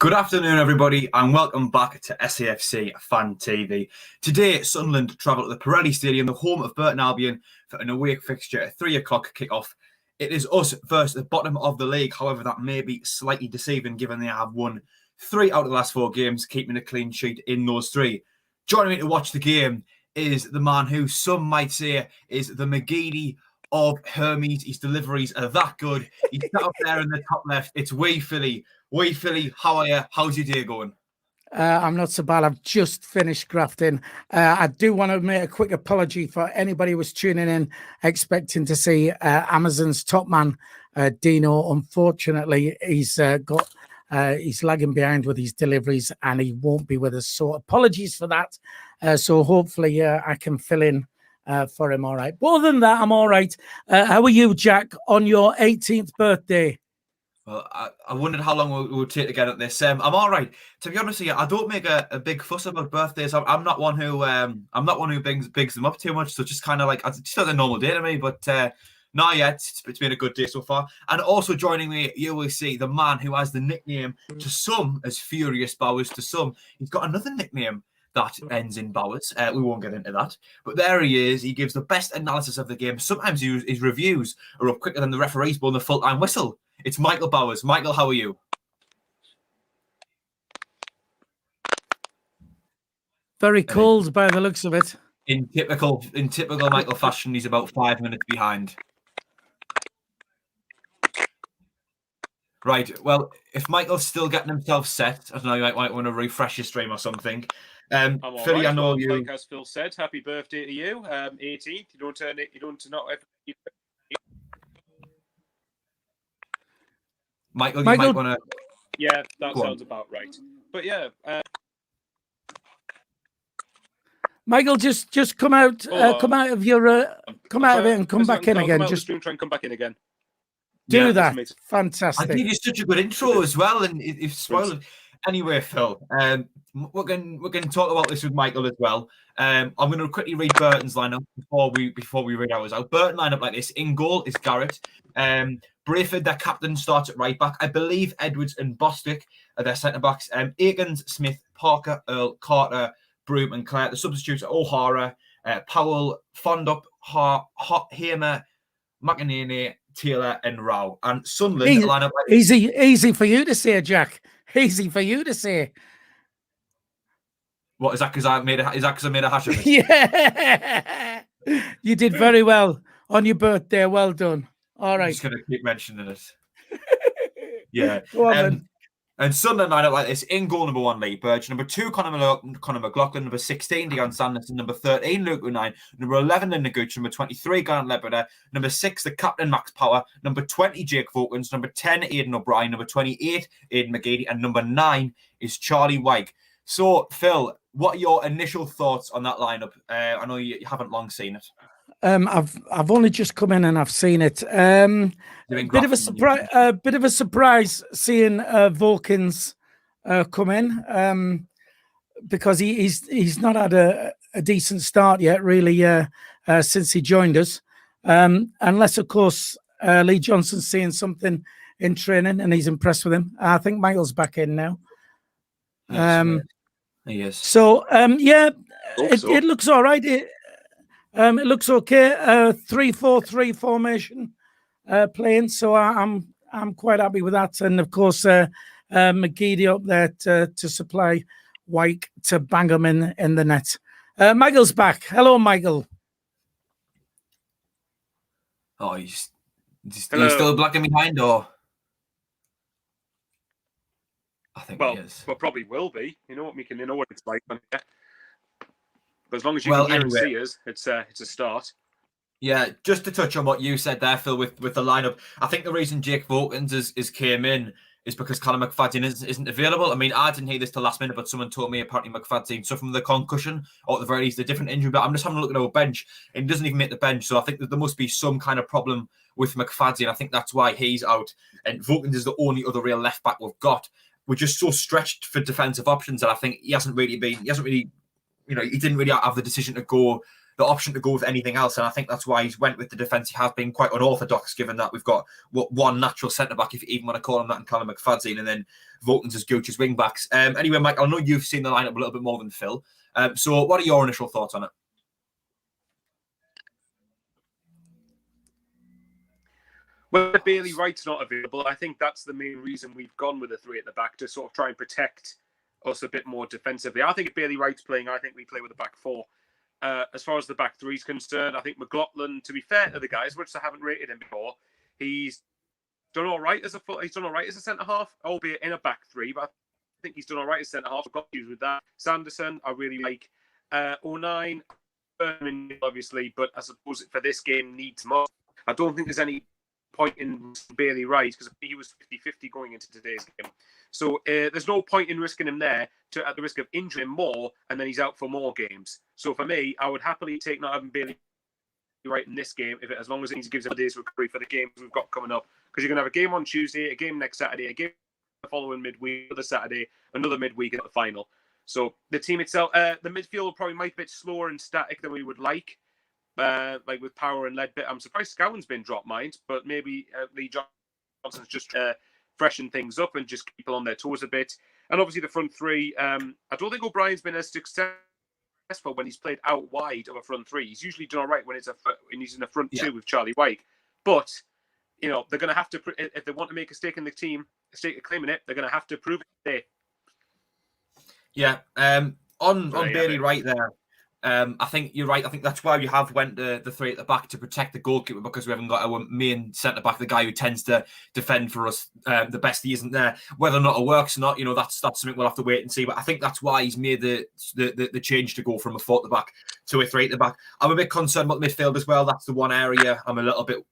Good afternoon, everybody, and welcome back to SAFC Fan TV. Today, Sunderland travel to the Pirelli Stadium, the home of Burton Albion, for an away fixture at 3 o'clock kickoff. It is us versus the bottom of the league. However, that may be slightly deceiving given they have won 3 out of the last 4 games, keeping a clean sheet in those 3. Joining me to watch the game is the man who some might say is the McGeady of Hermes. His deliveries are that good. He's sat up there in the top left. It's Wee Philly. Wee Philly, how are you? How's your day going? I'm not so bad. I've just finished grafting. I do want to make a quick apology for anybody who was tuning in expecting to see Amazon's top man, Dino. Unfortunately, he's lagging behind with his deliveries and he won't be with us. So apologies for that. So hopefully I can fill in for him. All right. But other than that, I'm all right. How are you, Jack, on your 18th birthday? Well, I wondered how long we would take to get at this. I'm all right. To be honest with you, I don't make a big fuss about birthdays. I'm not one who bigs them up too much. So just kind of like it's just a normal day to me. But no, yeah, it's been a good day so far. And also joining me, you will see the man who has the nickname to some as Furious Bowers, to some he's got another nickname that ends in Bowers. We won't get into that. But there he is. He gives the best analysis of the game. Sometimes his reviews are up quicker than the referees blowing the full-time whistle. It's Michael Bowers. Michael, how are you? Very cold by the looks of it. In typical Michael fashion, he's about 5 minutes behind. Right. Well, if Michael's still getting himself set, I don't know, you might want to refresh your stream or something. Philly, right. I know you. Like as Phil said, happy birthday to you. 18th. You don't turn it. You don't not. Michael, you might want to. Yeah, that sounds about right. But yeah, Michael, just come out, come out of your, come out of it and come back in again. Just try and come back in again. Do that. Fantastic. I gave you such a good intro as well, and you've spoiled it. Anyway, Phil, we're going to talk about this with Michael as well. I'm going to quickly read Burton's lineup before we read ours out. Burton lineup like this: in goal is Garrett. Brayford, their captain, starts at right back. I believe Edwards and Bostic are their centre backs. Aikens, Smith, Parker, Earl, Carter, Broom, and Clare. The substitutes are O'Hara, Powell, Fondup, Hamer, McInerney, Taylor, and Rao. And Sunderland lineup like easy for you to say, Jack. Easy for you to say. What is that? Because I made a hash of it. Yeah, you did very well on your birthday. Well done. All right. I'm just going to keep mentioning it. Yeah. Go on, and Sunderland lineup like this: in goal, number 1, Lee Burge; number 2, Conor McLaughlin; number 16, Dion Sanderson; number 13, Luke Unine; number 11, Linda Gooch; number 23, Garnet Lepida; number 6, the captain, Max Power; number 20, Jake Vokins; number 10, Aidan O'Brien; number 28, Aidan McGeady; and number 9 is Charlie Wyke. So, Phil, what are your initial thoughts on that lineup? I know you haven't long seen it. I've only just come in and I've seen it. Bit of a surprise seeing Vokins come in because he's not had a decent start yet, really, since he joined us. Unless, of course, Lee Johnson's seeing something in training and he's impressed with him. I think Michael's back in now. Yes. So yeah, it looks all right. It looks okay. 3-4-3 formation playing, so I'm quite happy with that. And of course, McGeady up there to supply Wyke to bang him in the net. Michael's back. Hello, Michael. Oh, he's still black and behind, or I think he is. Well, probably will be. You know what it's like. But as long as you can hear and see us, it's a start. Yeah, just to touch on what you said there, Phil, with the lineup, I think the reason Jake Vokins is came in is because Callum McFadden isn't available. I mean, I didn't hear this till last minute, but someone told me apparently McFadden suffered from the concussion, or at the very least a different injury. But I'm just having a look at our bench, and he doesn't even make the bench. So I think that there must be some kind of problem with McFadden. I think that's why he's out, and Vokins is the only other real left back we've got. We're just so stretched for defensive options that I think he didn't really have the decision to go the option to go with anything else. And I think that's why he's went with the defence. He has been quite unorthodox, given that we've got one natural centre-back, if you even want to call him that, and Callum McFadzean, and then Votens as Gooch's wing-backs. Anyway, Mike, I know you've seen the lineup a little bit more than Phil. So what are your initial thoughts on it? Well, Bailey Wright's not available. I think that's the main reason we've gone with a 3 at the back, to sort of try and protect us a bit more defensively. I think if Bailey Wright's playing, I think we play with a back 4. As far as the back 3 is concerned, I think McLaughlin, to be fair to the guys, which I haven't rated him before, he's done all right as a centre half, albeit in a back 3. But I think he's done all right as centre half. I've got issues with that. Sanderson, I really like. 09, obviously, but I suppose for this game needs more. I don't think there's any point in Bailey Wright, because he was 50-50 going into today's game. So there's no point in risking him there at the risk of injuring him more, and then he's out for more games. So for me, I would happily take not having Bailey Wright in this game, as long as it gives him a day's recovery for the games we've got coming up. Because you're going to have a game on Tuesday, a game next Saturday, a game the following midweek, another Saturday, another midweek at the final. So the team itself, the midfield probably might be a bit slower and static than we would like with Power and Ledbetter. I'm surprised Scowen's been dropped, mind, but maybe Lee Johnson's just freshen things up and just keep people on their toes a bit. And obviously the front 3, I don't think O'Brien's been as successful when he's played out wide of a front 3. He's usually done all right when he's in the front 2 with Charlie Wyke. But, they're going to have to, if they want to make a stake in the team, a stake of claiming it, they're going to have to prove it today. Yeah. On Bailey Wright there, I think you're right. I think that's why we have went the 3 at the back, to protect the goalkeeper, because we haven't got our main centre-back, the guy who tends to defend for us the best. He isn't there. Whether or not it works or not, that's something we'll have to wait and see. But I think that's why he's made the change to go from a 4 at the back to a 3 at the back. I'm a bit concerned about midfield as well. That's the one area I'm a little bit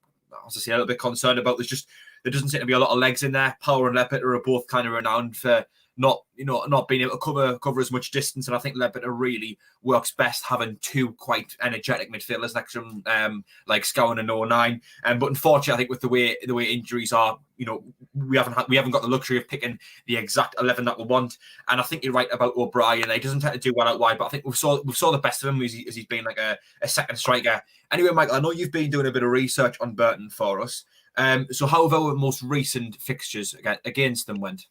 concerned about. There doesn't seem to be a lot of legs in there. Power and Ledbetter are both kind of renowned for not being able to cover as much distance, and I think Ledbetter really works best having 2 quite energetic midfielders next to him, like Scowen and 09. But unfortunately, I think with the way injuries are, we haven't got the luxury of picking the exact 11 that we want. And I think you're right about O'Brien. He doesn't tend to do well out wide, but I think we saw the best of him as he's been like a second striker. Anyway, Michael, I know you've been doing a bit of research on Burton for us. So how have our most recent fixtures against them went?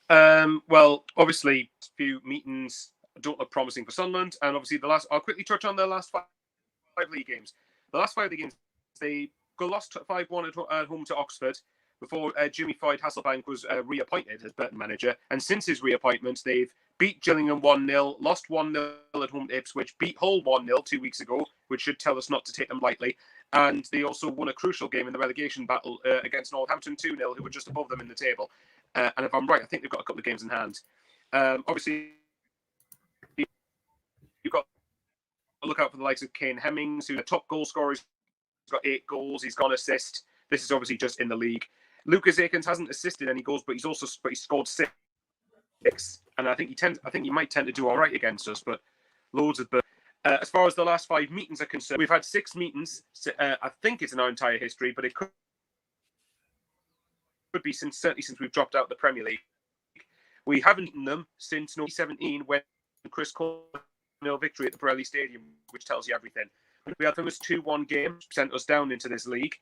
Well, obviously, a few meetings don't look promising for Sunderland, and obviously I'll quickly touch on the last 5 league games. The last 5 league games, they lost 5-1 at home to Oxford before Jimmy Floyd Hasselbank was reappointed as Burton manager, and since his reappointment, they've beat Gillingham 1-0, lost 1-0 at home to Ipswich, beat Hull 1-0 2 weeks ago, which should tell us not to take them lightly. And they also won a crucial game in the relegation battle against Northampton 2-0, who were just above them in the table. And if I'm right, I think they've got a couple of games in hand. Obviously, you've got to look out for the likes of Kane Hemmings, who's the top goal scorer. He's got 8 goals. He's got an assist. This is obviously just in the league. Lucas Akins hasn't assisted any goals, but he scored 6. And I think he might tend to do all right against us, but loads of. As far as the last 5 meetings are concerned, we've had 6 meetings. I think it's in our entire history, but it could be certainly since we've dropped out of the Premier League. We haven't beaten them since 2017 when Chris Cole 0 victory at the Pirelli Stadium, which tells you everything. We had them as 2-1 games, sent us down into this league.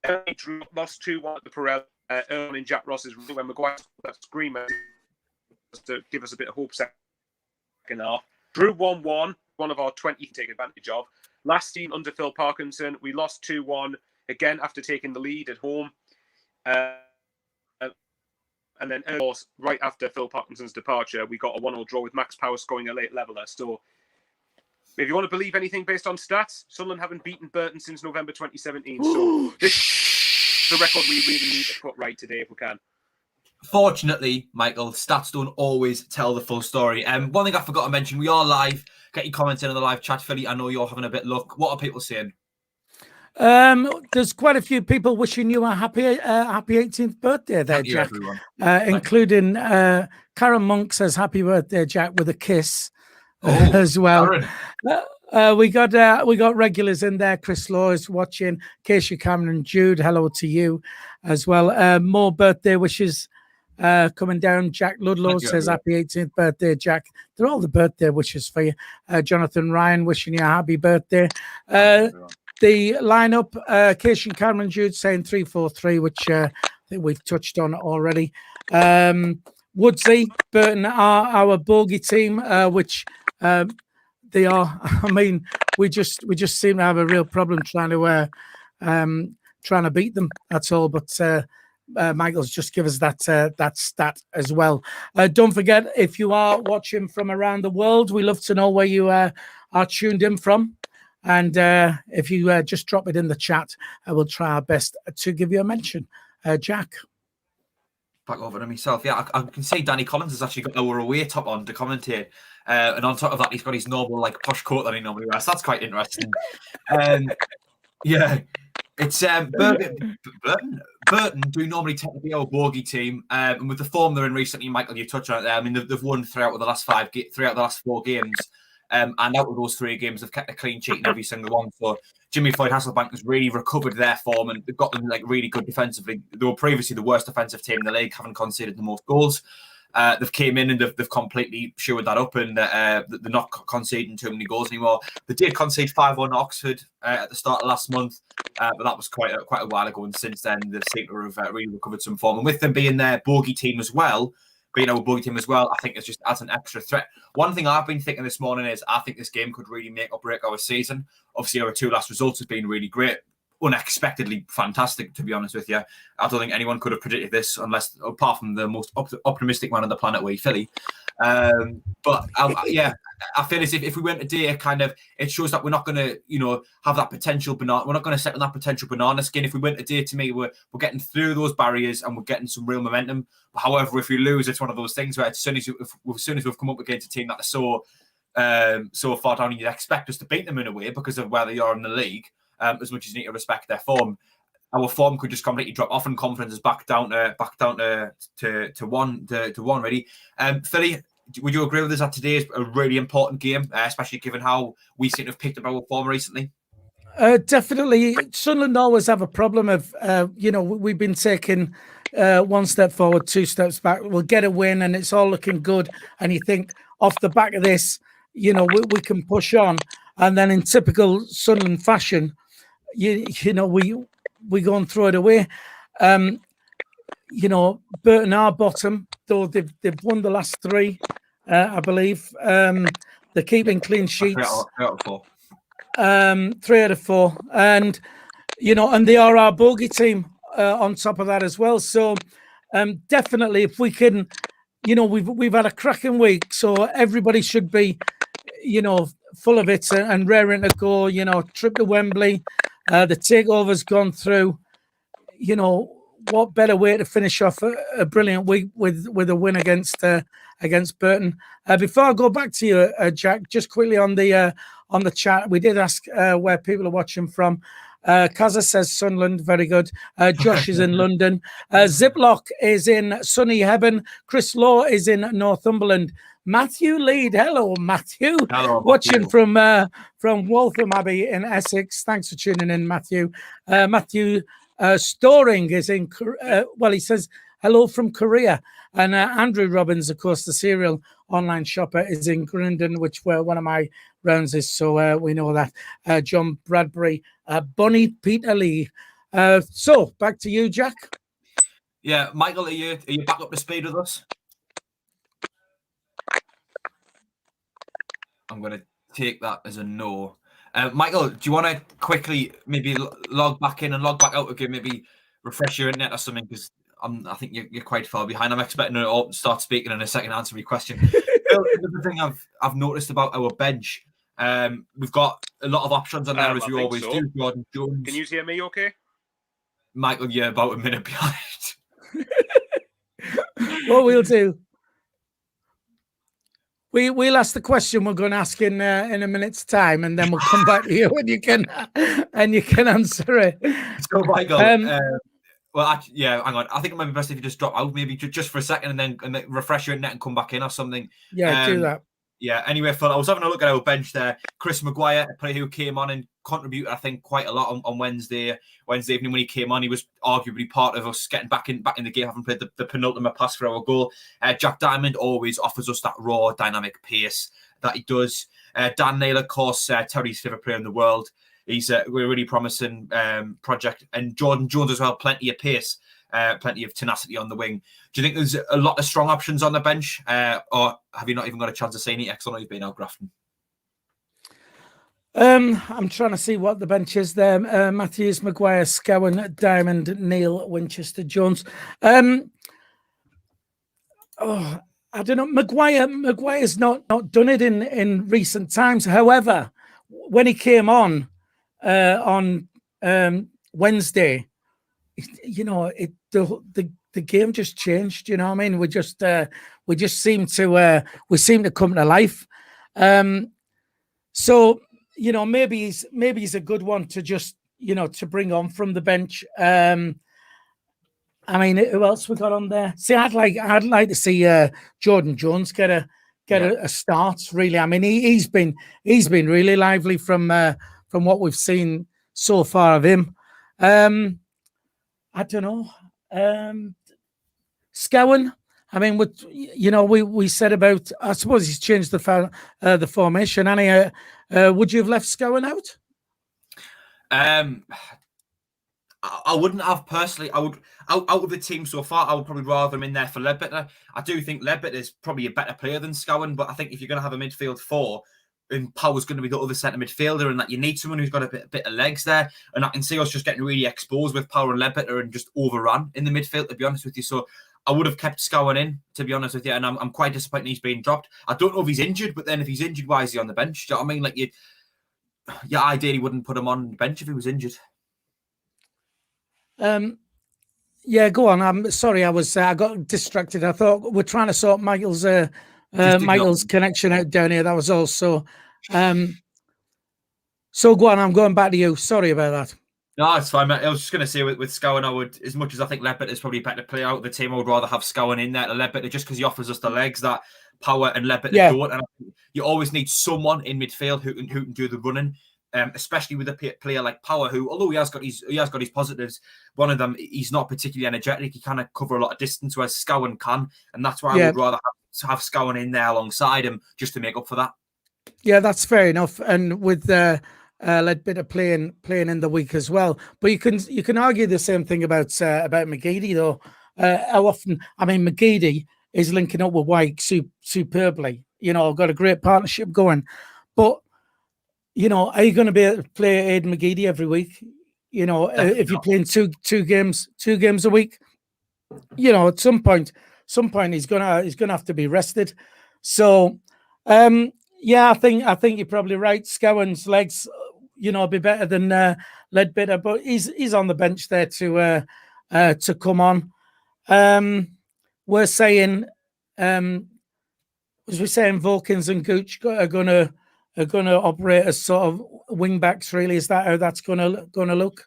We lost 2-1 at the Pirelli. Earl and Jack Ross's when Maguire that scream to give us a bit of hope second half. Drew 1-1, one of our 20 to take advantage of. Last season under Phil Parkinson, we lost 2-1 again after taking the lead at home. And then, of course, right after Phil Parkinson's departure, we got a 1-1 draw with Max Power scoring a late leveller. So, if you want to believe anything based on stats, Sunderland haven't beaten Burton since November 2017. So, this is the record we really need to put right today if we can. Fortunately, Michael, stats don't always tell the full story. One thing I forgot to mention, we are live. Get your comments in on the live chat, Philly. I know you're having a bit of luck. What are people saying? There's quite a few people wishing you a happy 18th birthday there, Jack. Including Karen Monk says happy birthday, Jack, with a kiss as well. We got regulars in there. Chris Law is watching. Keisha Cameron, Jude, hello to you as well. More birthday wishes coming down. Jack Ludlow Thank you, says everyone. happy 18th birthday, Jack. They're all the birthday wishes for you. Jonathan Ryan wishing you a happy birthday. The lineup, Keishan Cameron Jude saying 3-4-3, which I think we've touched on already. Woodsy, Burton are our bogey team, which they are. I mean, we just seem to have a real problem trying to beat them. That's all. But Michael's just give us that stat as well. Don't forget, if you are watching from around the world, we love to know where you are tuned in from. And if you just drop it in the chat, we'll try our best to give you a mention. Jack. Back over to myself. Yeah, I can see Danny Collins has actually got our away top on to commentate. And on top of that, he's got his normal, like, posh coat that he normally wears. That's quite interesting. Yeah, it's Burton do normally tend to be our bogey team. And with the form they're in recently, Michael, you touched on it there. I mean, they've won three out of the last 4 games. And out of those 3 games, they've kept a clean sheet in every single one. So Jimmy Floyd Hasselbank has really recovered their form and they've got them like really good defensively. They were previously the worst defensive team in the league, having conceded the most goals. They've came in and they've completely shored that up, and they're not conceding too many goals anymore. They did concede 5 on Oxford at the start of last month, but that was quite a while ago. And since then, they've seemed to have really recovered some form. And with them being their bogey team as well, I think it's just adds an extra threat. One thing I've been thinking this morning is I think this game could really make or break our season. Obviously, our 2 last results have been really great, unexpectedly fantastic, to be honest with you. I don't think anyone could have predicted this apart from the most optimistic man on the planet, Philly. But I feel as if we went today, kind of, it shows that we're not going to, have that potential banana. We're not going to set on that potential banana skin. If we went today, to me, we're getting through those barriers and we're getting some real momentum. However, if we lose, it's one of those things where as soon as we've come up against a team that is so far down, you'd expect us to beat them in a way because of where they are in the league. As much as you need to respect their form, our form could just completely drop off, and confidence is back down to one really. Philly, would you agree with us that today is a really important game, especially given how we seem to have picked up our form recently? Definitely. Sunderland always have a problem of, we've been taking 1 step forward, 2 steps back. We'll get a win and it's all looking good. And you think off the back of this, we can push on. And then in typical Sunderland fashion, we go and throw it away. Burton are bottom, though they've won the last 3, I believe. They're keeping clean sheets. 3 out of 4. 3 out of 4, and and they are our bogey team on top of that as well. So definitely, if we can, we've had a cracking week, so everybody should be, full of it and raring to go. Trip to Wembley, the takeover's gone through. What better way to finish off a brilliant week with a win against Burton? Before I go back to you, Jack, just quickly on the chat, we did ask where people are watching from. Kaza says Sunderland, very good. Josh is in London. Ziploc is in sunny Heaven. Chris Law is in Northumberland. Matthew Lead, hello Matthew. Hello, watching from Waltham Abbey in Essex. Thanks for tuning in, Matthew. Matthew Storing is in, he says hello from Korea. And Andrew Robbins, of course, the serial online shopper, is in Grindon, which where one of my rounds is. So we know that. John Bradbury, Bunny Peter Lee. So back to you, Jack. Yeah, Michael, are you back up to speed with us? I'm going to take that as a no. Michael, do you want to quickly maybe log back in and log back out again? Maybe refresh your internet or something, because I think you're quite far behind. I'm expecting to start speaking in a second, answer your question. Another thing I've noticed about our bench, we've got a lot of options on there, as we always do. Jordan Jones. Can you hear me okay? Michael, you're about a minute behind. What we'll do, we'll ask the question we're going to ask in a minute's time, and then we'll come back to you and you can answer it. So, Michael, hang on. I think it might be best if you just drop out, maybe just for a second, and then refresh your internet and come back in or something. Yeah, do that. Yeah, anyway, Phil, I was having a look at our bench there. Chris Maguire, a player who came on and contributed, I think, quite a lot on Wednesday evening when he came on. He was arguably part of us getting back in the game, having played the penultimate pass for our goal. Jack Diamond always offers us that raw, dynamic pace that he does. Dan Nail, of course, Terry's favourite player in the world. He's a really promising project. And Jordan Jones as well, plenty of pace. Plenty of tenacity on the wing. Do you think there's a lot of strong options on the bench, or have you not even got a chance to say any? Because I know you've been out grafting. I'm trying to see what the bench is there. Matthews, Maguire, Scowen, Diamond, Neil, Winchester, Jones. I don't know. Maguire's not done it in recent times. However, when he came on Wednesday, you know, the game just changed. You know what I mean? We just seem to come to life. So you know, maybe he's a good one to just, you know, to bring on from the bench. I mean, who else we got on there? See, I'd like to see Jordan Jones get a start. Really, I mean, he's been really lively from what we've seen so far of him. I don't know. Scowen. I mean, we said about. I suppose he's changed the formation. Annie, would you have left Scowen out? I wouldn't have personally. I would out of the team so far. I would probably rather him in there for Ledbetter. I do think Ledbetter is probably a better player than Scowen, but I think if you're going to have a midfield four, and Power's going to be the other centre midfielder, and that you need someone who's got a bit of legs there. And I can see us just getting really exposed with Power and Ledbetter and just overrun in the midfield, to be honest with you. So I would have kept Scowen in, to be honest with you, and I'm quite disappointed he's being dropped. I don't know if he's injured, but then if he's injured, why is he on the bench? Do you know what I mean? Like, you ideally wouldn't put him on the bench if he was injured. Yeah, go on. I'm sorry, I got distracted. I thought we're trying to sort Michael's connection out down here. That was all. So go on. I'm going back to you. Sorry about that. No, it's fine, mate. I was just going to say with Scowen, I would, as much as I think Ledbetter is probably a better player out of the team, I would rather have Scowen in there to Ledbetter just because he offers us the legs that Power and Ledbetter don't. And you always need someone in midfield who can do the running. Especially with a player like Power, who, although he has got his positives, one of them, he's not particularly energetic. He kind of cover a lot of distance, whereas Scowen can, and that's why I would rather have Scowen in there alongside him just to make up for that. Yeah, that's fair enough. And with Ledbetter playing in the week as well, but you can argue the same thing about McGeady though. How often? I mean, McGeady is linking up with White superbly. You know, got a great partnership going, but. You know, are you going to be able to play Aidan McGeady every week? You know, if you're playing two games a week, you know, at some point he's gonna have to be rested. So, yeah, I think you're probably right. Scowen's legs, you know, be better than Ledbetter, but he's on the bench there to come on. We're saying, as we're saying, Volkins and Gooch are going to operate as sort of wing backs. Really, is that how that's going to look?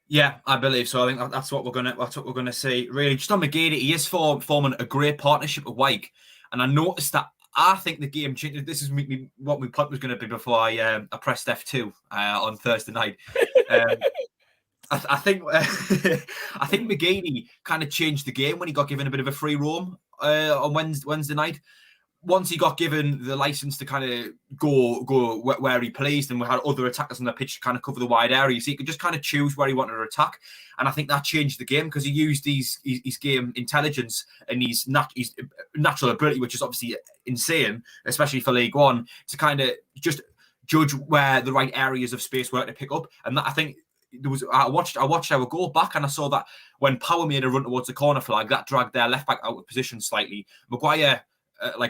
Yeah, I believe so. I think that's what we're going to see. Really, just on McGeady, he is forming a great partnership with Wyke, and I noticed that. I think the game changed. This is what my point was going to be before I pressed F2 on Thursday night. I think McGeady kind of changed the game when he got given a bit of a free roam on Wednesday night. Once he got given the license to kind of go where he pleased, and we had other attackers on the pitch to kind of cover the wide areas, so he could just kind of choose where he wanted to attack. And I think that changed the game because he used his game intelligence and his natural ability, which is obviously insane, especially for League One, to kind of just judge where the right areas of space were to pick up. And that, I think, I watched our goal back, and I saw that when Power made a run towards the corner flag, that dragged their left back out of position slightly. Maguire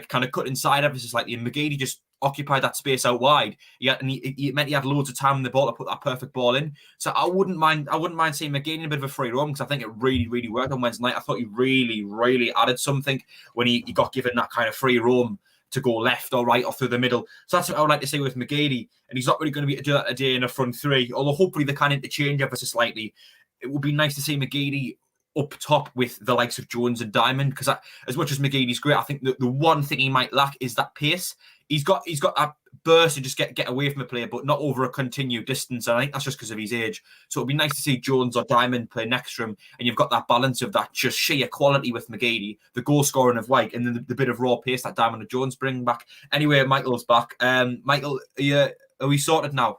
kind of cut inside ever so slightly, and McGeady just occupied that space out wide. It meant he had loads of time in the ball to put that perfect ball in. So I wouldn't mind seeing McGeady in a bit of a free roam, because I think it really, really worked on Wednesday night. I thought he really, really added something when he got given that kind of free roam to go left or right or through the middle. So that's what I would like to see with McGeady, and he's not really going to be able to do that today in a front three, although hopefully they can interchange ever so slightly. It would be nice to see McGeady up top with the likes of Jones and Diamond, because as much as McGeady's great, I think the one thing he might lack is that pace. He's got that burst to just get away from a player, but not over a continued distance. And I think that's just because of his age. So it'd be nice to see Jones or Diamond play next to him, and you've got that balance of that just sheer quality with McGeady, the goal scoring of Wyke, and then the bit of raw pace that Diamond and Jones bring back. Anyway, Michael's back. Michael, are we sorted now?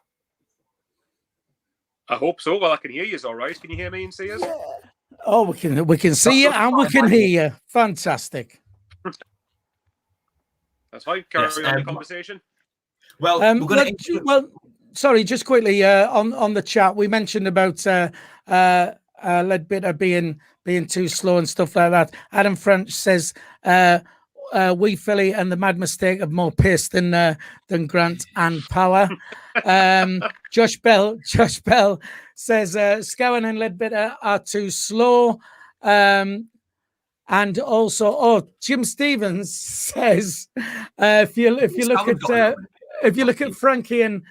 I hope so. Well, I can hear you all right. Can you hear me and see us? Yeah. Oh, we can see you and we can hear you. Fantastic. That's fine. Carry on the conversation. Well, we're going to... well, sorry, just quickly on the chat, we mentioned about Leadbitter being too slow and stuff like that. Adam French says Wee Philly and the Mad Mistake have more pace than Grant and Power. Josh Bell says Scowen and Leadbitter are too slow. And also, Jim Stevens says if you look at Frankie and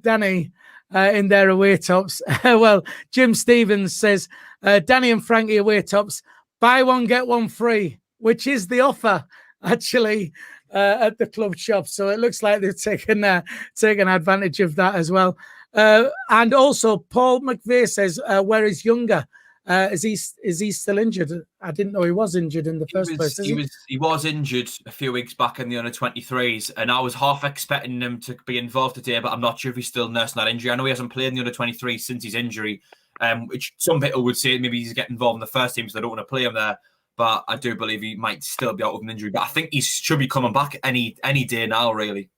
Danny in their away tops, well, Jim Stevens says Danny and Frankie away tops, buy one get one free, which is the offer actually at the club shop. So it looks like they've taken advantage of that as well. And also, Paul McVeigh says, "Where is Younger? Is he still injured? I didn't know he was injured in the first place." He was injured a few weeks back in the under-23s, and I was half expecting him to be involved today, but I'm not sure if he's still nursing that injury. I know he hasn't played in the under-23s since his injury, which some people would say maybe he's getting involved in the first team, so they don't want to play him there. But I do believe he might still be out with an injury. But I think he should be coming back any day now, really.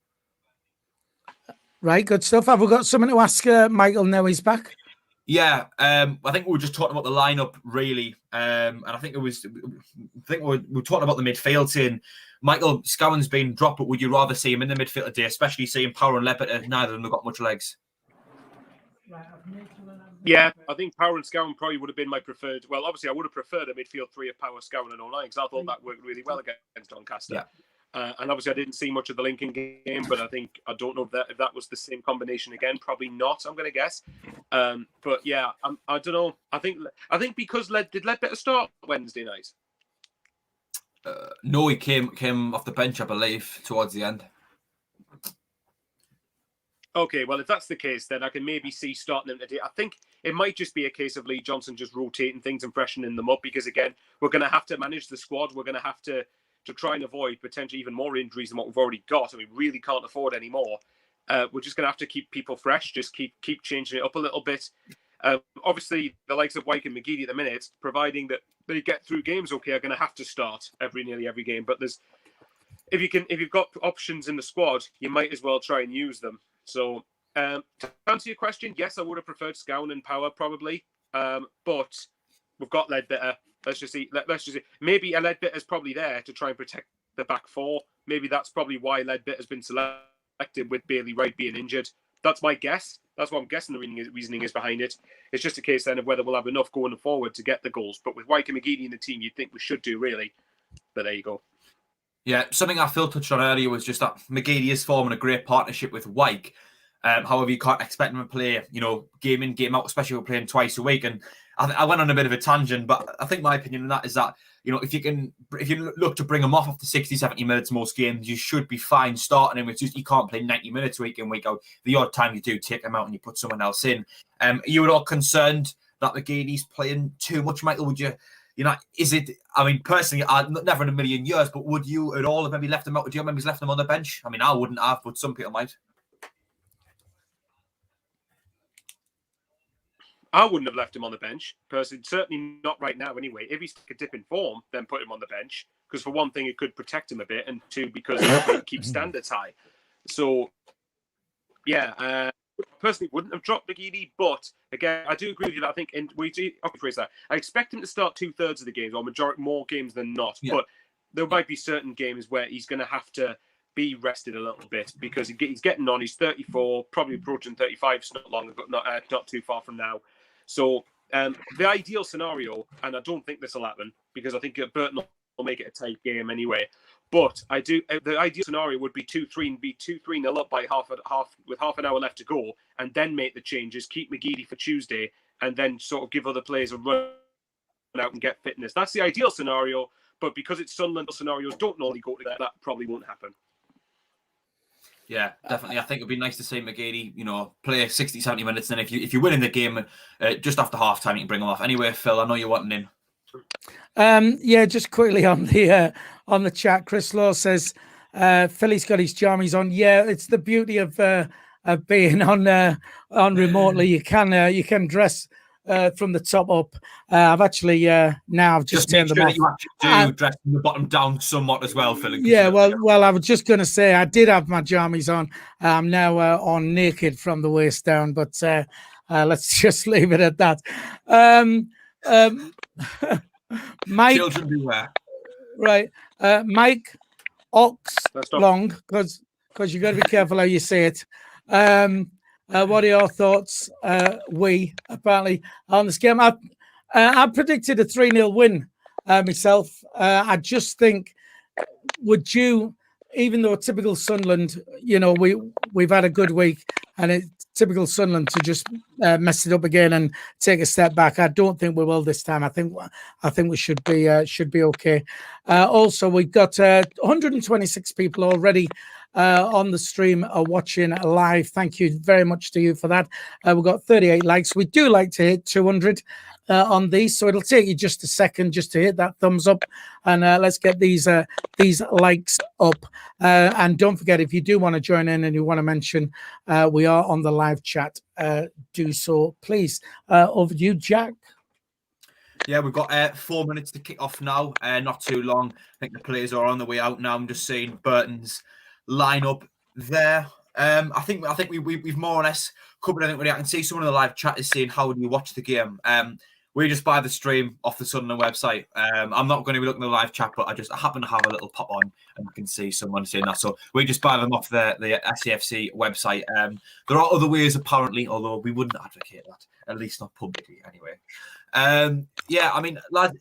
Right, good stuff. Have we got something to ask Michael now he's back? Yeah, I think we were just talking about the lineup, really, and I think we were talking about the midfield, saying Michael Scowen's been dropped, but would you rather see him in the midfield today, especially seeing Power and Leadbitter? Neither of them have got much legs. Yeah, I think Power and Scowen probably would have been my preferred. Well, obviously, I would have preferred a midfield three of Power, Scowen, and O'Nien, because I thought that worked really well against Doncaster. Yeah. And obviously, I didn't see much of the Lincoln game, but I don't know if that was the same combination again. Probably not, I'm going to guess. But yeah, I don't know. I think because did Leadbitter start Wednesday night? No, he came off the bench, I believe, towards the end. Okay, well, if that's the case, then I can maybe see starting him today. I think it might just be a case of Lee Johnson just rotating things and freshening them up, because again, we're going to have to manage the squad. We're going to have to try and avoid potentially even more injuries than what we've already got, and we really can't afford any more. We're just going to have to keep people fresh, just keep changing it up a little bit. Obviously, the likes of Wyke and McGeady at the minute, providing that they get through games okay, are going to have to start nearly every game. But if you've got options in the squad, you might as well try and use them. So to answer your question, yes, I would have preferred Scowen and Power probably, but we've got Leadbitter. Let's just see. Maybe a Leadbitter is probably there to try and protect the back four. Maybe that's probably why Leadbitter has been selected with Bailey Wright being injured. That's my guess. That's what I'm guessing the reasoning is behind it. It's just a case then of whether we'll have enough going forward to get the goals. But with Wyke and McGeady in the team, you'd think we should do, really. But there you go. Yeah, something I Phil touched on earlier was just that McGeady is forming a great partnership with Wyke. However, you can't expect him to play, game in, game out, especially if we're playing twice a week. And I went on a bit of a tangent, but I think my opinion on that is that, if you look to bring him off after 60, 70 minutes most games, you should be fine starting him. It's just you can't play 90 minutes week in, week out. The odd time you do take him out and you put someone else in. You were all concerned that McGeady's playing too much, Michael? Would you, is it, personally, never in a million years, but would you at all have maybe left him out? Do you remember left him on the bench? I wouldn't have, but some people might. I wouldn't have left him on the bench, personally. Certainly not right now, anyway. If he's a dip in form, then put him on the bench. Because for one thing, it could protect him a bit, and two, because it keeps standards high. So, yeah, personally wouldn't have dropped McGeady, but again, I do agree with you that I think I expect him to start 2/3 of the games, or majority more games than not. Yeah. But there might be certain games where he's going to have to be rested a little bit, because he's getting on. He's 34, probably approaching 35. It's not long, but not too far from now. So the ideal scenario, and I don't think this will happen, because I think Burton will make it a tight game anyway. But the ideal scenario would be 2-3 and be 2-3-0 up by half with half an hour left to go, and then make the changes, keep McGeady for Tuesday, and then sort of give other players a run out and get fitness. That's the ideal scenario, but because it's Sunderland, scenarios don't normally go to that probably won't happen. Yeah, definitely. I think it'd be nice to see McGeady, play 60, 70 minutes. And if you win in the game just after half time, you can bring him off. Anyway, Phil, I know you're wanting in. Yeah, just quickly on the chat, Chris Law says Philly's got his jammies on. Yeah, it's the beauty of being on remotely. You can dress from the top up. I've actually now I've just turned them off. You actually do dress from the bottom down somewhat as well, Phil. Yeah, well, I was just going to say I did have my jammies on. I'm now on naked from the waist down, but let's just leave it at that. Mike, children beware. Right, Mike Oxlong, because you got to be careful how you say it. What are your thoughts? We apparently on this game. I predicted a 3-0 win myself. I just think would you, even though typical Sunderland, we've had a good week, and it's typical Sunderland to just mess it up again and take a step back. I don't think we will this time. I think we should be okay. Also, we've got 126 people already on the stream watching live. Thank you very much to you for that. We've got 38 likes. We do like to hit 200 on these, so it'll take you just a second just to hit that thumbs up, and let's get these likes up. And don't forget, if you do want to join in and you want to mention we are on the live chat, do so please. Over to you, Jack. Yeah, we've got 4 minutes to kick off now. Not too long. I think the players are on the way out now. I'm just seeing Burton's line up there. I think we've more or less covered everything. I can see someone in the live chat is saying, how do you watch the game? We just buy the stream off the Sunderland website. I'm not going to be looking at the live chat, but I happen to have a little pop on and I can see someone saying that. So we just buy them off the SAFC website. There are other ways apparently, although we wouldn't advocate that, at least not publicly anyway. Yeah, I mean, lad,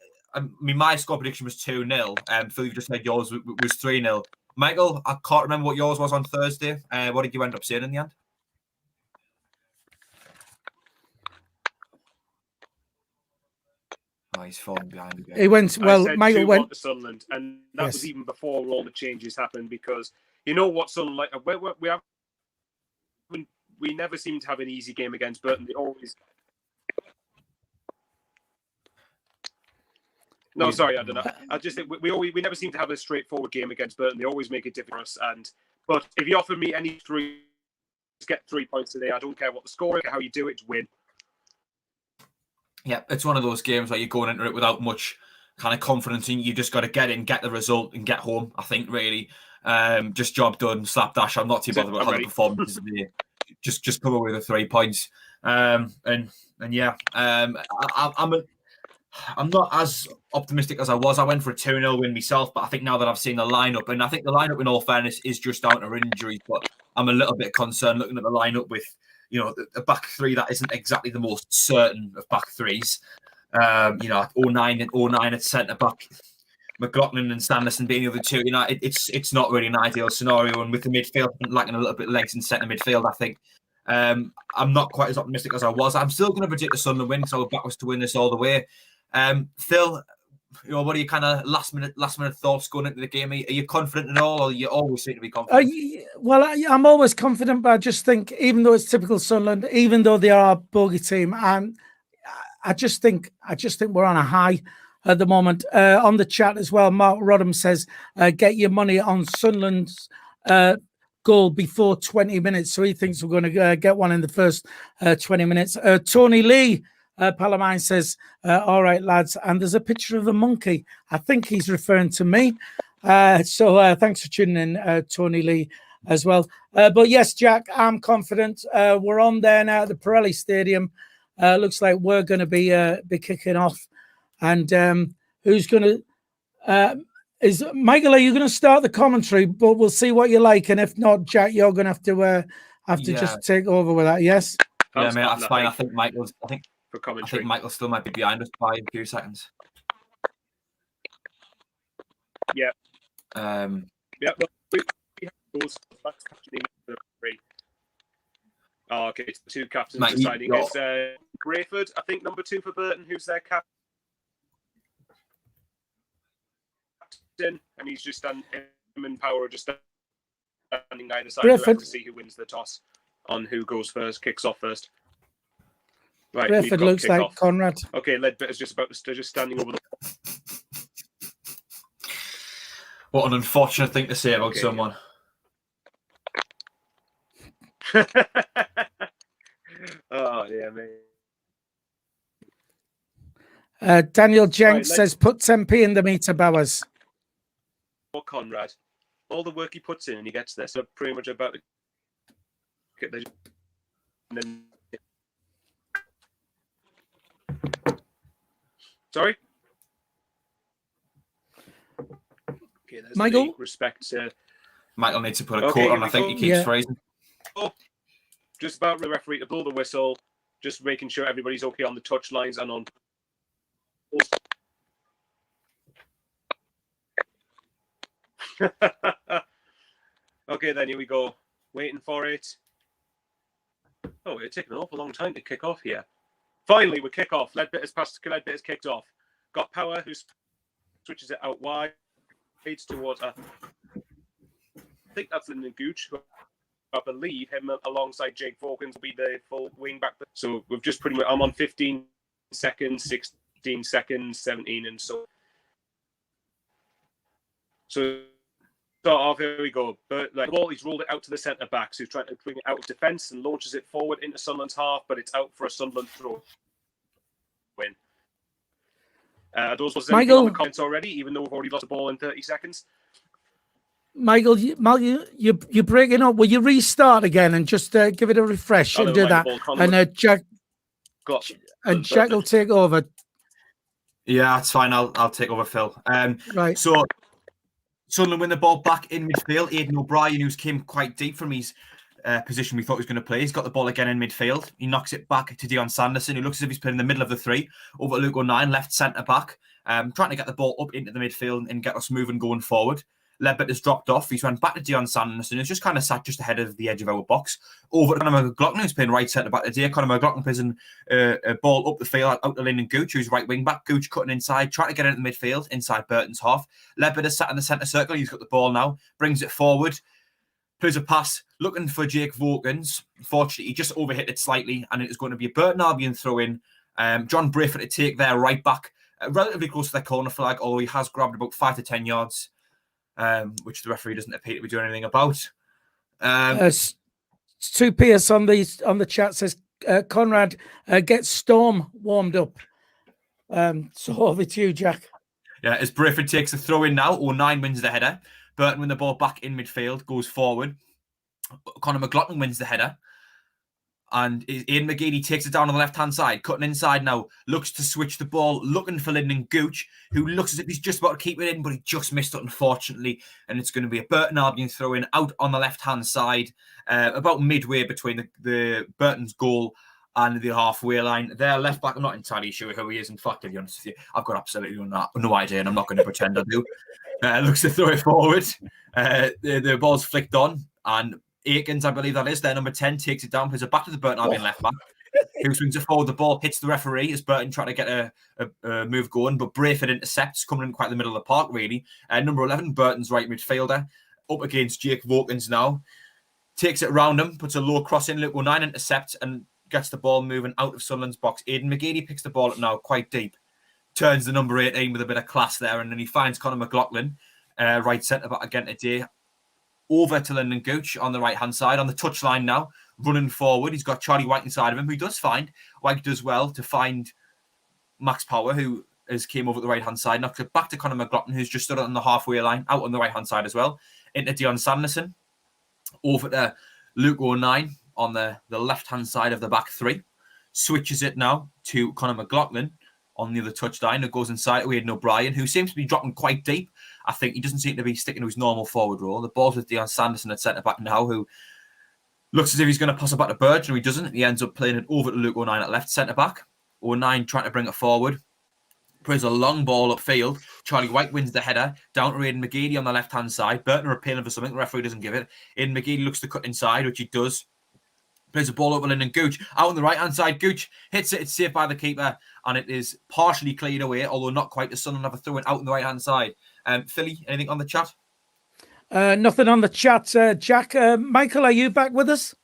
my score prediction was 2-0. Phil, you just said yours was 3-0. Michael, I can't remember what yours was on Thursday. What did you end up saying in the end? Oh, he's falling behind again. He went well. Michael went to Sunderland, and that was even before all the changes happened. Because you know what Sunderland like, we never seem to have an easy game against Burton. They always. No, sorry, I don't know. I just think we never seem to have a straightforward game against Burton. They always make it difficult for us. But if you offer me any three, just get 3 points today. I don't care what the score is, how you do it, just win. Yeah, it's one of those games where you're going into it without much kind of confidence, and you just got to get in, get the result, and get home. I think really, just job done, slapdash. I'm not too bothered about how the performance is. Just come away with the 3 points, and yeah, I'm not as optimistic as I was. I went for a 2-0 win myself, but I think now that I've seen the lineup, and I think the lineup, in all fairness, is just down to injuries. But I'm a little bit concerned looking at the lineup with, a back three that isn't exactly the most certain of back threes. 09 at centre back, McLaughlin and Sanderson being the other two. It's not really an ideal scenario. And with the midfield lacking a little bit of legs in centre midfield, I think I'm not quite as optimistic as I was. I'm still going to predict the Sunderland win, so back was to win this all the way. Phil, what are your kind of last minute thoughts going into the game? Are you confident at all, or you always seem to be confident? I'm always confident, but I just think, even though it's typical Sunderland, even though they are a bogey team, I just think we're on a high at the moment. On the chat as well, Mark Rodham says, get your money on Sunderland's goal before 20 minutes. So he thinks we're going to get one in the first 20 minutes. Tony Lee Palamine says, all right, lads. And there's a picture of a monkey. I think he's referring to me. So thanks for tuning in, Tony Lee, as well. But yes, Jack, I'm confident. We're on there now at the Pirelli Stadium. Looks like we're going to be kicking off. And who's going to... is Michael, are you going to start the commentary? But we'll see what you like. And if not, Jack, you're going to have to just take over with that, yes? Yeah, mate, that's fine. I think Michael still might be behind us by a few seconds. Yeah. Yeah. Oh, okay. It's the two captains deciding. It's Grayford, I think, number 2 for Burton, who's their captain. captain, and he's just him and Power are just standing either side to see who wins the toss on who goes first, kicks off first. Right, Griffith looks like off. CONRAD. Okay, Ledbetter's just standing over the. What an unfortunate thing to say about someone. Oh, yeah, mate. Daniel Jenks says, put 10p in the meter, Bowers. Or CONRAD. All the work he puts in and he gets there. So pretty much about to get the. And then... Sorry? Okay, there's Michael? Respect. Michael needs to put a coat on. I think he keeps phrasing. Oh, just about the referee to blow the whistle. Just making sure everybody's okay on the touch lines and on. Okay, then here we go. Waiting for it. Oh, it's taking an awful long time to kick off here. Finally, we kick off. Ledbetter's kicked off. Got Power, who switches it out wide towards. I think that's Lyndon Gooch. I believe him alongside Jake Vawkins will be the full wing back. So we've just pretty much. I'm on 15 seconds, 16 seconds, 17, and so. So start off, here we go. But like the ball, he's rolled it out to the centre back. So he's trying to bring it out of defence and launches it forward into Sunderland's half, but it's out for a Sunderland throw. Win. Those was Michael, on the comments already, even though we've already lost the ball in 30 seconds. Michael, you're breaking up. Will you restart again and just give it a refresh and do that? And Jack will take over. Yeah, that's fine. I'll take over, Phil. Right. So Sunderland win the ball back in midfield. Aidan O'Brien, who's came quite deep from his position we thought he was going to play. He's got the ball again in midfield. He knocks it back to Dion Sanderson, who looks as if he's playing in the middle of the three. Over to Luke O'Nien, left centre back, trying to get the ball up into the midfield and get us moving going forward. Ledbetter's dropped off. He's went back to Dion Sanderson, who's just kind of sat just ahead of the edge of our box. Over to Conor McLaughlin, who's playing right centre back today. Conor McLaughlin plays a ball up the field out to Lyndon Gooch, who's right wing back. Gooch cutting inside, trying to get into the midfield inside Burton's half. Ledbetter's sat in the centre circle. He's got the ball now, brings it forward, plays a pass, looking for Jake Vawkins. Unfortunately, he just overhit it slightly, and it is going to be a Burton Albion throw in. John Brayford to take their right back, relatively close to their corner flag, although he has grabbed about 5 to 10 yards. Which the referee doesn't appear to be doing anything about. 2PS on the chat says CONRAD gets Storm warmed up. So over to you, Jack. Yeah, as Brayford takes the throw in now, O'Nien wins the header. Burton win the ball back in midfield, goes forward. Conor McLaughlin wins the header. And Ian McGeady takes it down on the left-hand side, cutting inside now, looks to switch the ball, looking for Lyndon Gooch, who looks as if he's just about to keep it in, but he just missed it, unfortunately. And it's going to be a Burton Albion throw-in out on the left-hand side, about midway between the Burton's goal and the halfway line. Their left-back, I'm not entirely sure who he is. In fact, to be honest with you, I've got absolutely no idea, and I'm not going to pretend I do. Looks to throw it forward. The ball's flicked on, and Aikens, I believe that is, their number 10, takes it down, plays it back to the Burton Albion left back, who swings it forward. The ball hits the referee as Burton trying to get a move going, but Brayford intercepts, coming in quite the middle of the park, really. Number 11, Burton's right midfielder, up against Jake Vawkins now. Takes it around him, puts a low cross in. Luke O'Nien intercepts and gets the ball moving out of Sunderland's box. Aidan McGeady picks the ball up now quite deep, turns the number 18 with a bit of class there, and then he finds Conor McLaughlin, right centre back again today. Over to Lyndon Gooch on the right-hand side, on the touchline now, running forward. He's got Charlie White inside of him, who does find. White does well to find Max Power, who has came over the right-hand side, knocks it back to Conor McLaughlin, who's just stood on the halfway line, out on the right-hand side as well, into Dion Sanderson. Over to Luke O'Nien on the left-hand side of the back three. Switches it now to Conor McLaughlin on the other touchline. It goes inside to Aidan O'Brien, who seems to be dropping quite deep. I think he doesn't seem to be sticking to his normal forward role. The ball's with Dion Sanderson at centre-back now, who looks as if he's going to pass it back to Burge, and he doesn't. He ends up playing it over to Luke O'Nien at left centre-back. O'Nien trying to bring it forward. Plays a long ball upfield. Charlie White wins the header. Down to Aidan McGeady on the left-hand side. Burton are appealing for something. The referee doesn't give it. Aidan McGeady looks to cut inside, which he does. Plays a ball over Lyndon Gooch. Out on the right-hand side, Gooch hits it. It's saved by the keeper, and it is partially cleared away, although not quite. The Sunderland have a throw-in out on the right-hand side. Philly, anything on the chat? Nothing on the chat. Jack, Michael, are you back with us?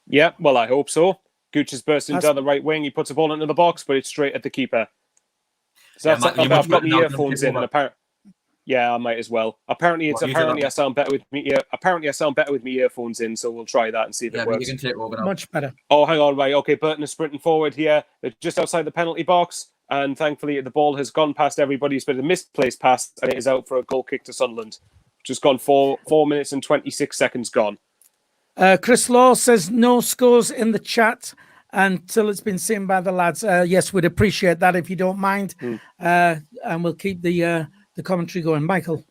Yeah, well, I hope so. Gooch is bursting down the right wing. He puts a ball into the box, but it's straight at the keeper. So Yeah, I've got my earphones in, and apparently, yeah, I might as well. Apparently, I sound better with me. Apparently, I sound better with my earphones in. So we'll try that and see if it works. You can take over now. Much better. Oh, hang on, right? Okay, Burton is sprinting forward here. They're just outside the penalty box, and thankfully, the ball has gone past everybody. It's been a misplaced pass, and it is out for a goal kick to Sunderland. Just gone 4 minutes and 26 seconds gone. Chris Law says no scores in the chat until it's been seen by the lads. Yes, we'd appreciate that if you don't mind. And we'll keep the commentary going. Michael.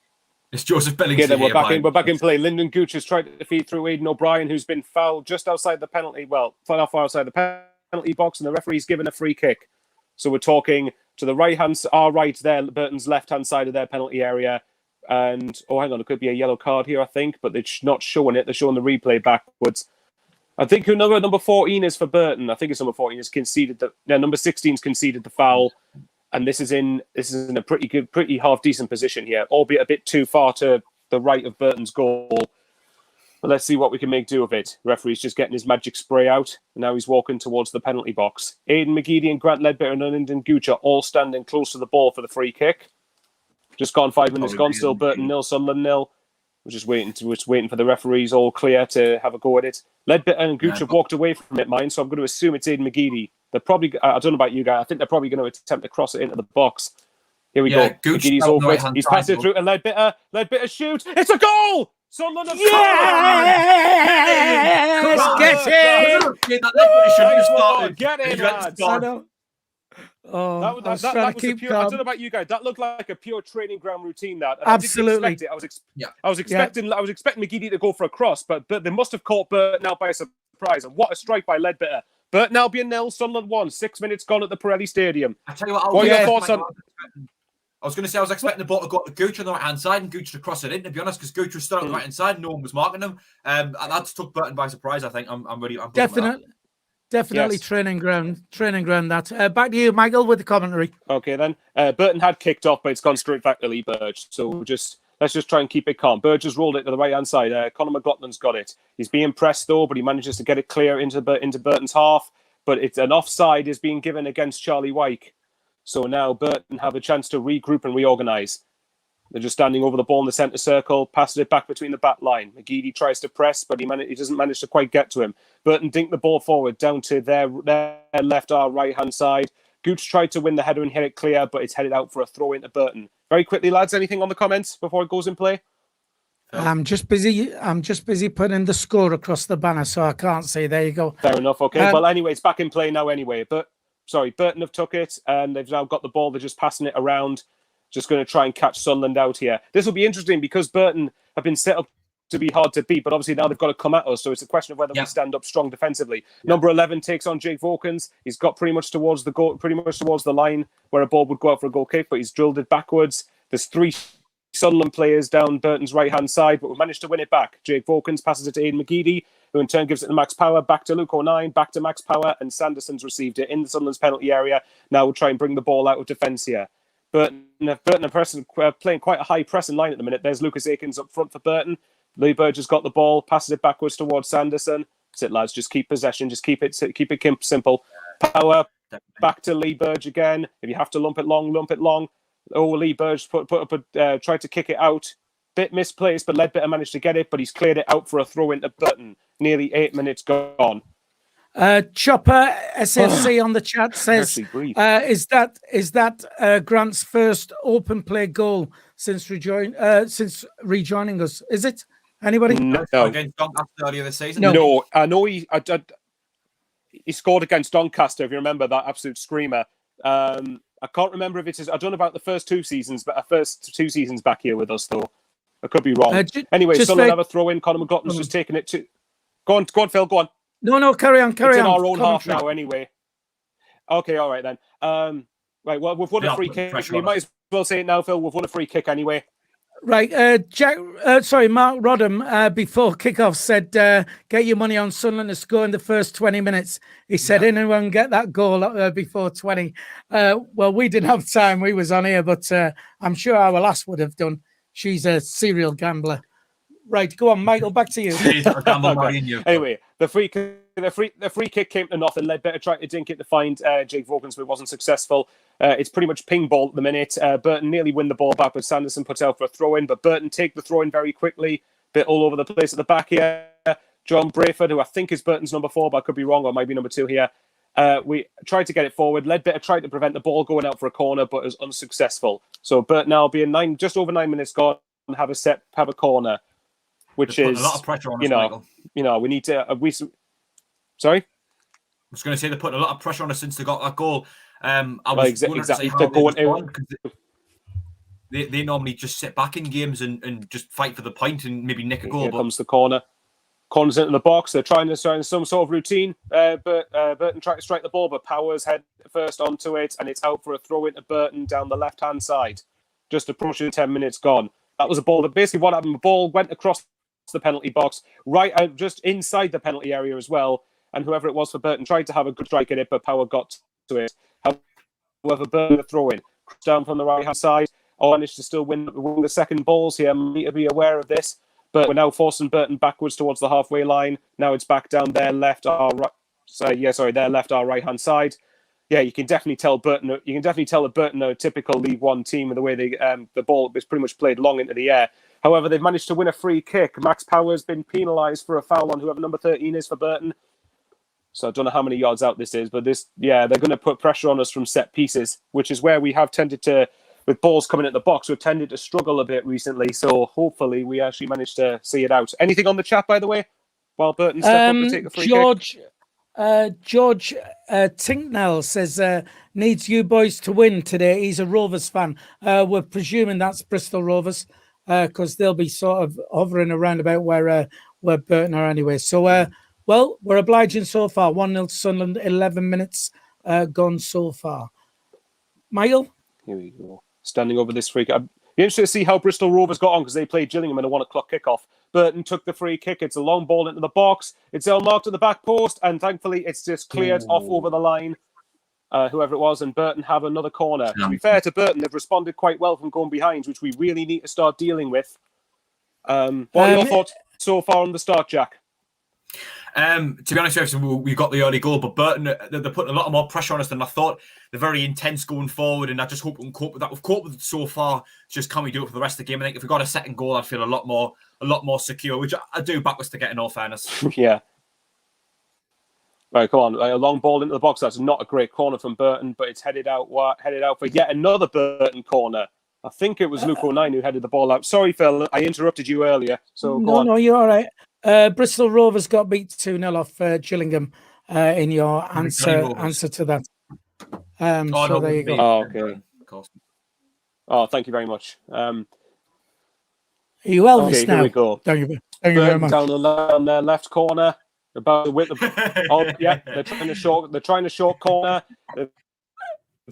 It's Joseph Bellingsley. Yeah, then we're back in play. Lyndon Gooch has tried to feed through Aidan O'Brien, who's been fouled just outside the penalty. Well, far outside the penalty box, and the referee's given a free kick. So we're talking to the our right there, Burton's left-hand side of their penalty area. And, hang on, it could be a yellow card here, I think, but they're not showing it. They're showing the replay backwards. I think who number 14 is for Burton. I think it's number 14 has conceded number 16's conceded the foul. And this is in a pretty half decent position here, albeit a bit too far to the right of Burton's goal. But let's see what we can make do of it. Referee's just getting his magic spray out, and now he's walking towards the penalty box. Aidan McGeady and Grant Ledbetter and Lyndon Gooch are all standing close to the ball for the free kick. Just gone 5 minutes gone, still Burton 0, Sunderland 0. We're just waiting for the referees all clear to have a go at it. Ledbetter and Gooch have walked away from it, so I'm going to assume it's Aidan McGeady. They're probably, I don't know about you guys, I think they're probably going to attempt to cross it into the box. Here we go. McGeady's over it. He's passed it through to Ledbetter. Ledbetter shoots. It's a goal! Sunderland have Get in, lads. That was a pure, I don't know about you guys. That looked like a pure training ground routine. That absolutely. I was expecting McGeady to go for a cross, but they must have caught Burton out by surprise. And what a strike by Ledbetter! Burton Albion 0, Sunderland 1. 6 minutes gone at the Pirelli Stadium. I tell you what, what are your thoughts on? I was going to say I was expecting the ball to go to Gooch on the right hand side and Gooch to cross it in. To be honest, because Gooch was still on the right hand side, no one was marking him. And that took Burton by surprise. I think I'm Definitely yes. training ground. That back to you, Michael, with the commentary. Okay, then Burton had kicked off, but it's gone straight back to Lee Burge. So let's just try and keep it calm. Burge has rolled it to the right hand side. Conor McLaughlin's got it. He's being pressed though, but he manages to get it clear into Burton's half. But it's an offside is being given against Charlie Wyke. So now Burton have a chance to regroup and reorganise. They're just standing over the ball in the centre circle, passes it back between the back line. McGeady tries to press, but he doesn't manage to quite get to him. Burton dink the ball forward down to their left, our right-hand side. Gooch tried to win the header and hit it clear, but it's headed out for a throw into Burton. Very quickly, lads, anything on the comments before it goes in play? I'm just busy putting the score across the banner, so I can't see. There you go. Fair enough. Okay. Well, anyway, it's back in play now anyway. Burton have took it, and they've now got the ball. They're just passing it around. Just going to try and catch Sunderland out here. This will be interesting because Burton have been set up to be hard to beat, but obviously now they've got to come at us. So it's a question of whether we stand up strong defensively. Yeah. Number 11 takes on Jake Vokins. He's got pretty much towards the line where a ball would go out for a goal kick, but he's drilled it backwards. There's 3 Sunderland players down Burton's right-hand side, but we managed to win it back. Jake Vokins passes it to Aidan McGeady, who in turn gives it to Max Power, back to Luke O'Nien, back to Max Power, and Sanderson's received it in the Sunderland's penalty area. Now we'll try and bring the ball out of defence here. Burton are playing quite a high pressing line at the minute. There's Lucas Akins up front for Burton. Lee Burge has got the ball, passes it backwards towards Sanderson. That's it, lads. Just keep possession. Just keep it simple. Power back to Lee Burge again. If you have to lump it long. Oh, Lee Burge tried to kick it out. Bit misplaced, but Ledbetter managed to get it, but he's cleared it out for a throw into Burton. Nearly 8 minutes gone. Chopper SFC on the chat says, "Is that Grant's first open play goal since rejoining us? Is it? Anybody? No. Against Doncaster earlier this season. No. I know he scored against Doncaster. If you remember that absolute screamer. I can't remember if it's. I don't know about the first 2 seasons, but our first 2 seasons back here with us though. I could be wrong. Anyway, Sunderland have a throw in. Conor McLaughlin's just taking it to. Go on, Phil. Go on. No, carry on. It's in our own half now, anyway. Okay, all right then. Right, well, we've won a free kick. You might as well say it now, Phil. We've won a free kick anyway. Right, Mark Rodham, before kickoff said, get your money on Sunderland to score in the first 20 minutes. He said, anyone get that goal before 20? Well, we didn't have time. We was on here, but I'm sure our lass would have done. She's a serial gambler. Right, go on, Michael, back to you. Anyway, the free kick came to nothing. Ledbetter tried to dink it to find Jake Vogans, but wasn't successful. It's pretty much ping ball at the minute. Burton nearly win the ball back, but Sanderson puts out for a throw-in. But Burton take the throw-in very quickly. Bit all over the place at the back here. John Brayford, who I think is Burton's number 4, but I could be wrong, or might be number 2 here. We tried to get it forward. Ledbetter tried to prevent the ball going out for a corner, but was unsuccessful. So Burton now being just over 9 minutes gone, have a corner. Which is a lot of pressure on us, Michael. We need to. Sorry, I was going to say they're putting a lot of pressure on us since they got that goal. Exactly. They normally just sit back in games and just fight for the point and maybe nick a goal. Here comes the corner. Corners into the box. They're trying to start some sort of routine. Burton tried to strike the ball, but Powers head first onto it, and it's out for a throw into Burton down the left-hand side. Just approaching 10 minutes gone. That was a ball that basically what happened. The ball went across the penalty box, right out just inside the penalty area as well. And whoever it was for Burton tried to have a good strike at it, but Power got to it. However, Burton throw in down from the right hand side, managed to still win the second balls here. Need to be aware of this, but we're now forcing Burton backwards towards the halfway line. Now it's back down their left, our right. Their left, our right hand side. Yeah, you can definitely tell Burton. You can definitely tell that Burton are a typical League One team with the way the ball is pretty much played long into the air. However, they've managed to win a free kick. Max Power's been penalised for a foul on whoever number 13 is for Burton. So I don't know how many yards out this is, but they're going to put pressure on us from set pieces, which is where we have tended to, with balls coming at the box, we've tended to struggle a bit recently. So hopefully we actually managed to see it out. Anything on the chat, by the way, while Burton stepped up to take the free kick? George Tinknell says, needs you boys to win today. He's a Rovers fan. We're presuming that's Bristol Rovers, because they'll be sort of hovering around about where Burton are anyway. So, well, we're obliging so far. 1-0 to Sunderland, 11 minutes gone so far. Michael? Here we go. Standing over this free kick. I'd be interested to see how Bristol Rovers got on because they played Gillingham in a 1 o'clock kickoff. Burton took the free kick. It's a long ball into the box. It's unmarked at the back post, and thankfully it's just cleared off over the line. Whoever it was, and Burton have another corner. To be fair to Burton, they've responded quite well from going behind, which we really need to start dealing with. What are your thoughts so far on the start, Jack? To be honest, we got the early goal, but Burton, they're putting a lot more pressure on us than I thought. They're very intense going forward, and I just hope we can cope with that. We've coped with it so far. It's just can we do it for the rest of the game? I think if we got a second goal, I'd feel a lot more secure, which I do back us to get in all fairness. Yeah. Right, come on. A long ball into the box. That's not a great corner from Burton, but it's headed out for yet another Burton corner. I think it was Luke O'Nien who headed the ball out. Sorry, Phil, I interrupted you earlier. So go on. No, you're all right. Bristol Rovers got beat 2-0 off Gillingham in your answer to that. So there you go. Oh, okay. Oh, thank you very much. Are you Elvis okay, now? Here we go. Thank you very much. Down their left corner. About the width of yeah, they're trying to short corner. They've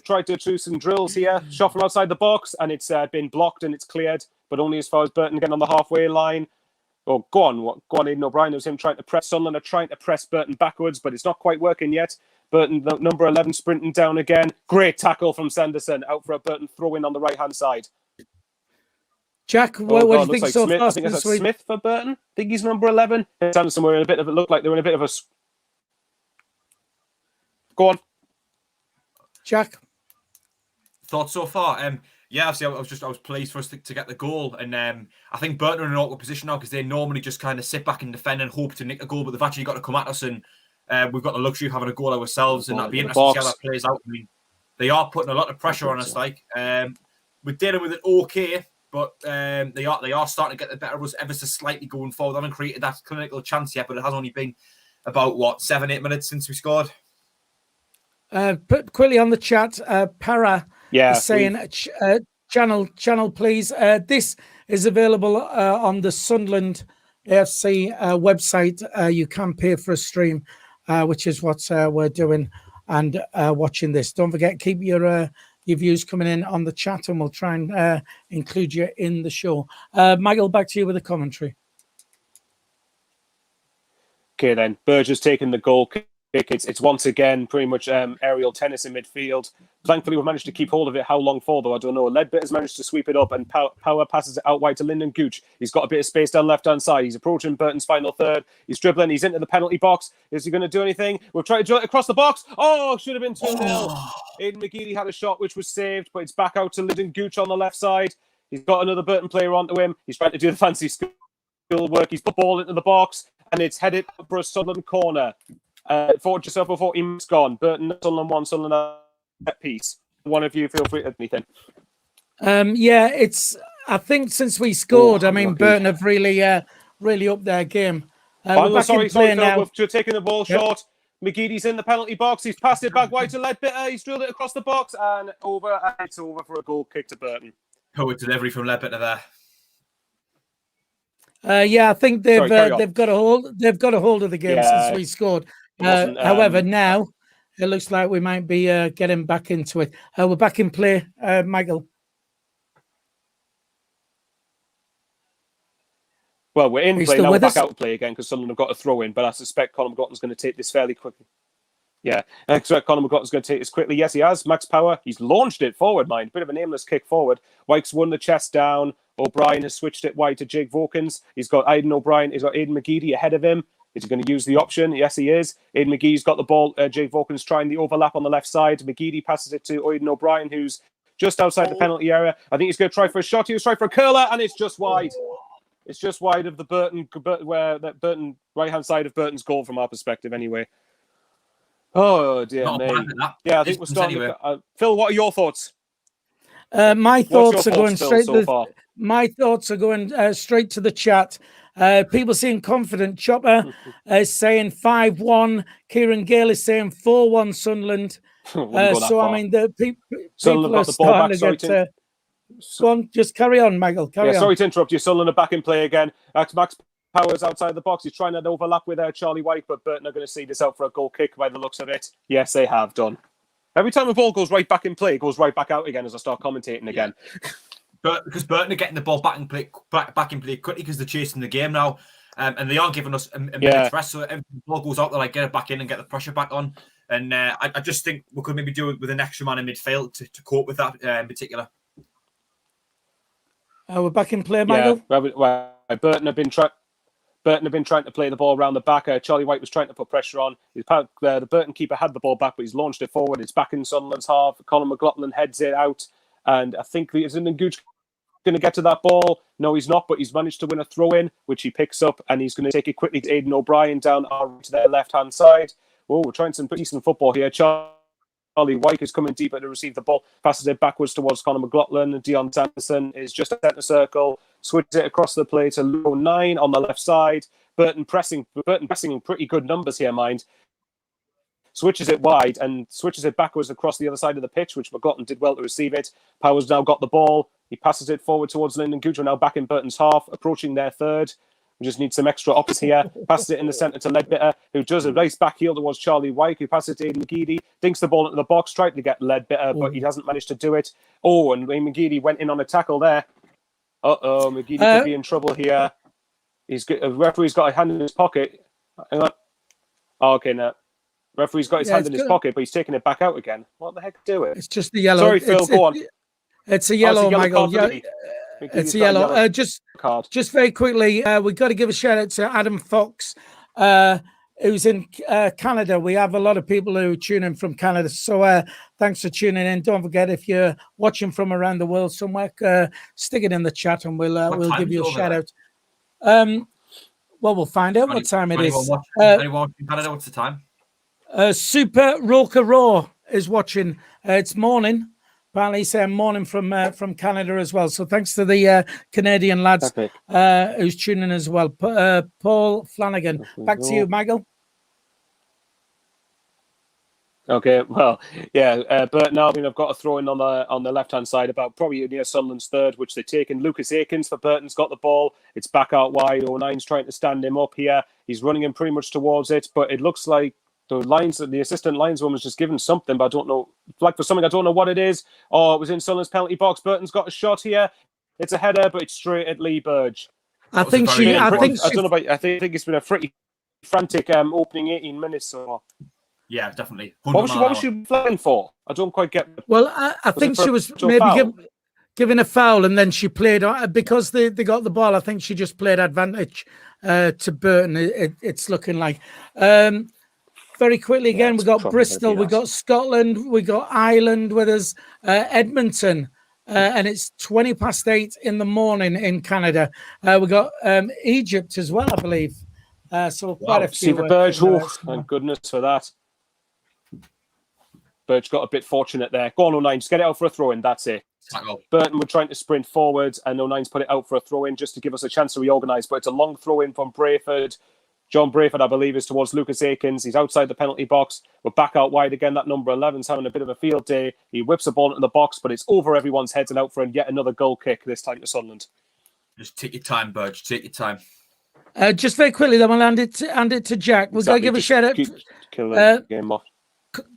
tried to do some drills here, shot from outside the box, and it's been blocked and it's cleared, but only as far as Burton getting on the halfway line. Oh, go on, Aidan O'Brien. It was him trying to press. Sunderland are trying to press Burton backwards, but it's not quite working yet. Burton, number 11, sprinting down again. Great tackle from Sanderson, out for a Burton throw-in on the right-hand side. Jack, what do you think so far? I think that's Smith for Burton. I think he's number 11. Sanderson were in a bit of it. Looked like they were in a bit of a. Go on, Jack. Thoughts so far? Yeah, obviously I was pleased for us to get the goal, and I think Burton are in an awkward position now because they normally just kind of sit back and defend and hope to nick a goal, but they've actually got to come at us, and we've got the luxury of having a goal ourselves, and that'll be interesting to see how that plays out. I mean, they are putting a lot of pressure on us. Like we're dealing with it okay. But they are starting to get the better of us ever so slightly going forward. They haven't created that clinical chance yet, but it has only been about 7-8 minutes since we scored. Put quickly on the chat, Para is saying, channel please. This is available on the Sunderland AFC website. You can pay for a stream, which is what we're doing, and watching this. Don't forget, keep your your views coming in on the chat, and we'll try and include you in the show. Michael, back to you with the commentary. Okay, then. Burgess taking the goal kick. It's once again pretty much aerial tennis in midfield. Thankfully, we've managed to keep hold of it. How long for, though? I don't know. Ledbetter's managed to sweep it up, and Power passes it out wide to Lyndon Gooch. He's got a bit of space down left-hand side. He's approaching Burton's final third. He's dribbling. He's into the penalty box. Is he going to do anything? We've tried to drill it across the box. Oh, should have been 2-0. Aidan McGeady had a shot which was saved, but it's back out to Lyndon Gooch on the left side. He's got another Burton player onto him. He's trying to do the fancy skill work. He's put the ball into the box, and it's headed for a Sunderland corner. Forward yourself before he's gone. Burton, Sunderland 1, Sunderland at piece. One of you, feel free to anything. Yeah, it's. I think since we scored, Burton have really upped their game. Sorry, Phil, we're taking the ball short. McGeady's in the penalty box. He's passed it back wide to Ledbetter. He's drilled it across the box and over. And it's over for a goal kick to Burton. Poor delivery from Ledbetter there. Yeah, I think they've got a hold. They've got a hold of the game since we scored. However, now it looks like we might be getting back into it. We're back in play, Michael. Well, we're in play now. We're back out to play again because Sunderland have got a throw in, but I suspect Conor McLaughlin's going to take this fairly quickly. Yeah, I expect Conor McLaughlin's going to take this quickly. Yes, he has. Max Power, he's launched it forward, mind. Bit of an aimless kick forward. Wyke's won the chest down. O'Brien has switched it wide to Jake Vokins. He's got Aidan O'Brien. He's got Aidan McGeady ahead of him. Is he going to use the option? Yes, he is. Aidan McGee's got the ball. Jake Vokins trying the overlap on the left side. McGeady passes it to Aidan O'Brien, who's just outside the penalty area. I think he's going to try for a shot. He was trying for a curler, and it's just wide. It's just wide of the Burton right-hand side of Burton's goal from our perspective, anyway. Oh dear me. Yeah, I think we're starting. Anyway. Phil, what are your thoughts? My thoughts are going straight to the chat. People seem confident. Chopper is saying 5-1. Kieran Gale is saying 4-1 Sunderland. The people are starting to get... Go on, just carry on, Michael. Carry on. Sorry to interrupt you. Sunderland are back in play again. Max Power's outside the box. He's trying to overlap with Charlie White, but Burton are going to see this out for a goal kick by the looks of it. Yes, they have done. Every time the ball goes right back in play, it goes right back out again as I start commentating again. But because Burton are getting the ball back in play quickly because they're chasing the game now, and they aren't giving us a minute's rest. So every ball goes out, they get it back in and get the pressure back on. And I just think we could maybe do it with an extra man in midfield to cope with that in particular. We're back in play, Michael. Yeah, Burton have been trying to play the ball around the back. Charlie White was trying to put pressure on. The Burton keeper had the ball back, but he's launched it forward. It's back in Sunderland's half. Conor McLaughlin heads it out, and I think isn't Gooch going to get to that ball? No, he's not, but he's managed to win a throw-in, which he picks up, and he's going to take it quickly to Aidan O'Brien down to their left-hand side. Oh, we're trying some decent football here. Charlie White is coming deeper to receive the ball, passes it backwards towards Conor McLaughlin. Dion Sanderson is just at centre circle, switches it across the play to low 9 on the left side. Burton pressing in pretty good numbers here, mind. Switches it wide and switches it backwards across the other side of the pitch, which McLaughlin did well to receive it. Power's now got the ball. He passes it forward towards Lyndon Gooch, now back in Burton's half, approaching their third. We just need some extra options here. Passes it in the centre to Ledbetter, who does a nice back heel towards Charlie White, who passes it to Aidan McGeady, dinks the ball into the box, tried to get Ledbetter, but he hasn't managed to do it. Oh, and McGeady went in on a tackle there. McGeady could be in trouble here. A referee's got a hand in his pocket. Hang on. Oh, okay, no. Referee's got his hand in his pocket, but he's taking it back out again. What the heck do it? It's just the yellow. Sorry, Phil, go on. It's a yellow, Michael. It's a yellow. Just very quickly, we've got to give a shout out to Adam Fox, who's in Canada. We have a lot of people who tune in from Canada. So thanks for tuning in. Don't forget, if you're watching from around the world somewhere, stick it in the chat and we'll give you a shout out. Well, we'll find out what time it is. Anyone in Canada, what's the time? Super Roka Raw is watching. It's morning. Apparently, he's saying morning from Canada as well. So thanks to the Canadian lads who's tuning in as well. Paul Flanagan, back to you, Michael. Okay, well, yeah, Burton Albion have got a throw in on the left-hand side, about probably near Sunderland's third, which they've taken. Lucas Akins for Burton's got the ball. It's back out wide. 09's trying to stand him up here. He's running him pretty much towards it, but it looks like The assistant lineswoman's just given something, but I don't know. Flag for something, I don't know what it is. Oh, it was in Sunderland's penalty box. Burton's got a shot here. It's a header, but it's straight at Lee Burge. I think it's been a pretty frantic opening 18 minutes or. Yeah, definitely. What was she flagging for? I don't quite get. Well, I think she was maybe giving a foul, and then she played because they got the ball. I think she just played advantage to Burton. It's looking like. Very quickly again, we got Bristol, we got Scotland, we got Ireland with us, Edmonton, and it's 8:20 in the morning in Canada. We got Egypt as well, I believe. So quite a few. See the Burge. Thank goodness for that. Burge got a bit fortunate there. Go on, 09, just get it out for a throw-in. That's it. Burton were trying to sprint forward, and 09's put it out for a throw-in just to give us a chance to reorganise. But it's a long throw-in from Brayford. John Brayford, I believe, is towards Lucas Akins. He's outside the penalty box. We're back out wide again. That number 11's having a bit of a field day. He whips the ball into the box, but it's over everyone's heads and out for yet another goal kick, this time to Sunderland. Just take your time, Burge. Take your time. Just very quickly, then we'll hand it to Jack. We're going to give a shout out. Kill the game off.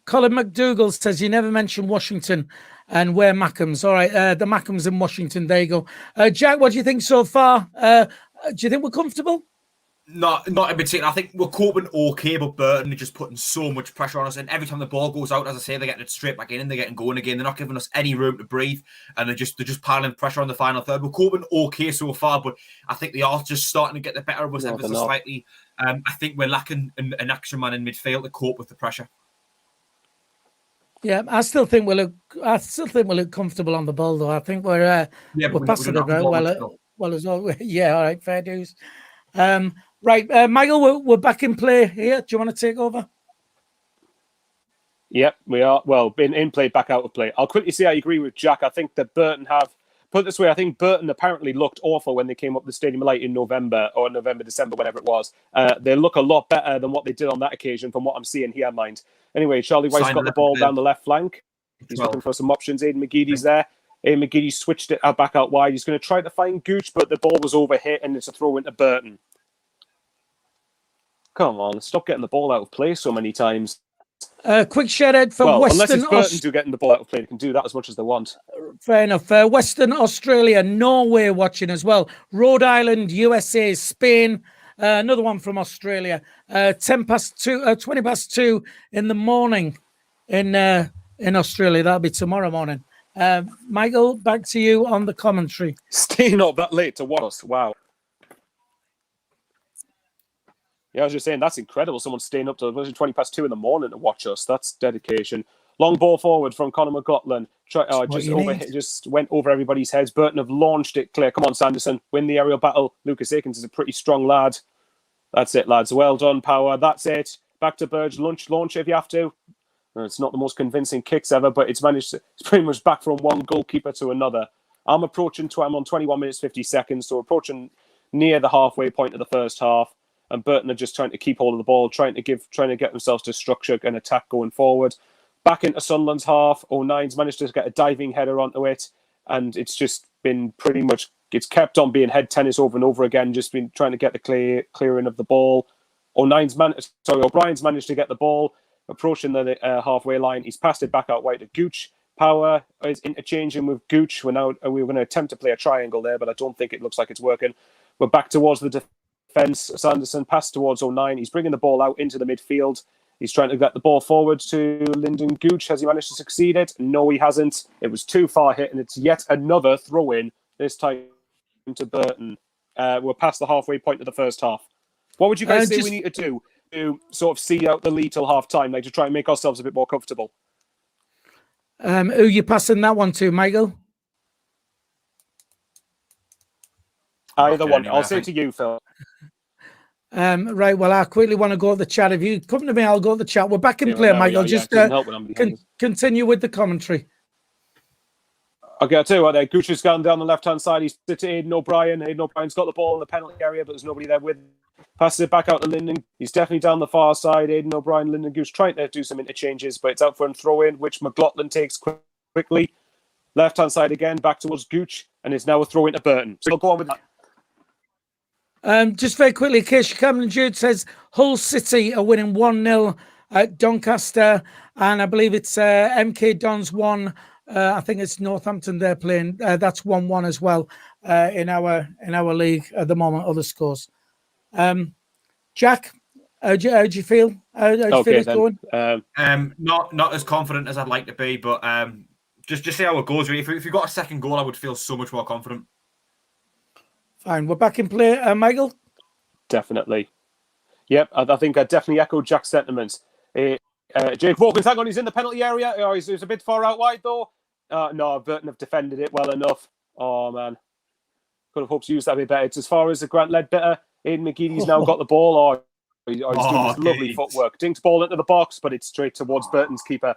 Colin McDougall says you never mentioned Washington and where Mackems. All right, the Mackems in Washington. There you go. Jack, what do you think so far? Do you think we're comfortable? Not in particular. I think we're coping okay, but Burton are just putting so much pressure on us. And every time the ball goes out, as I say, they're getting it straight back in and they're getting going again. They're not giving us any room to breathe, and they're just piling pressure on the final third. We're coping okay so far, but I think they are just starting to get the better of us ever so slightly. I think we're lacking an action man in midfield to cope with the pressure. Yeah, I still think we look comfortable on the ball, though. I think we're passing it well as well. Yeah, all right, fair dues. Right, Michael, we're back in play here. Do you want to take over? Yep, we are. Well, in play, back out of play. I'll quickly say I agree with Jack. I think that Burton put it this way, I think Burton apparently looked awful when they came up the Stadium of Light in November, December, whenever it was. They look a lot better than what they did on that occasion from what I'm seeing here, mind. Anyway, Charlie White's got the ball down the left flank. He's looking for some options. Aidan McGeady's there. Aidan McGeady switched it back out wide. He's going to try to find Gooch, but the ball was overhit and it's a throw into Burton. Come on, stop getting the ball out of play so many times. Quick shout out for Western. Unless it's Burton do getting the ball out of play, they can do that as much as they want. Fair enough. Western Australia, Norway watching as well. Rhode Island, USA, Spain. Another one from Australia. 20:02 in the morning in Australia. That'll be tomorrow morning. Michael, back to you on the commentary. Staying up that late to watch us. Wow. Yeah, I was just saying, that's incredible. Someone staying up till 2:20 in the morning to watch us. That's dedication. Long ball forward from Conor McLaughlin. Just went over everybody's heads. Burton have launched it clear. Come on, Sanderson. Win the aerial battle. Lucas Akins is a pretty strong lad. That's it, lads. Well done, Power. That's it. Back to Burge. Launch if you have to. It's not the most convincing kicks ever, but it's pretty much back from one goalkeeper to another. I'm on 21 minutes, 50 seconds. So we're approaching near the halfway point of the first half. And Burton are just trying to keep hold of the ball, trying to get themselves to structure and attack going forward. Back into Sunderland's half, 09's managed to get a diving header onto it, and it's just been pretty much, it's kept on being head tennis over and over again, just been trying to get the clearing of the ball. O'Brien's managed to get the ball, approaching the halfway line. He's passed it back out wide to Gooch. Power is interchanging with Gooch. We're going to attempt to play a triangle there, but I don't think it looks like it's working. We're back towards the defence. Sanderson passed towards 09. He's bringing the ball out into the midfield. He's trying to get the ball forward to Lyndon Gooch. Has he managed to succeed it? No, he hasn't. It was too far hit, and it's yet another throw-in, this time to Burton. We're past the halfway point of the first half. What would you guys say we need to do to sort of see out the lead till half-time, like to try and make ourselves a bit more comfortable? Who are you passing that one to, Michael? Either one. I'll say it to you, Phil. Right, well, I quickly want to go to the chat. If you come to me, I'll go to the chat. We're back in play, Michael. Just continue with the commentary. Okay, I'll tell you what, there. Gooch has gone down the left-hand side. He's to Aidan O'Brien. Aidan O'Brien's got the ball in the penalty area, but there's nobody there with him. Passes it back out to Lyndon. He's definitely down the far side. Aidan O'Brien, Lyndon Gooch trying to do some interchanges, but it's out for a throw-in, which McLaughlin takes quickly. Left-hand side again, back towards Gooch, and it's now a throw-in to Burton. So we'll go on with that. Just very quickly, Keisha Cameron Jude says Hull City are winning 1-0 Doncaster, and I believe it's MK Dons 1. I think it's Northampton they're playing. That's 1-1 as well in our league at the moment. Other scores. Jack, how do you feel? How do you feel it's going? Not as confident as I'd like to be, but just see how it goes. Really. If you got a second goal, I would feel so much more confident. Fine, we're back in play, Michael. Definitely. Yep, I think I definitely echo Jack's sentiments. Jake Vokins, hang on, he's in the penalty area. Oh, he's a bit far out wide, though. No, Burton have defended it well enough. Oh, man. Could have hoped to use that a bit better. It's as far as the Grant Ledbetter. Aidan McGeady's now got the ball. He's doing this lovely footwork. Dinked ball into the box, but it's straight towards Burton's keeper.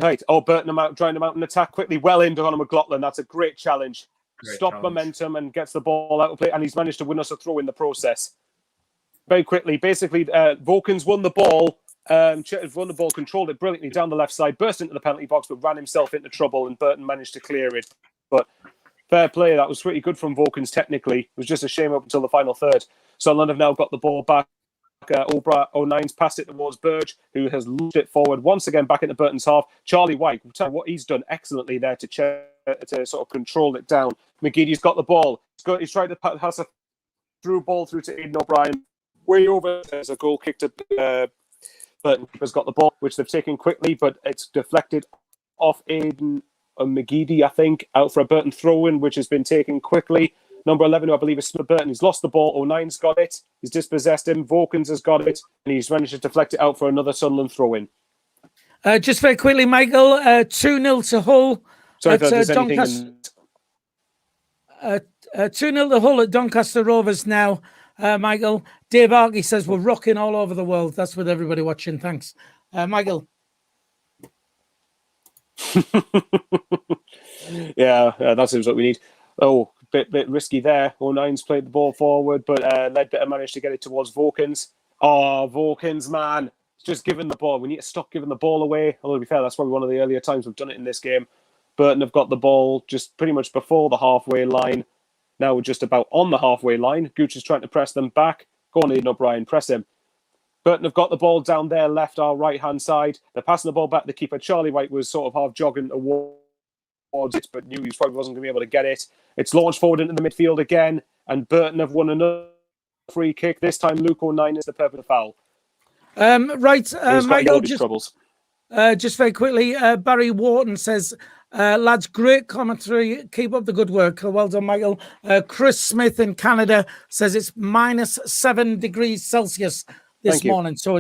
Right. Oh, Burton trying to mount an attack quickly. Well in to Conor McLaughlin. That's a great challenge. Momentum and gets the ball out of play. And he's managed to win us a throw in the process. Very quickly. Basically, Vokins won the ball. Won the ball, controlled it brilliantly down the left side, burst into the penalty box, but ran himself into trouble, and Burton managed to clear it. But fair play. That was pretty good from Vokins technically. It was just a shame up until the final third. Sunderland have now got the ball back. O'Nine's passed it towards Burge, who has looped it forward once again back into Burton's half. Charlie White, what he's done excellently there to sort of control it down. McGeady's got the ball. He's tried to pass a through ball through to Aidan O'Brien. Way over. There's a goal kicked at Burton has got the ball, which they've taken quickly, but it's deflected off Aidan McGeady, I think, out for a Burton throw-in, which has been taken quickly. Number 11, who I believe is Burton, he's lost the ball. O'Nine's got it. He's dispossessed him. Vokins has got it, and he's managed to deflect it out for another Sunderland throw-in. Just very quickly, Michael, 2-0 to Hull. Sorry if there's anything... 2-0 to Hull at Doncaster Rovers now. Michael, Dave Arky says we're rocking all over the world. That's with everybody watching. Thanks. Michael. Yeah, that seems what we need. Oh, bit risky there. O'Nine's played the ball forward, but Ledbetter managed to get it towards Vokins. Oh, Vokins, man. It's just giving the ball. We need to stop giving the ball away. Although, to be fair, that's probably one of the earlier times we've done it in this game. Burton have got the ball just pretty much before the halfway line. Now we're just about on the halfway line. Gooch is trying to press them back. Go on, Aidan O'Brien, press him. Burton have got the ball down their left, our right-hand side. They're passing the ball back to the keeper. Charlie White was sort of half jogging towards it, but knew he probably wasn't going to be able to get it. It's launched forward into the midfield again, and Burton have won another free kick. This time, Luke O'Nine is the purple foul. Michael, just very quickly, Barry Wharton says, lads, great commentary. Keep up the good work. Well done, Michael. Chris Smith in Canada says it's -7 degrees Celsius this morning. So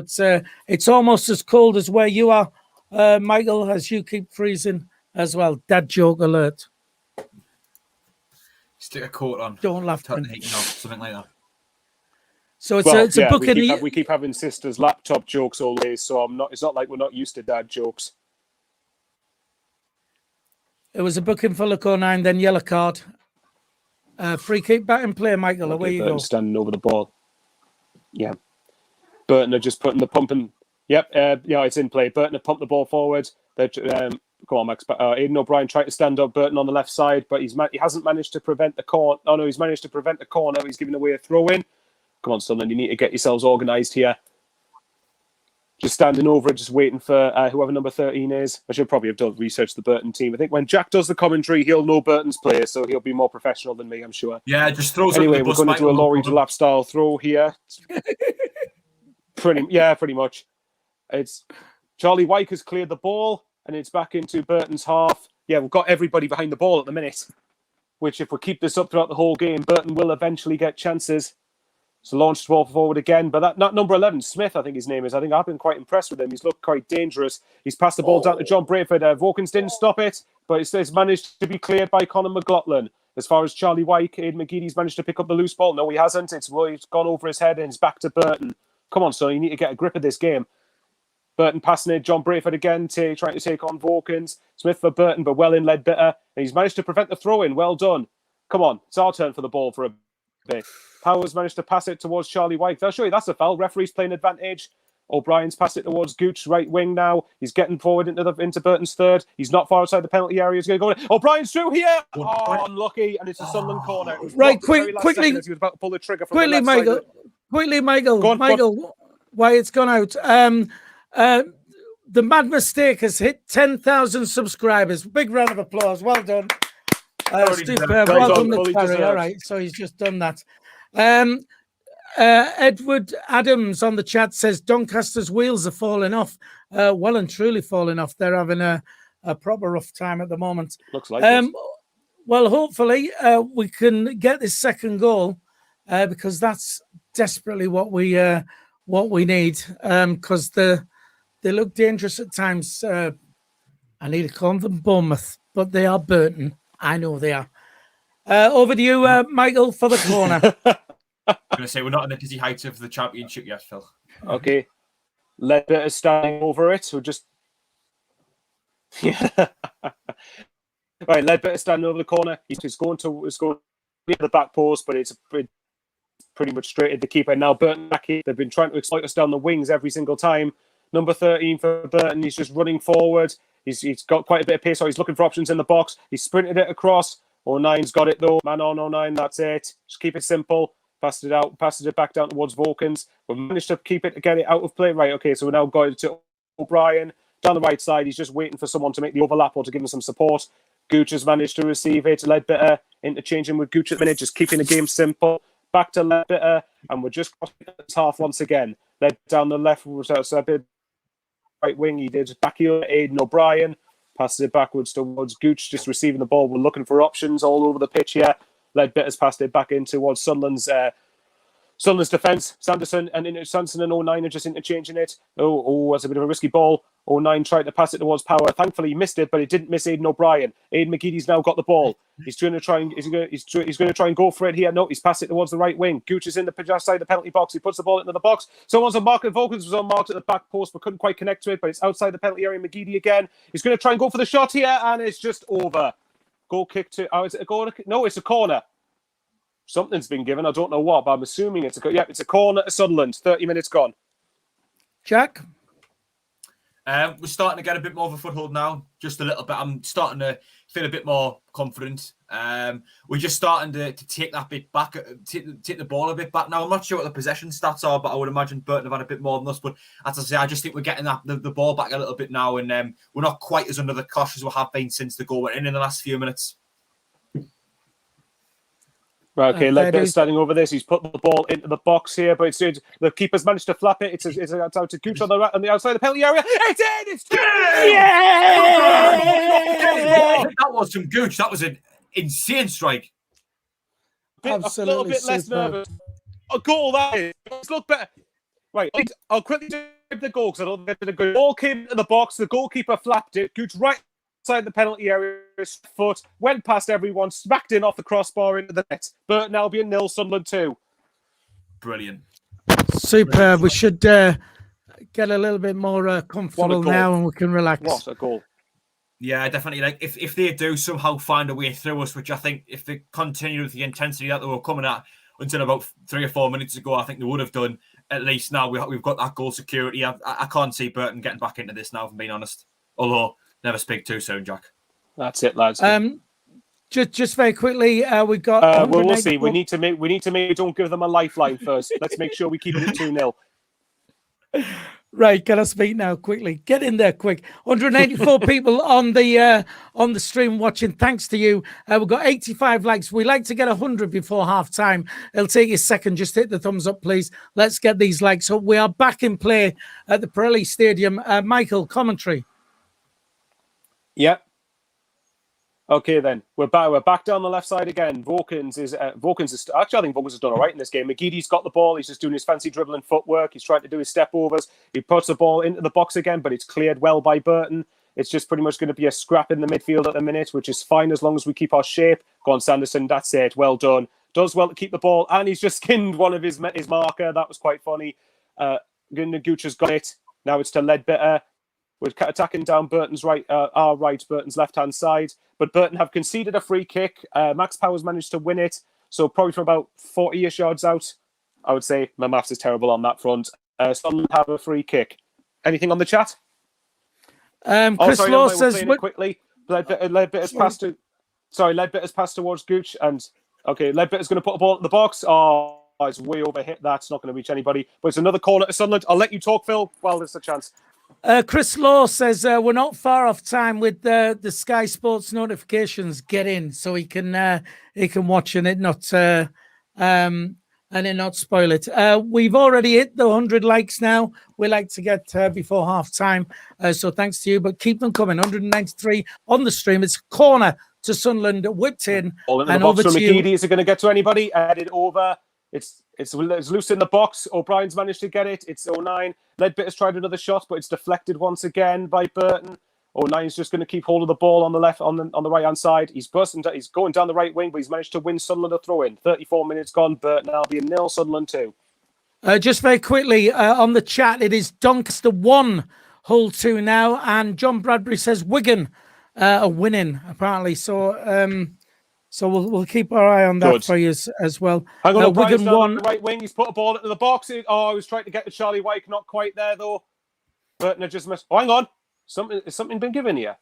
it's almost as cold as where you are, Michael, as you keep freezing as well. Dad joke alert. Stick a coat on. Don't laugh. Turn the heating off, something like that. So it's a book we keep having sisters' laptop jokes always, so it's not like we're not used to dad jokes. It was a booking for Luke O'Nine, then yellow card. Free kick back in play, Michael. Away you go. Standing over the ball. Yeah. Burton are just putting the pump in. Yep, it's in play. Burton have pumped the ball forward. Go on, Max. Aidan O'Brien tried to stand up Burton on the left side, but he hasn't managed to prevent the corner. Oh, no, he's managed to prevent the corner. He's giving away a throw-in. Come on, Sunderland, you need to get yourselves organised here. Just standing over it, just waiting for whoever number 13 is. I should probably have done research the Burton team. I think when Jack does the commentary, he'll know Burton's players, so he'll be more professional than me, I'm sure. Yeah, just throws anyway, up the we're going to do a Laurie Delap style throw here. Pretty much. It's Charlie White has cleared the ball, and it's back into Burton's half. Yeah, we've got everybody behind the ball at the minute, which if we keep this up throughout the whole game, Burton will eventually get chances. So launched the ball forward again, but that number 11, Smith, I think his name is. I think I've been quite impressed with him. He's looked quite dangerous. He's passed the ball down to John Brayford. Vokins didn't stop it, but it's managed to be cleared by Conor McLaughlin. As far as Charlie White, Aidan McGeady's managed to pick up the loose ball. No, he hasn't. It's gone over his head and it's back to Burton. Come on, son, you need to get a grip of this game. Burton passing it, John Brayford again, trying to take on Vokins. Smith for Burton, but well in Ledbetter. And he's managed to prevent the throw-in. Well done. Come on, it's our turn for the ball for a bit. Powers managed to pass it towards Charlie White. I'll show you that's a foul. Referee's playing advantage. O'Brien's passed it towards Gooch, right wing now. He's getting forward into Burton's third. He's not far outside the penalty area. He's going to go. O'Brien's through here. Oh, unlucky. And it's a Sunderland corner. Right, quickly. He was about to pull the trigger from quickly, the left Michael. side. Quickly, Michael. Go on, Michael, why it's gone out. The Mad Mistake has hit 10,000 subscribers. Big round of applause. Well done. Superb. Well done, Terry. All right, so he's just done that. Edward Adams on the chat says Doncaster's wheels are falling off. Well and truly falling off. They're having a proper rough time at the moment. Looks like it. Well, hopefully we can get this second goal because that's desperately what we need. Because they look dangerous at times. I need to call them Bournemouth, but they are Burton. I know they are. Over to you, Michael, for the corner. I'm going to say we're not in the dizzy heights of the championship yet, Phil. Okay. Ledbetter is standing over it. So just... Yeah. Right, Ledbetter standing over the corner. He's going near the back post, but it's pretty much straight at the keeper. Now Burton back here. They've been trying to exploit us down the wings every single time. Number 13 for Burton. He's just running forward. He's got quite a bit of pace, so he's looking for options in the box. He's sprinted it across. 09's got it though. Man on 09, that's it. Just keep it simple. Passed it back down towards Vokins. We've managed to get it out of play. Right, okay, so we're now going to O'Brien. Down the right side, he's just waiting for someone to make the overlap or to give him some support. Gooch has managed to receive it. Ledbetter interchanging with Gooch at the minute, just keeping the game simple. Back to Ledbetter, and we're just crossing this half once again. Led down the left, so a bit right wing. He did back here, Aidan O'Brien. Passes it backwards towards Gooch, just receiving the ball. We're looking for options all over the pitch here. Ledbetter's passed it back in towards Sunderland's defence. Sanderson and 09 are just interchanging it. That's a bit of a risky ball. 09 tried to pass it towards Power. Thankfully, he missed it, but it didn't miss Aidan O'Brien. Aidan McGeady's now got the ball. He's going to try and go for it here. No, he's passed it towards the right wing. Gooch is in the side of the penalty box. He puts the ball into the box. Someone's on mark. Vokins was on mark at the back post, but couldn't quite connect to it. But it's outside the penalty area. McGeady again. He's going to try and go for the shot here, and it's just over. Goal kick to... Oh, is it a goal? No, it's a corner. Something's been given. I don't know what, but I'm assuming it's a corner to Sunderland. 30 minutes gone. Jack? We're starting to get a bit more of a foothold now, just a little bit. I'm starting to feel a bit more confident. We're just starting to take that bit back, take the ball a bit back now. I'm not sure what the possession stats are, but I would imagine Burton have had a bit more than us. But as I say, I just think we're getting the ball back a little bit now, and we're not quite as under the cosh as we have been since the goal went in the last few minutes. Right, okay, Ledbetter's standing over this. He's put the ball into the box here, but the keeper's managed to flap it. It's out to Gooch on the outside of the penalty area. It's in! It's That was some Gooch. That was an insane strike. Absolutely a little bit less nervous. A goal, that is. Let's look better. Right, I'll quickly do the goal because I don't get to the goal. Ball came into the box. The goalkeeper flapped it. Gooch right outside the penalty area, his foot went past everyone, smacked in off the crossbar into the net. Burton Albion 0, Sunderland 2. Brilliant. Superb. We should get a little bit more comfortable now, and we can relax. What a goal! Yeah, definitely. Like if they do somehow find a way through us, which I think if they continue with the intensity that they were coming at until about 3 or 4 minutes ago, I think they would have done. At least now we've got that goal security. I can't see Burton getting back into this now, if I'm being honest. Although. Never speak too soon, Jack. That's it, lads. Just very quickly, we got. Well, we'll see. We need to make. We don't give them a lifeline first. Let's make sure we keep it at 2-0. Right, can I speak now? Quickly, get in there, quick. 184 people on the stream watching. Thanks to you. We've got 85 likes. We like to get 100 before half time. It'll take you a second. Just hit the thumbs up, please. Let's get these likes up. We are back in play at the Pirelli Stadium. Michael, commentary. Yep. Okay, then we're back down the left side again. Vokins is actually, I think Vokins has done all right in this game. McGeady's got the ball. He's just doing his fancy dribbling footwork. He's trying to do his step overs. He puts the ball into the box again, but it's cleared well by Burton. It's just pretty much going to be a scrap in the midfield at the minute, which is fine as long as we keep our shape. Go on, Sanderson. That's it. Well done. Does well to keep the ball, and he's just skinned one of his marker. That was quite funny. Gooch has got it. Now it's to Ledbetter. We're attacking down Burton's right, our right, Burton's left-hand side. But Burton have conceded a free kick. Max Powers managed to win it. So probably from about 40-ish yards out, I would say my maths is terrible on that front. Sunderland have a free kick. Anything on the chat? Chris Law says... quickly. Ledbetter's passed towards Gooch. And, okay, Ledbetter's going to put a ball in the box. Oh, it's way overhit. That's not going to reach anybody. But it's another corner to Sunderland. I'll let you talk, Phil. Well, there's a chance. Chris Law says we're not far off time with the Sky Sports notifications. Get in so he can watch and it not spoil it. We've already hit the 100 likes now. We like to get before half time, so thanks to you. But keep them coming. 193 on the stream. It's corner to Sunderland, whipped in, All in the and box over from to you. McGeady. Is it going to get to anybody? Headed over. It's loose in the box. O'Brien's managed to get it. It's 09. Ledbitter's tried another shot, but it's deflected once again by Burton. 09's just going to keep hold of the ball on the left, on the right hand side. He's going down the right wing, but he's managed to win Sunderland a throw in. 34 minutes gone. Burton Albion 0, Sunderland 2. Just very quickly on the chat, it is Doncaster 1, Hull 2 now, and John Bradbury says Wigan are winning apparently. So we'll keep our eye on that for you as well. Hang on, Wigan down 1 on the right wing. He's put a ball into the box. I was trying to get to Charlie White, not quite there though. Burton had just missed. Oh, hang on. Has something been given here?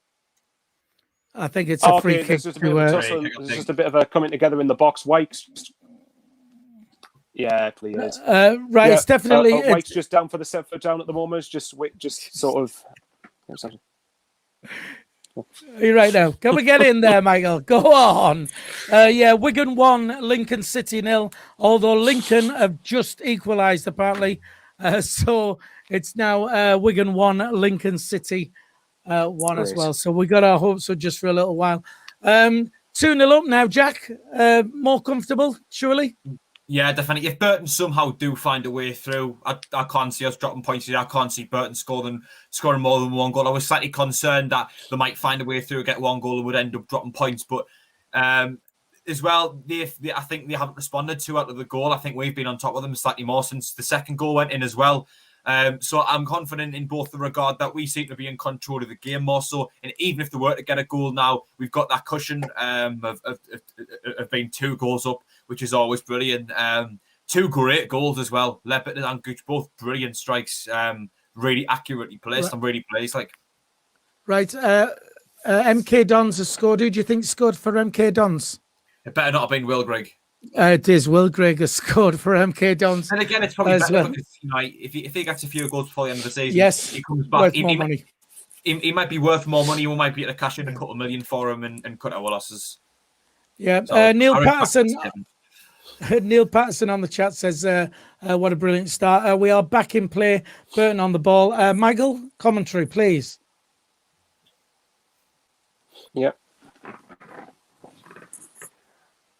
I think it's a free kick. There's just a bit of a coming together in the box. White's. Yeah, please. Right, yeah, it's definitely. White's just down for the 7 foot down at the moment. Just sort of. You're right now. Can we get in there, Michael? Go on. Wigan 1, Lincoln City 0. Although Lincoln have just equalised apparently, so it's now Wigan 1, Lincoln City 1 as well. So we got our hopes up just for a little while. 2-0 up now, Jack. More comfortable, surely. Yeah, definitely. If Burton somehow do find a way through, I can't see us dropping points here. I can't see Burton scoring more than one goal. I was slightly concerned that they might find a way through, get one goal, and would end up dropping points. But as well, I think they haven't responded to out of the goal. I think we've been on top of them slightly more since the second goal went in as well. So I'm confident in both the regard that we seem to be in control of the game more so. And even if they were to get a goal now, we've got that cushion of being 2 goals up, which is always brilliant. 2 great goals as well. Ledbitter and Gooch, both brilliant strikes, really accurately placed. I'm really pleased. Right. MK Dons has scored. Who do you think scored for MK Dons? It better not have been Will Grigg. It is. Will Grigg has scored for MK Dons. And again, it's probably better because if he gets a few goals before the end of the season, yes, he comes back. He might be worth more money. We might be able to cash in a couple of million for him and cut our losses. Yeah. So, Neil Patterson on the chat says, what a brilliant start. We are back in play. Burton on the ball. Michael, commentary, please. Yep.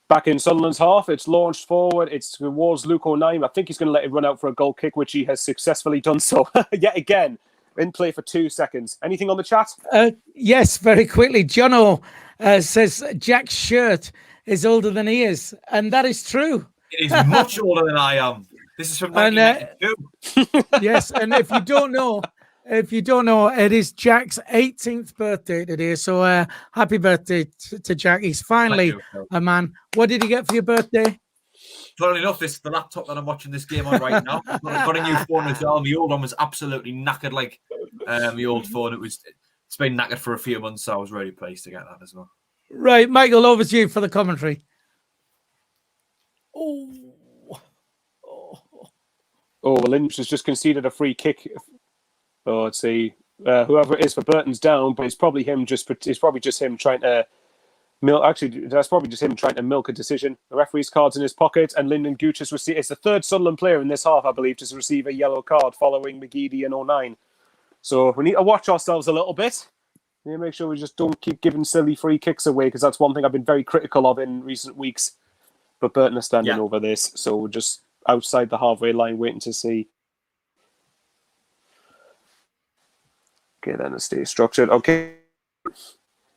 Back in Sunderland's half, it's launched forward. It's towards Luke O'Neill. I think he's going to let it run out for a goal kick, which he has successfully done so yet again. In play for 2 seconds. Anything on the chat? Yes, very quickly. Jono says Jack's shirt is older than he is, and that is true. It is much older than I am. This is from 1992. Yes, and if you don't know, it is Jack's 18th birthday today. So happy birthday to Jack. He's finally a man. What did you get for your birthday? Funnily enough, this is the laptop that I'm watching this game on right now. I've got a new phone as well. My old one was absolutely knackered, like my old phone. It's been knackered for a few months, so I was really pleased to get that as well. Right, Michael, over to you for the commentary. Lynch has just conceded a free kick. Let's see, whoever it is for Burton's down, but it's probably him. It's probably just him trying to milk. Actually, that's probably just him trying to milk a decision. The referee's card's in his pocket, and Lyndon Gooch has received. It's the 3rd Sunderland player in this half, I believe, to receive a yellow card following McGeady and 09. So we need to watch ourselves a little bit. We need to make sure we just don't keep giving silly free kicks away, because that's one thing I've been very critical of in recent weeks. But Burton is standing over this, so we're just outside the halfway line, waiting to see. Okay, then it stays structured. Okay,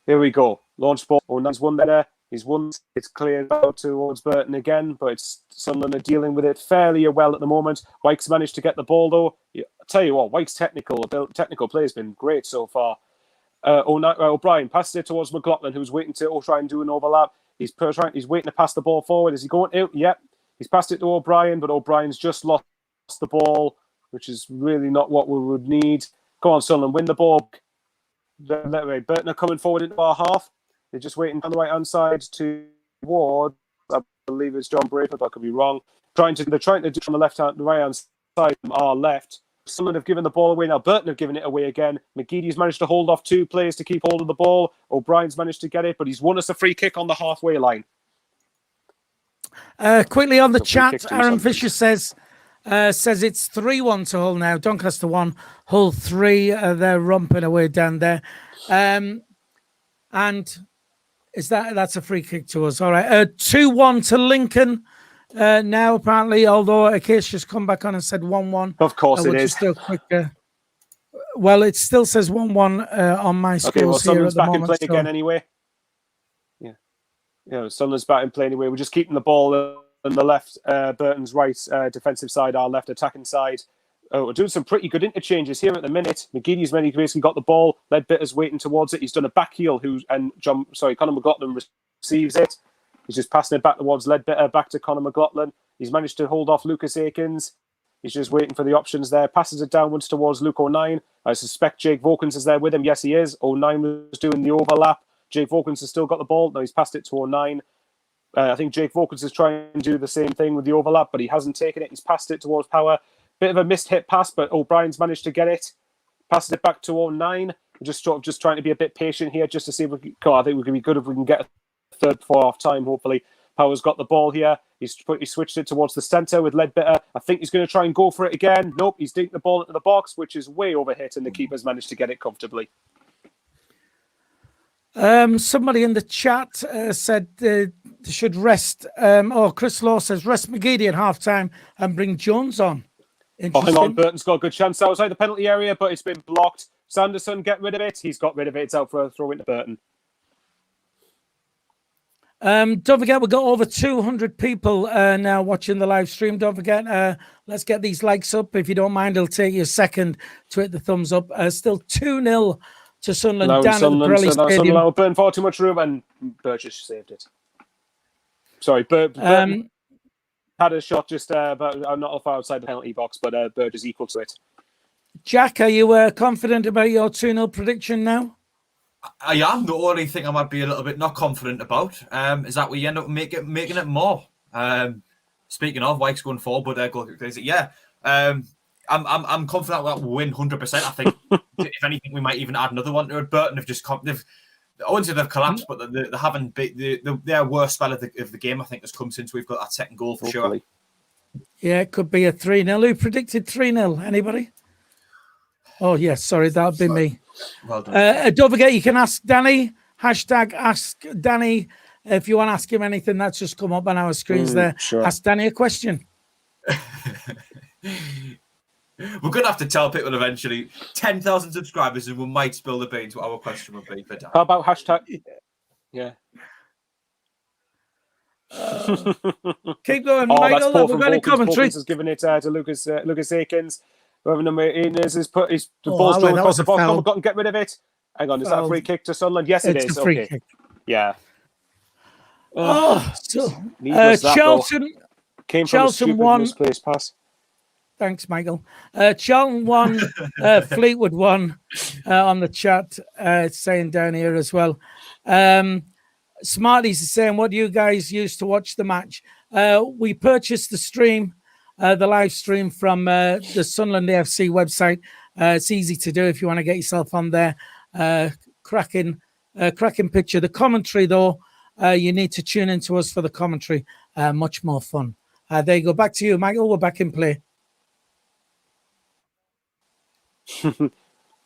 here we go. Launch ball. O'Nine's won there. He's won. It's cleared out towards Burton again, but it's Sunderland are dealing with it fairly well at the moment. White's managed to get the ball though. I tell you what, White's technical play has been great so far. O'Brien passes it towards McLaughlin, who's waiting to try and do an overlap. He's waiting to pass the ball forward. Is he going to? Yep. He's passed it to O'Brien, but O'Brien's just lost the ball, which is really not what we would need. Go on, Sunderland, win the ball. Burton are coming forward into our half. They're just waiting on the right-hand side towards I believe it's John Brayford, but I could be wrong. They're trying to do from the right hand side, from our left. Someone have given the ball away. Now Burton have given it away again. McGeady's managed to hold off 2 players to keep hold of the ball. O'Brien's managed to get it, but he's won us a free kick on the halfway line. Quickly on the chat, Aaron Fisher says it's 3-1 to Hull now. Doncaster 1, Hull 3. They're romping away down there. And that's a free kick to us. All right. 2-1 to Lincoln now, apparently, although Acacia's come back on and said 1-1. Of course it is. Well, it still says 1-1 on my scores here at the Sunderland's back in moment. play again anyway. Sunderland's back in play anyway. We're just keeping the ball on the left, Burton's right defensive side, our left attacking side. We're doing some pretty good interchanges here at the minute. McGeady's basically got the ball. Ledbitter's waiting towards it. He's done a back heel, Conor McLaughlin receives it. He's just passing it back towards Ledbitter, back to Conor McLaughlin. He's managed to hold off Lucas Akins. He's just waiting for the options there. Passes it downwards towards Luke O'Nien. I suspect Jake Vokins is there with him. Yes, he is. O'Nien was doing the overlap. Jake Vokins has still got the ball. Now he's passed it to O'Nien. I think Jake Vokins is trying to do the same thing with the overlap, but he hasn't taken it. He's passed it towards Power. Bit of a missed hit pass, but O'Brien's managed to get it. Passes it back to O'Nien. We're just trying to be a bit patient here, just to see if we can. I think we can be good if we can get a third before half time. Hopefully, Power's got the ball here. He switched it towards the centre with Ledbitter. I think he's going to try and go for it again. Nope, he's dinked the ball into the box, which is way overhit, and the keeper's managed to get it comfortably. Somebody in the chat said they should rest. Chris Law says rest McGeady at half time and bring Jones on. Hang on, Burton's got a good chance outside the penalty area, but it's been blocked. Sanderson, get rid of it. He's got rid of it. It's out for a throw into Burton. Don't forget, we've got over 200 people now watching the live stream. Don't forget, let's get these likes up. If you don't mind, it'll take you a second to hit the thumbs up. Still 2-0 to Sunderland down at the Pirelli Stadium. Sunderland Burton far too much room, and Burgess saved it. Sorry, Burton had a shot just about not far outside the penalty box, but Burgess equal to it. Jack, are you confident about your 2-0 prediction now? I am. The only thing I might be a little bit not confident about is that we end up making it more. Speaking of Wyke's going forward, but yeah, I'm confident that we'll win 100%. I think if anything, we might even add another one to it. Burton have just I wouldn't say they've collapsed, but they haven't. Their worst spell of the game, I think, has come since we've got that second goal for sure. Yeah, it could be a 3-0. Who predicted 3-0? Anybody? Oh, yes. Sorry, that would be me. Well done. Don't forget, you can ask Danny. Hashtag ask Danny. If you want to ask him anything, that's just come up on our screens there. Sure. Ask Danny a question. We're going to have to tell people eventually 10,000 subscribers and we might spill the beans what our question would be for Dan. How about hashtag? Yeah. Keep going, Michael. We've got a commentary. Has given it to Lucas Akins. Whoever number 18 is the ball's thrown across the box. Got to get rid of it. Hang on, is that a free kick to Sunderland? Yes, it is. A free kick. Yeah. Charlton. Came from Charlton won. Misplaced pass. Thanks, Michael. Charlton won. Fleetwood won on the chat. It's saying down here as well. Smarties is saying, what do you guys use to watch the match? We purchased the stream, the live stream from the Sunderland AFC website. It's easy to do if you want to get yourself on there. Cracking picture. The commentary, though, you need to tune into us for the commentary. Much more fun. There you go. Back to you, Michael. We're back in play.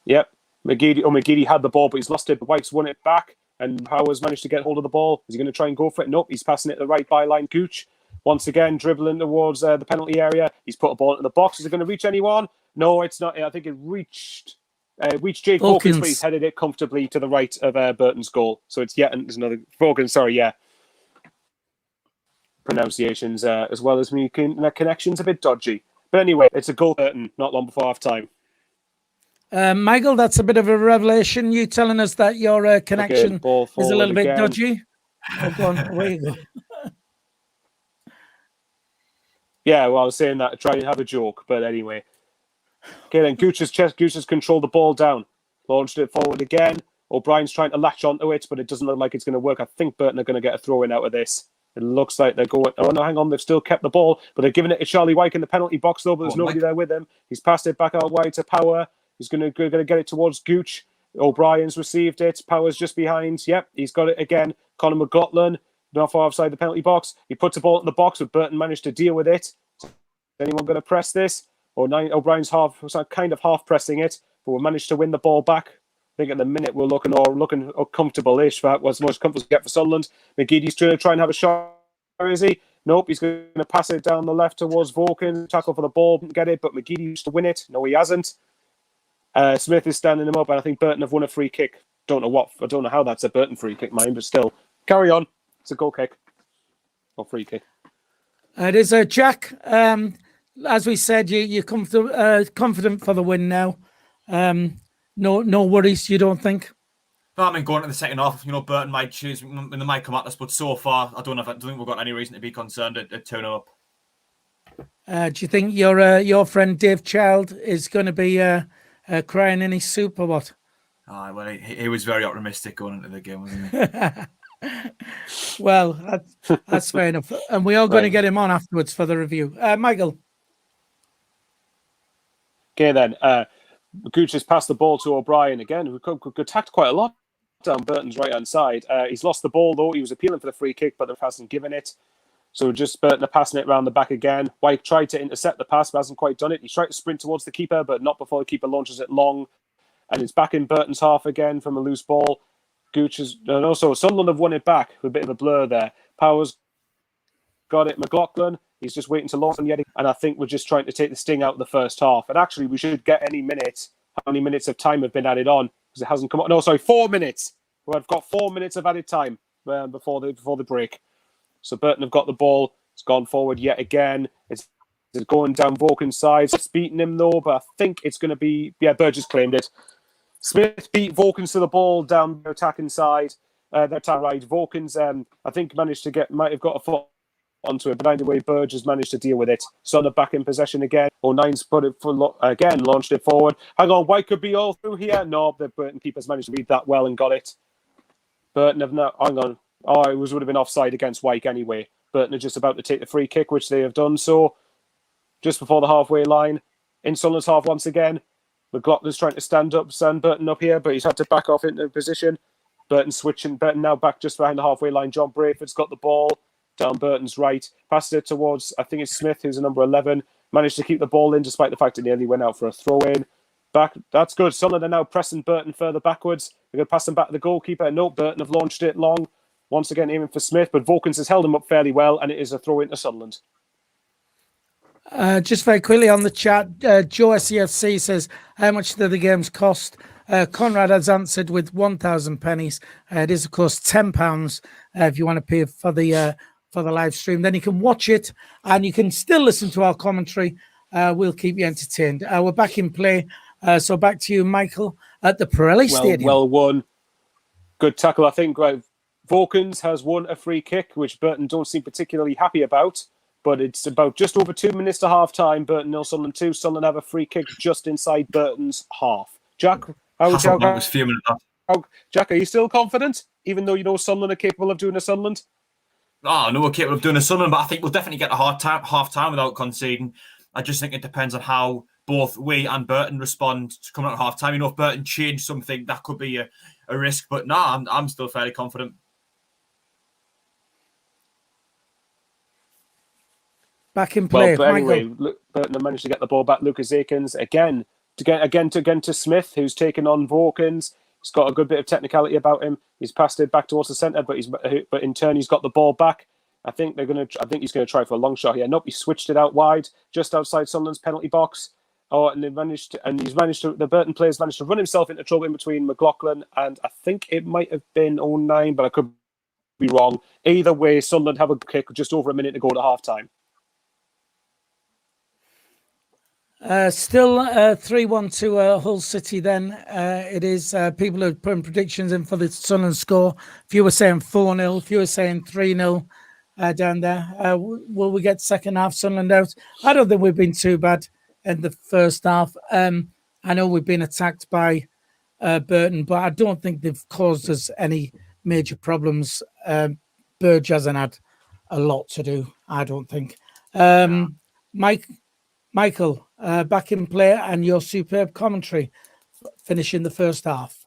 Yep. McGeady had the ball, but he's lost it. White's won it back, and Powers managed to get hold of the ball. Is he going to try and go for it? Nope. He's passing it to the right byline. Gooch once again dribbling towards the penalty area. He's put a ball into the box. Is it going to reach anyone? No, it's not. I think it reached Jake Vokins, but he's headed it comfortably to the right of Burton's goal. So it's there's another Vokins. Sorry, yeah. Pronunciations as well as me. Connection's a bit dodgy, but anyway, it's a goal Burton. Not long before half time. Michael, that's a bit of a revelation. You telling us that your connection is a little bit dodgy? Oh, go on, away you go. Yeah, well, I was saying that to try and have a joke, but anyway. Okay, then Gooch has controlled the ball down, launched it forward again. O'Brien's trying to latch onto it, but it doesn't look like it's going to work. I think Burton are going to get a throw in out of this. It looks like they're going. Oh no, hang on. They've still kept the ball, but they're giving it to Charlie Wyke in the penalty box though. But there's nobody there with him. He's passed it back out wide to Power. He's going to get it towards Gooch. O'Brien's received it. Power's just behind. Yep, he's got it again. Conor McLaughlin, not far outside the penalty box. He puts the ball in the box, but Burton managed to deal with it. Is anyone going to press this? O'Brien's kind of half pressing it, but we managed to win the ball back. I think at the minute we're looking comfortable-ish. That was the most comfortable to get for Sunderland. McGeady's trying to try and have a shot. Is he? Nope, he's going to pass it down the left towards Vorkin. Tackle for the ball, didn't get it, but McGeady used to win it. No, he hasn't. Smith is standing him up, and I think Burton have won a free kick. I don't know how that's a Burton free kick, mine, but still. Carry on. It's a goal kick. Or free kick. It is a Jack. As we said, you're confident for the win now. No worries, you don't think? No, I mean, going to the second half, Burton might choose, and they might come at us, but so far, I don't think we've got any reason to be concerned at 2-0 up. Do you think your friend Dave Child is going to be crying in his soup or what? Well, he was very optimistic going into the game, wasn't he? Well, that's fair enough. And we are going to get him on afterwards for the review. Michael. Okay, then. Gooch has passed the ball to O'Brien again, who attacked quite a lot down Burton's right-hand side. He's lost the ball, though. He was appealing for the free kick, but the pass hasn't given it. So just Burton are passing it around the back again. Wyke tried to intercept the pass, but hasn't quite done it. He's tried to sprint towards the keeper, but not before the keeper launches it long. And it's back in Burton's half again from a loose ball. Gooch has... And also, Sunderland have won it back with a bit of a blur there. Powers got it. McLaughlin, he's just waiting to launch yet. And I think we're just trying to take the sting out of the first half. And actually, we should get any minutes. How many minutes of time have been added on? Because it hasn't come on. No, sorry, 4 minutes. We've got 4 minutes of added time before the break. So Burton have got the ball. It's gone forward yet again. It's going down Vorkin's side. It's beating him, though, but I think it's going to be... Yeah, Burgess claimed it. Smith beat Vorkins to the ball down the attacking side. Their attack right. Vorkins, I think, might have got a foot onto it, but anyway, Burgess managed to deal with it. Son back in possession again. O'Nine's put it again, launched it forward. Hang on, White could be all through here. No, the Burton keepers managed to read that well and got it. Burton have not... Hang on. Oh, it would have been offside against Wyke anyway. Burton are just about to take the free kick, which they have done so. Just before the halfway line. In Sunderland's half once again. McLaughlin's trying to stand Burton up here, but he's had to back off into position. Burton switching. Burton now back just behind the halfway line. John Brayford's got the ball down Burton's right. Passed it towards, I think it's Smith, who's a number 11. Managed to keep the ball in despite the fact it nearly went out for a throw-in. Back, that's good. Sunderland are now pressing Burton further backwards. They're going to pass them back to the goalkeeper. No, Burton have launched it long. Once again aiming for Smith, but Vorkins has held him up fairly well, and it is a throw-in to Sunderland. Just very quickly on the chat, Joe SEFC says, how much do the games cost? Conrad has answered with 1,000 pennies. It is, of course, £10 if you want to pay for the live stream. Then you can watch it, and you can still listen to our commentary. We'll keep you entertained. We're back in play. So back to you, Michael, at the Pirelli Stadium. Well won. Good tackle, I think. Vorkins has won a free kick, which Burton don't seem particularly happy about. But it's about just over 2 minutes to half-time. Burton 0, Sunderland 2. Sunderland have a free kick just inside Burton's half. Jack, Jack, are you still confident? Even though you know Sunderland are capable of doing a Sunderland? I know we're capable of doing a Sunderland, but I think we'll definitely get a half-time without conceding. I just think it depends on how both we and Burton respond to coming out at half-time. If Burton change something, that could be a risk. But no, I'm still fairly confident. Back in play. Well, but anyway, Burton managed to get the ball back. Lucas Akins again to Smith, who's taken on Vorkins. He's got a good bit of technicality about him. He's passed it back towards the centre, but in turn he's got the ball back. I think he's going to try for a long shot here. Nope, he switched it out wide, just outside Sunderland's penalty box. And the Burton players managed to run himself into trouble in between McLaughlin and I think it might have been 09, but I could be wrong. Either way, Sunderland have a kick just over a minute to go to half time. Still 3-1 to Hull City then. It is people are putting predictions in for the Sunderland score. A few were saying 4-0, a few were saying 3-0 down there. Will we get second half Sunderland out? I don't think we've been too bad in the first half. I know we've been attacked by Burton, but I don't think they've caused us any major problems. Burge hasn't had a lot to do, I don't think. Michael, back in play and your superb commentary finishing the first half.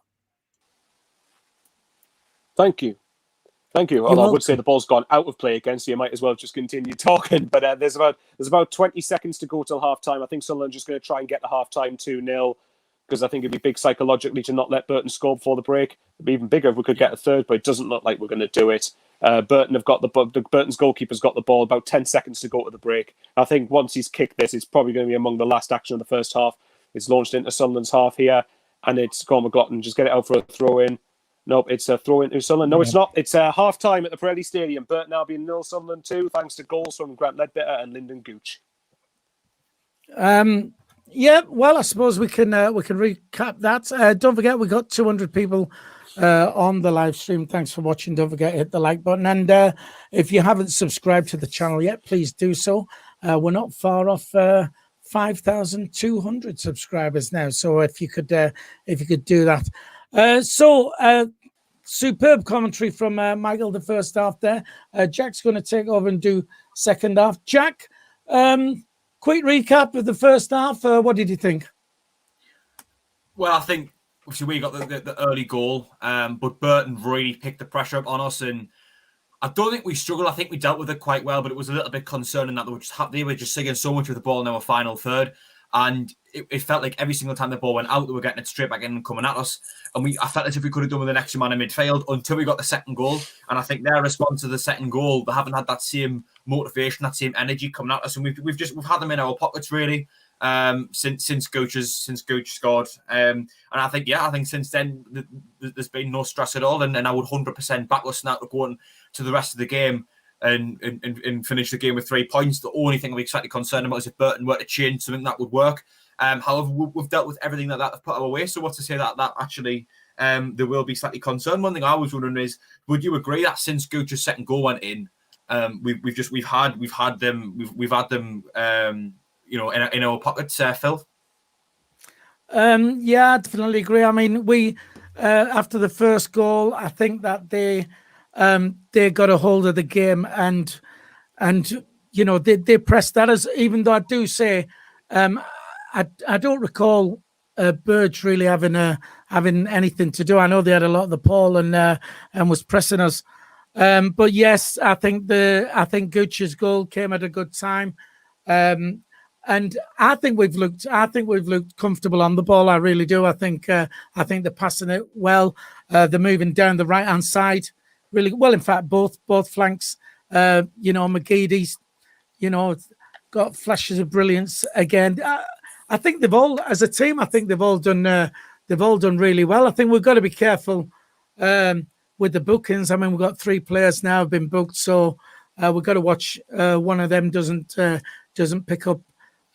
Thank you. You're Although I would welcome. say the ball's gone out of play again, so you might as well just continue talking. But there's about 20 seconds to go till half time. I think Sunderland just going to try and get the half time 2-0, because I think it'd be big psychologically to not let Burton score before the break. It'd be even bigger if we could get a third, but it doesn't look like we're going to do it. Burton's goalkeeper's got the ball, about 10 seconds to go to the break. I think once he's kicked this, it's probably going to be among the last action of the first half. It's launched into Sunderland's half here, and it's gone McLaughlin. Just get it out for a throw in. Nope, it's a throw into Sunderland. No, it's not. It's half time at the Pirelli Stadium. Burton Albion 0, Sunderland 2, thanks to goals from Grant Ledbetter and Lyndon Gooch. Yeah, well, I suppose we can recap that. Don't forget, we got 200 people on the live stream. Thanks for watching. Don't forget to hit the like button. And if you haven't subscribed to the channel yet, please do so. We're not far off 5,200 subscribers now. So if you could do that. Superb commentary from Michael the first half there. Jack's going to take over and do second half. Jack, quick recap of the first half. What did you think? Well, I think obviously we got the early goal, but Burton really picked the pressure up on us, and I don't think we struggled. I think we dealt with it quite well, but it was a little bit concerning that they were just singing so much with the ball in our final third. And it felt like every single time the ball went out, they were getting it straight back in and coming at us. And I felt as if we could have done with an extra man in midfield until we got the second goal. And I think their response to the second goal, they haven't had that same motivation, that same energy coming at us. And we've had them in our pockets really since Gooch scored. And I think since then there's been no stress at all. And I would 100% back us now to go on to the rest of the game and finish the game with 3 points. The only thing we're slightly concerned about is if Burton were to change something that would work. However, we've dealt with everything that have put our way. So what's to say that actually there will be slightly concerned? One thing I was wondering is, would you agree that since Gooch's second goal went in, we've had them in our pockets, Phil? Yeah, I definitely agree. I mean, we after the first goal, I think that they got a hold of the game and they pressed at us. Even though I do say I don't recall Burge really having anything to do. I know they had a lot of the ball and was pressing us. But yes, I think Gooch's goal came at a good time. And I think we've looked comfortable on the ball. I really do. I think they're passing it well. They're moving down the right hand side really well. In fact, both flanks. McGeady's, got flashes of brilliance again. I think they've all, as a team, they've all done really well. I think we've got to be careful with the bookings. I mean, we've got 3 players now have been booked, so we've got to watch one of them doesn't pick up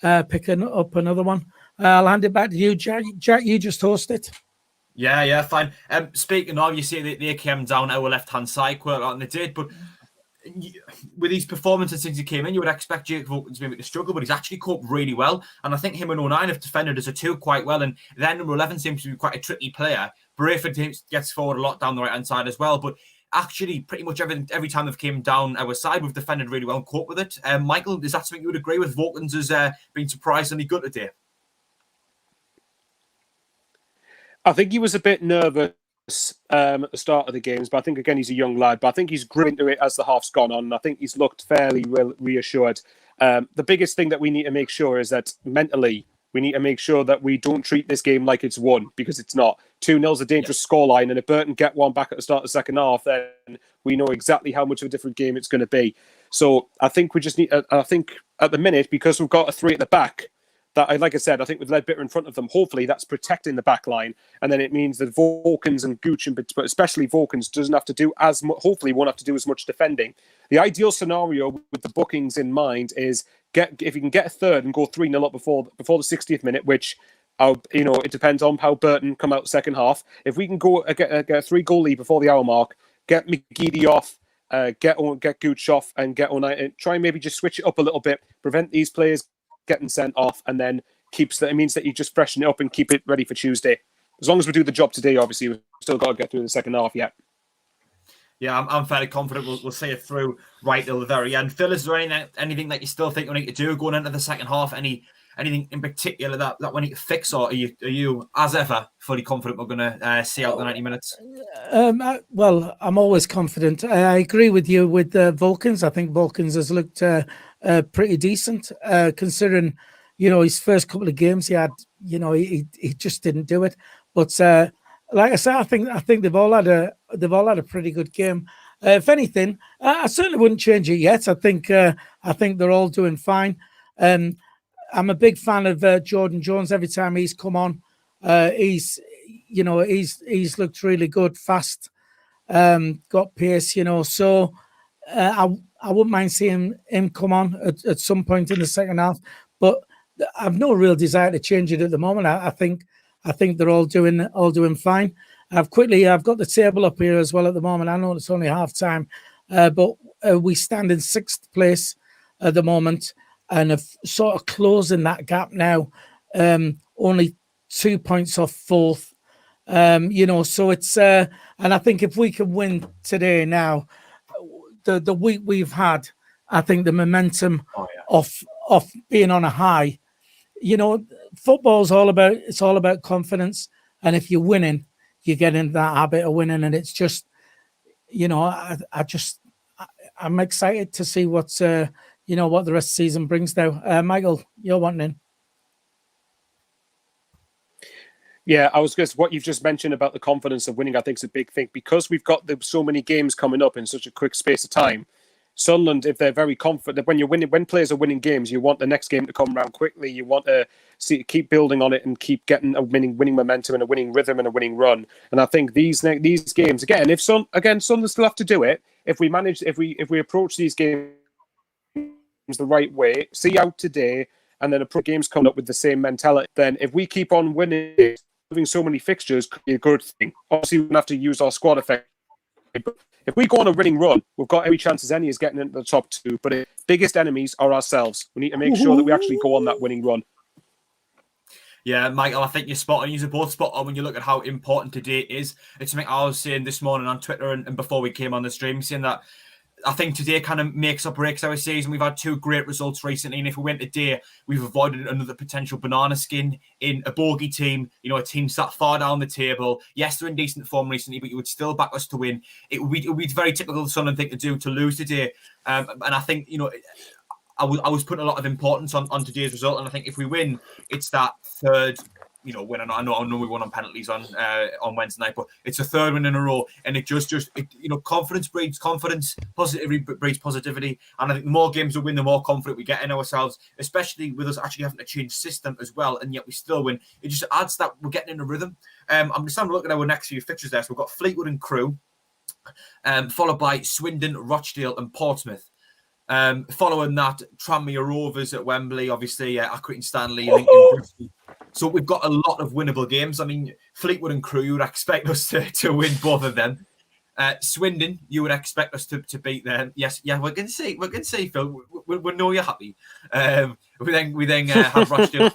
another one. I'll hand it back to you, Jack. Jack, you just host it. Yeah, fine. Speaking of, you see they came down our left-hand side quite a lot, and they did, but with these performances since he came in, you would expect Jake Volkins maybe to struggle, but he's actually coped really well. And I think him and 09 have defended as a two quite well. And then number 11 seems to be quite a tricky player. Brayford gets forward a lot down the right-hand side as well. But actually, pretty much every time they've came down our side, we've defended really well and coped with it. Michael, is that something you would agree with? Volkins has been surprisingly good today. I think he was a bit nervous at the start of the games, but I think again he's a young lad. But I think he's grew into it as the half's gone on. I think he's looked fairly reassured. The biggest thing that we need to make sure is that mentally we need to make sure that we don't treat this game like it's won, because it's not. 2-0 is a dangerous scoreline, and if Burton get one back at the start of the second half, then we know exactly how much of a different game it's going to be. So I think we just need. I think at the minute, because we've got a 3 at the back. That, like I said, I think with Ledbetter in front of them, hopefully that's protecting the back line. And then it means that Volkins and Gooch, but especially Volkins, doesn't have to do as much, hopefully won't have to do as much defending. The ideal scenario with the bookings in mind is if you can get a third and go 3-0 up before the 60th minute, which, it depends on how Burton come out second half. If we can go get a 3-goal lead before the hour mark, get McGeady off, get Gooch off, and get on, and try and maybe just switch it up a little bit, prevent these players getting sent off, and then it means that you just freshen it up and keep it ready for Tuesday. As long as we do the job today, obviously, we've still got to get through the second half yet. Yeah, I'm fairly confident we'll see it through right till the very end. Phil, is there anything that you still think we need to do going into the second half? Anything in particular that we need to fix, or are you as ever fully confident we're going to see out the 90 minutes? Well, I'm always confident. I agree with you with Vulcans. I think Vulcans has looked pretty decent, considering, his first couple of games he had. He just didn't do it. But like I said, I think they've all had a pretty good game. If anything, I certainly wouldn't change it yet. I think they're all doing fine. I'm a big fan of Jordan Jones. Every time he's come on, he's looked really good, fast, got pace. So I wouldn't mind seeing him come on at some point in the second half. But I've no real desire to change it at the moment. I think they're all doing fine. I've got the table up here as well at the moment. I know it's only half time, but we stand in 6th place at the moment, and have sort of closing that gap now. Only 2 points off 4th. So it's and I think if we can win today now, the week we've had, I think the momentum of being on a high. Football's all about confidence, and if you're winning, you get in that habit of winning, and it's just, I'm excited to see what's what the rest of the season brings now. Michael, you're wanting in. Yeah, I was going to, what you've just mentioned about the confidence of winning, I think is a big thing, because we've got so many games coming up in such a quick space of time. Sunderland, if they're very confident, when players are winning games, you want the next game to come around quickly. You want to keep building on it and keep getting a winning momentum and a winning rhythm and a winning run. And I think these games again, Sunderland still have to do it. If we approach these games the right way, see out today, and then approach games coming up with the same mentality, then if we keep on winning, having so many fixtures could be a good thing. Obviously, we don't have to use our squad effect. But if we go on a winning run, we've got every chance as any as getting into the top 2. But the biggest enemies are ourselves. We need to make sure that we actually go on that winning run. Yeah, Michael, I think you're spot on. You're both spot on when you look at how important today is. It's something I was saying this morning on Twitter and before we came on the stream, saying that I think today kind of makes or breaks our season. We've had 2 great results recently, and if we went today, we've avoided another potential banana skin in a bogey team, a team sat far down the table. Yes, they're in decent form recently, but you would still back us to win. It would be very typical of Sunderland thing to do to lose today. And I think, I was putting a lot of importance on today's result, and I think if we win, it's that third win. I know we won on penalties on Wednesday night, but it's a 3rd win in a row, and it just confidence breeds confidence, positivity breeds positivity, and I think the more games we win, the more confident we get in ourselves, especially with us actually having to change system as well, and yet we still win. It just adds that we're getting in a rhythm. I'm just having a look at our next few fixtures there. So we've got Fleetwood and Crewe, followed by Swindon, Rochdale, and Portsmouth. Following that, Tranmere Rovers at Wembley, obviously, Accrington Stanley, Bristol. So we've got a lot of winnable games. I mean, Fleetwood and Crewe, you would expect us to win both of them. Swindon, you would expect us to beat them. Yes, yeah, we're going to see, Phil. We know you're happy. We then have Rochdale,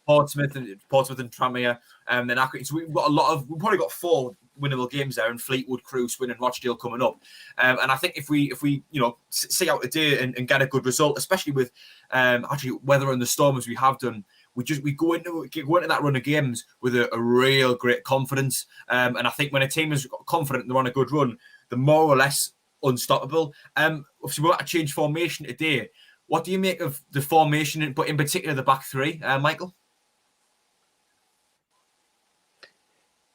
Portsmouth and Tranmere, then Accrington. So we've probably got 4 winnable games there, and Fleetwood, Crewe, Swindon, Rochdale coming up. And I think if we see out today and get a good result, especially with actually weathering the storm as we have done, we go into that run of games with a real great confidence. And I think when a team is confident and they're on a good run, they're more or less unstoppable. Obviously, we're about to change formation today. What do you make of the formation, but in particular the back 3, Michael?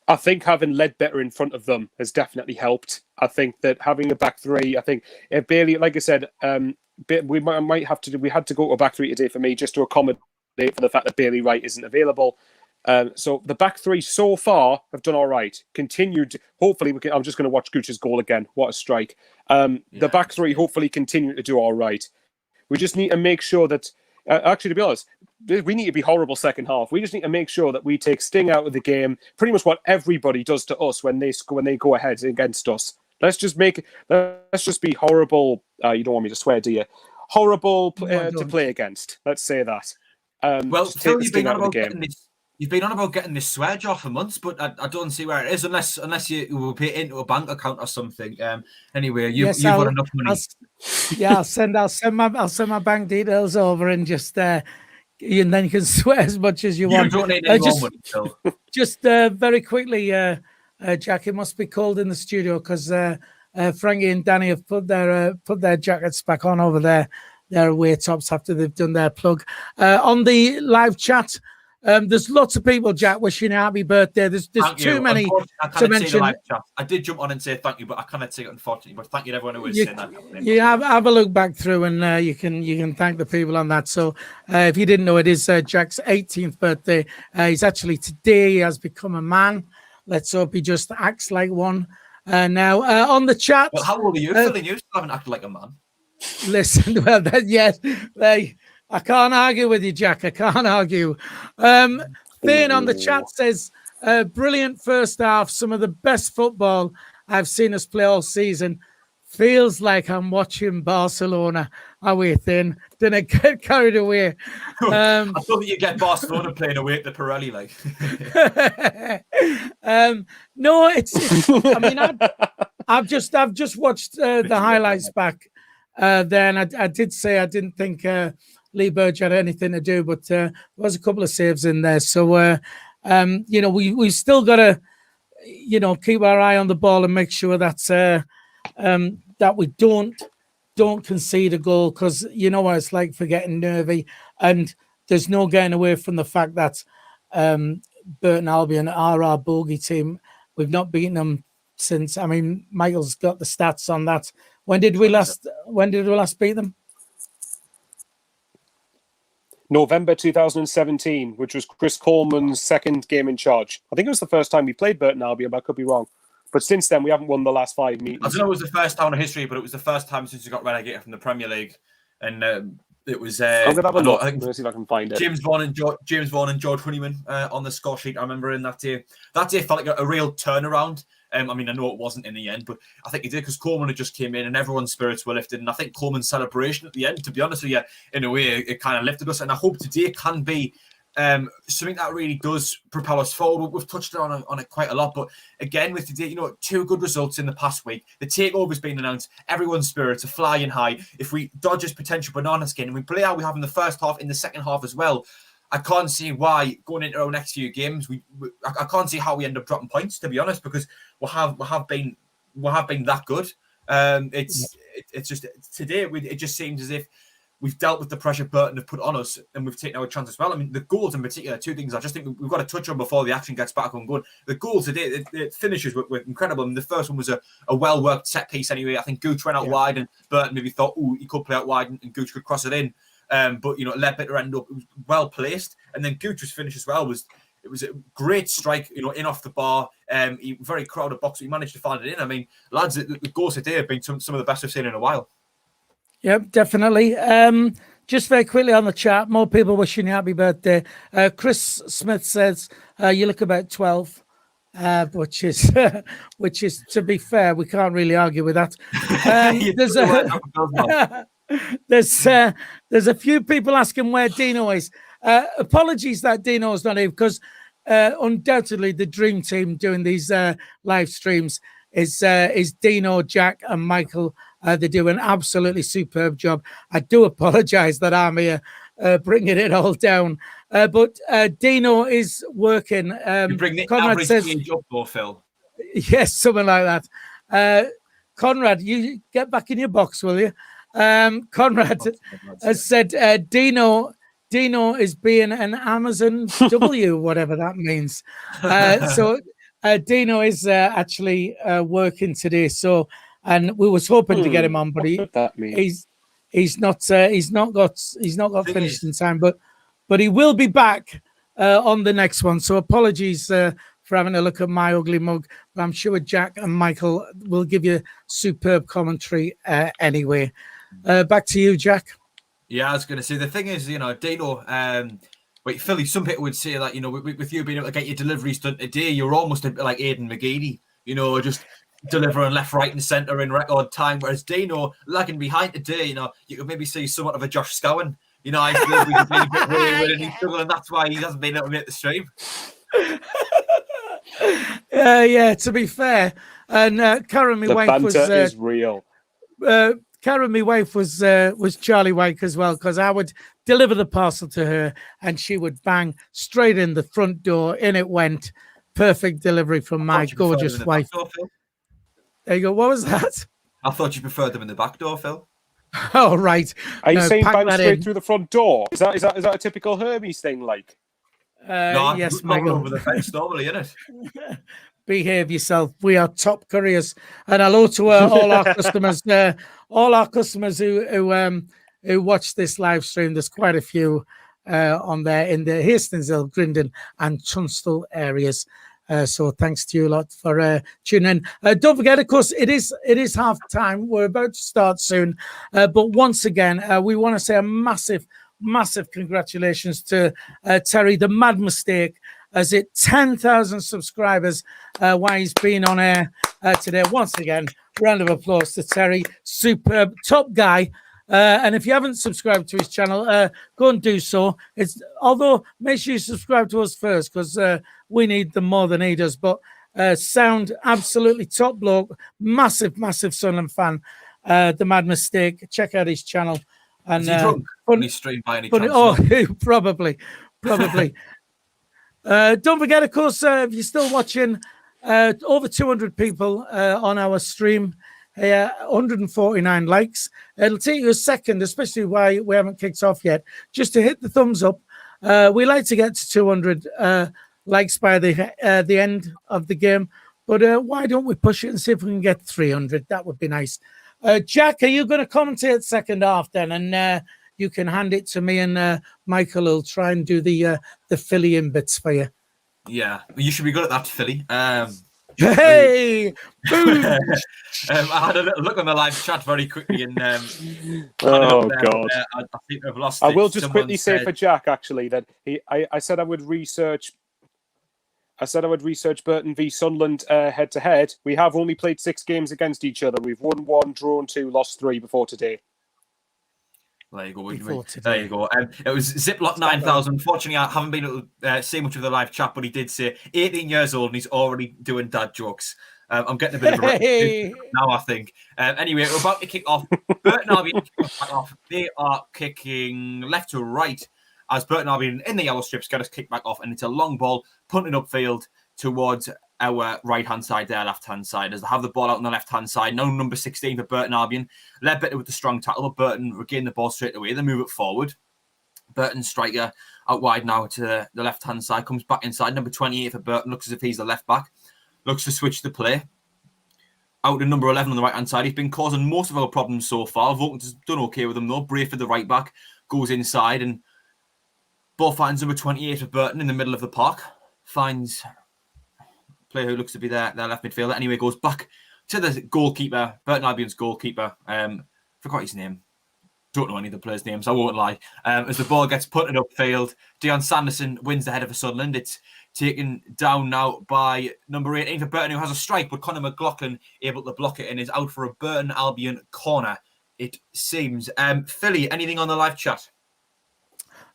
I think having Ledbetter in front of them has definitely helped. I think that having a back 3, I think if Bailey, like I said, we had to go to a back 3 today for me just to accommodate for the fact that Bailey Wright isn't available. So the back 3 so far have done all right. Continued, hopefully, I'm just going to watch Gooch's goal again. What a strike. The back 3 hopefully continue to do all right. We just need to make sure that, actually, to be honest, we need to be horrible second half. We just need to make sure that we take sting out of the game, pretty much what everybody does to us when they go ahead against us. Let's just be horrible. You don't want me to swear, do you? Horrible to play against. Let's say that. Well, take the sting out of the game. You've been on about getting this swear jar for months, but I don't see where it is unless you will pay it into a bank account or something. Anyway, you've got enough money. I'll send my bank details over and just and then you can swear as much as you want. You don't need any more money, Phil. Just very quickly, Jack, it must be cold in the studio because Frankie and Danny have put their jackets back on over there. Their away tops after they've done their plug. On the live chat, there's lots of people, Jack, wishing you a happy birthday. There's too many to mention. I did jump on and say thank you, but I cannot say it, unfortunately. But thank you to everyone who is saying that. You have a look back through and you can thank the people on that. So if you didn't know, it is Jack's 18th birthday. He's actually today. He has become a man. Let's hope he just acts like one. Now on the chat. Well, how old are you, Phil? You still haven't acted like a man. Listen, well, yes, I can't argue with you, Jack. I can't argue. Thane on the chat says, brilliant first half. Some of the best football I've seen us play all season. Feels like I'm watching Barcelona. Are we, Thane? Didn't get carried away. I thought that you get Barcelona playing away at the Pirelli, like. No, it's I mean, I've just watched the highlights back. Then I did say I didn't think Lee Burge had anything to do, but there was a couple of saves in there. So, we still got to, keep our eye on the ball and make sure that we don't concede a goal because you know what it's like for getting nervy. And there's no getting away from the fact that Burton Albion are our bogey team. We've not beaten them since. I mean, Michael's got the stats on that. When did we last beat them? November 2017, which was Chris Coleman's second game in charge. I think it was the first time we played Burton Albion, but I could be wrong. But since then, we haven't won the last 5 meetings. I don't know it was the first time in history, but it was the first time since we got relegated from the Premier League. And it was... I'm going to have a look. I'm going to see if I can find it. James Vaughan and George Honeyman on the score sheet. I remember in that day. That day felt like a real turnaround. I mean, I know it wasn't in the end, but I think it did because Coleman had just came in and everyone's spirits were lifted. And I think Coleman's celebration at the end, to be honest with you, in a way, it kind of lifted us. And I hope today can be something that really does propel us forward. We've touched on it quite a lot, but again, with today, 2 good results in the past week. The takeover's been announced. Everyone's spirits are flying high. If we dodge this potential banana skin and we play how we have in the first half, in the second half as well, I can't see why going into our next few games, I can't see how we end up dropping points, to be honest, because we have been that good. It's just today it just seems as if we've dealt with the pressure Burton have put on us and we've taken our chance as well. I mean, the goals in particular, 2 things I just think we've got to touch on before the action gets back on going. The goals today, it finishes were incredible. I mean, the first one was a well-worked set piece anyway. I think Gooch went out wide and Burton maybe thought, he could play out wide and Gooch could cross it in. But Ledbetter ended up, it was well placed, and then Gooch's finish as well was a great strike, in off the bar. Very crowded box, he managed to find it in. I mean, lads, the goals today have been some of the best we've seen in a while. Yep, definitely. Just very quickly on the chat, more people wishing you happy birthday. Chris Smith says you look about 12. Which is, to be fair, we can't really argue with that. There's a few people asking where Dino is. Apologies that Dino's not here because undoubtedly the dream team doing these live streams is Dino, Jack, and Michael. They do an absolutely superb job. I do apologise that I'm here bringing it all down, but Dino is working. You bring the average age up, though, Phil. Yes, something like that. Conrad, you get back in your box, will you? Conrad has said Dino is being an Amazon W, whatever that means. So Dino is actually working today. So, and we was hoping to get him on, but he's not got finished in time. But he will be back on the next one. So apologies for having a look at my ugly mug. But I'm sure Jack and Michael will give you superb commentary anyway. Back to you, Jack. Yeah, I was going to say, the thing is, Dino, Philly, some people would say that, with you being able to get your deliveries done today, you're almost a bit like Aidan McGeady, just delivering left, right, and centre in record time. Whereas Dino, lagging behind today, you could maybe see somewhat of a Josh Scowen You know, I feel we've been a bit wayward and he's struggling, and that's why he hasn't been able to make the stream. Yeah, to be fair. And Karen, my The wife, banter was is real. Karen, my wife, was Charlie White as well, because I would deliver the parcel to her and she would bang straight in the front door. In it went. Perfect delivery from my gorgeous wife. There you go. What was that? I thought you preferred them in the back door, Phil. Oh, right. Are you saying pack bang that straight in. through the front door? Is that a typical Hermes thing, like? No, Yes, Michael. Michael. Over the fence normally, isn't it? Behave yourself. We are top couriers. And hello to all our customers. All our customers who watch this live stream. There's quite a few on there in the Hastings Hill, Grindon, and Tunstall areas. So thanks to you a lot for tuning in. Don't forget, of course, it is half time. We're about to start soon. But once again, we want to say a massive congratulations to Terry, the Mad Mistake, as it 10,000 subscribers while he's been on air today. Once again, round of applause to Terry. Superb, top guy. And if you haven't subscribed to his channel, go and do so. Although make sure you subscribe to us first, because we need them more than he does. But sound absolutely top bloke, massive Sunderland fan. The Mad Mistake. Check out his channel. And is he drunk when he's streamed by any chance? Oh, probably. Don't forget, of course, if you're still watching, over 200 people on our stream. 149 likes. It'll take you a second, especially why we haven't kicked off yet, just to hit the thumbs up. We like to get to 200 likes by the end of the game, but why don't we push it and see if we can get 300? That would be nice. Jack, are you going to commentate second half then? And you can hand it to me, and Michael will try and do the Philly-in bits for you. Yeah, you should be good at that, Philly. Hey, boom! I had a little look on the live chat very quickly, and oh god, I think I've lost. I will just quickly say for Jack, actually, that I said I would research. I said I would research Burton v Sunderland head to head. We have only played 6 games against each other. We've won 1, drawn 2, lost 3 before today. There you go. There you go. It was Ziploc 9000. Unfortunately, I haven't been able to see much of the live chat, but he did say 18 years old and he's already doing dad jokes. I'm getting a bit of a reputation now, I think. Anyway, we're about to kick off. Burton Albion back off. They are kicking left to right as Burton Albion in the yellow strips get us kicked back off, and it's a long ball punted upfield towards our right-hand side, their left-hand side, as they have the ball out on the left-hand side. No number 16 for Burton Albion. Ledbetter with the strong tackle, but Burton regain the ball straight away. They move it forward. Burton striker out wide now to the left-hand side, comes back inside. Number 28 for Burton, looks as if he's the left-back. Looks to switch the play. Out to number 11 on the right-hand side. He's been causing most of our problems so far. Vulcan's done okay with him, though. Brayford, the right-back, goes inside, and ball finds number 28 for Burton in the middle of the park. Finds player who looks to be their left midfielder. Anyway, goes back to the goalkeeper, Burton Albion's goalkeeper. Forgot his name. Don't know any of the players' names, I won't lie. As the ball gets put upfield, Dion Sanderson wins the header for Sunderland. It's taken down now by number 18 for Burton, who has a strike, but Conor McLaughlin able to block it and is out for a Burton Albion corner, it seems. Philly, anything on the live chat?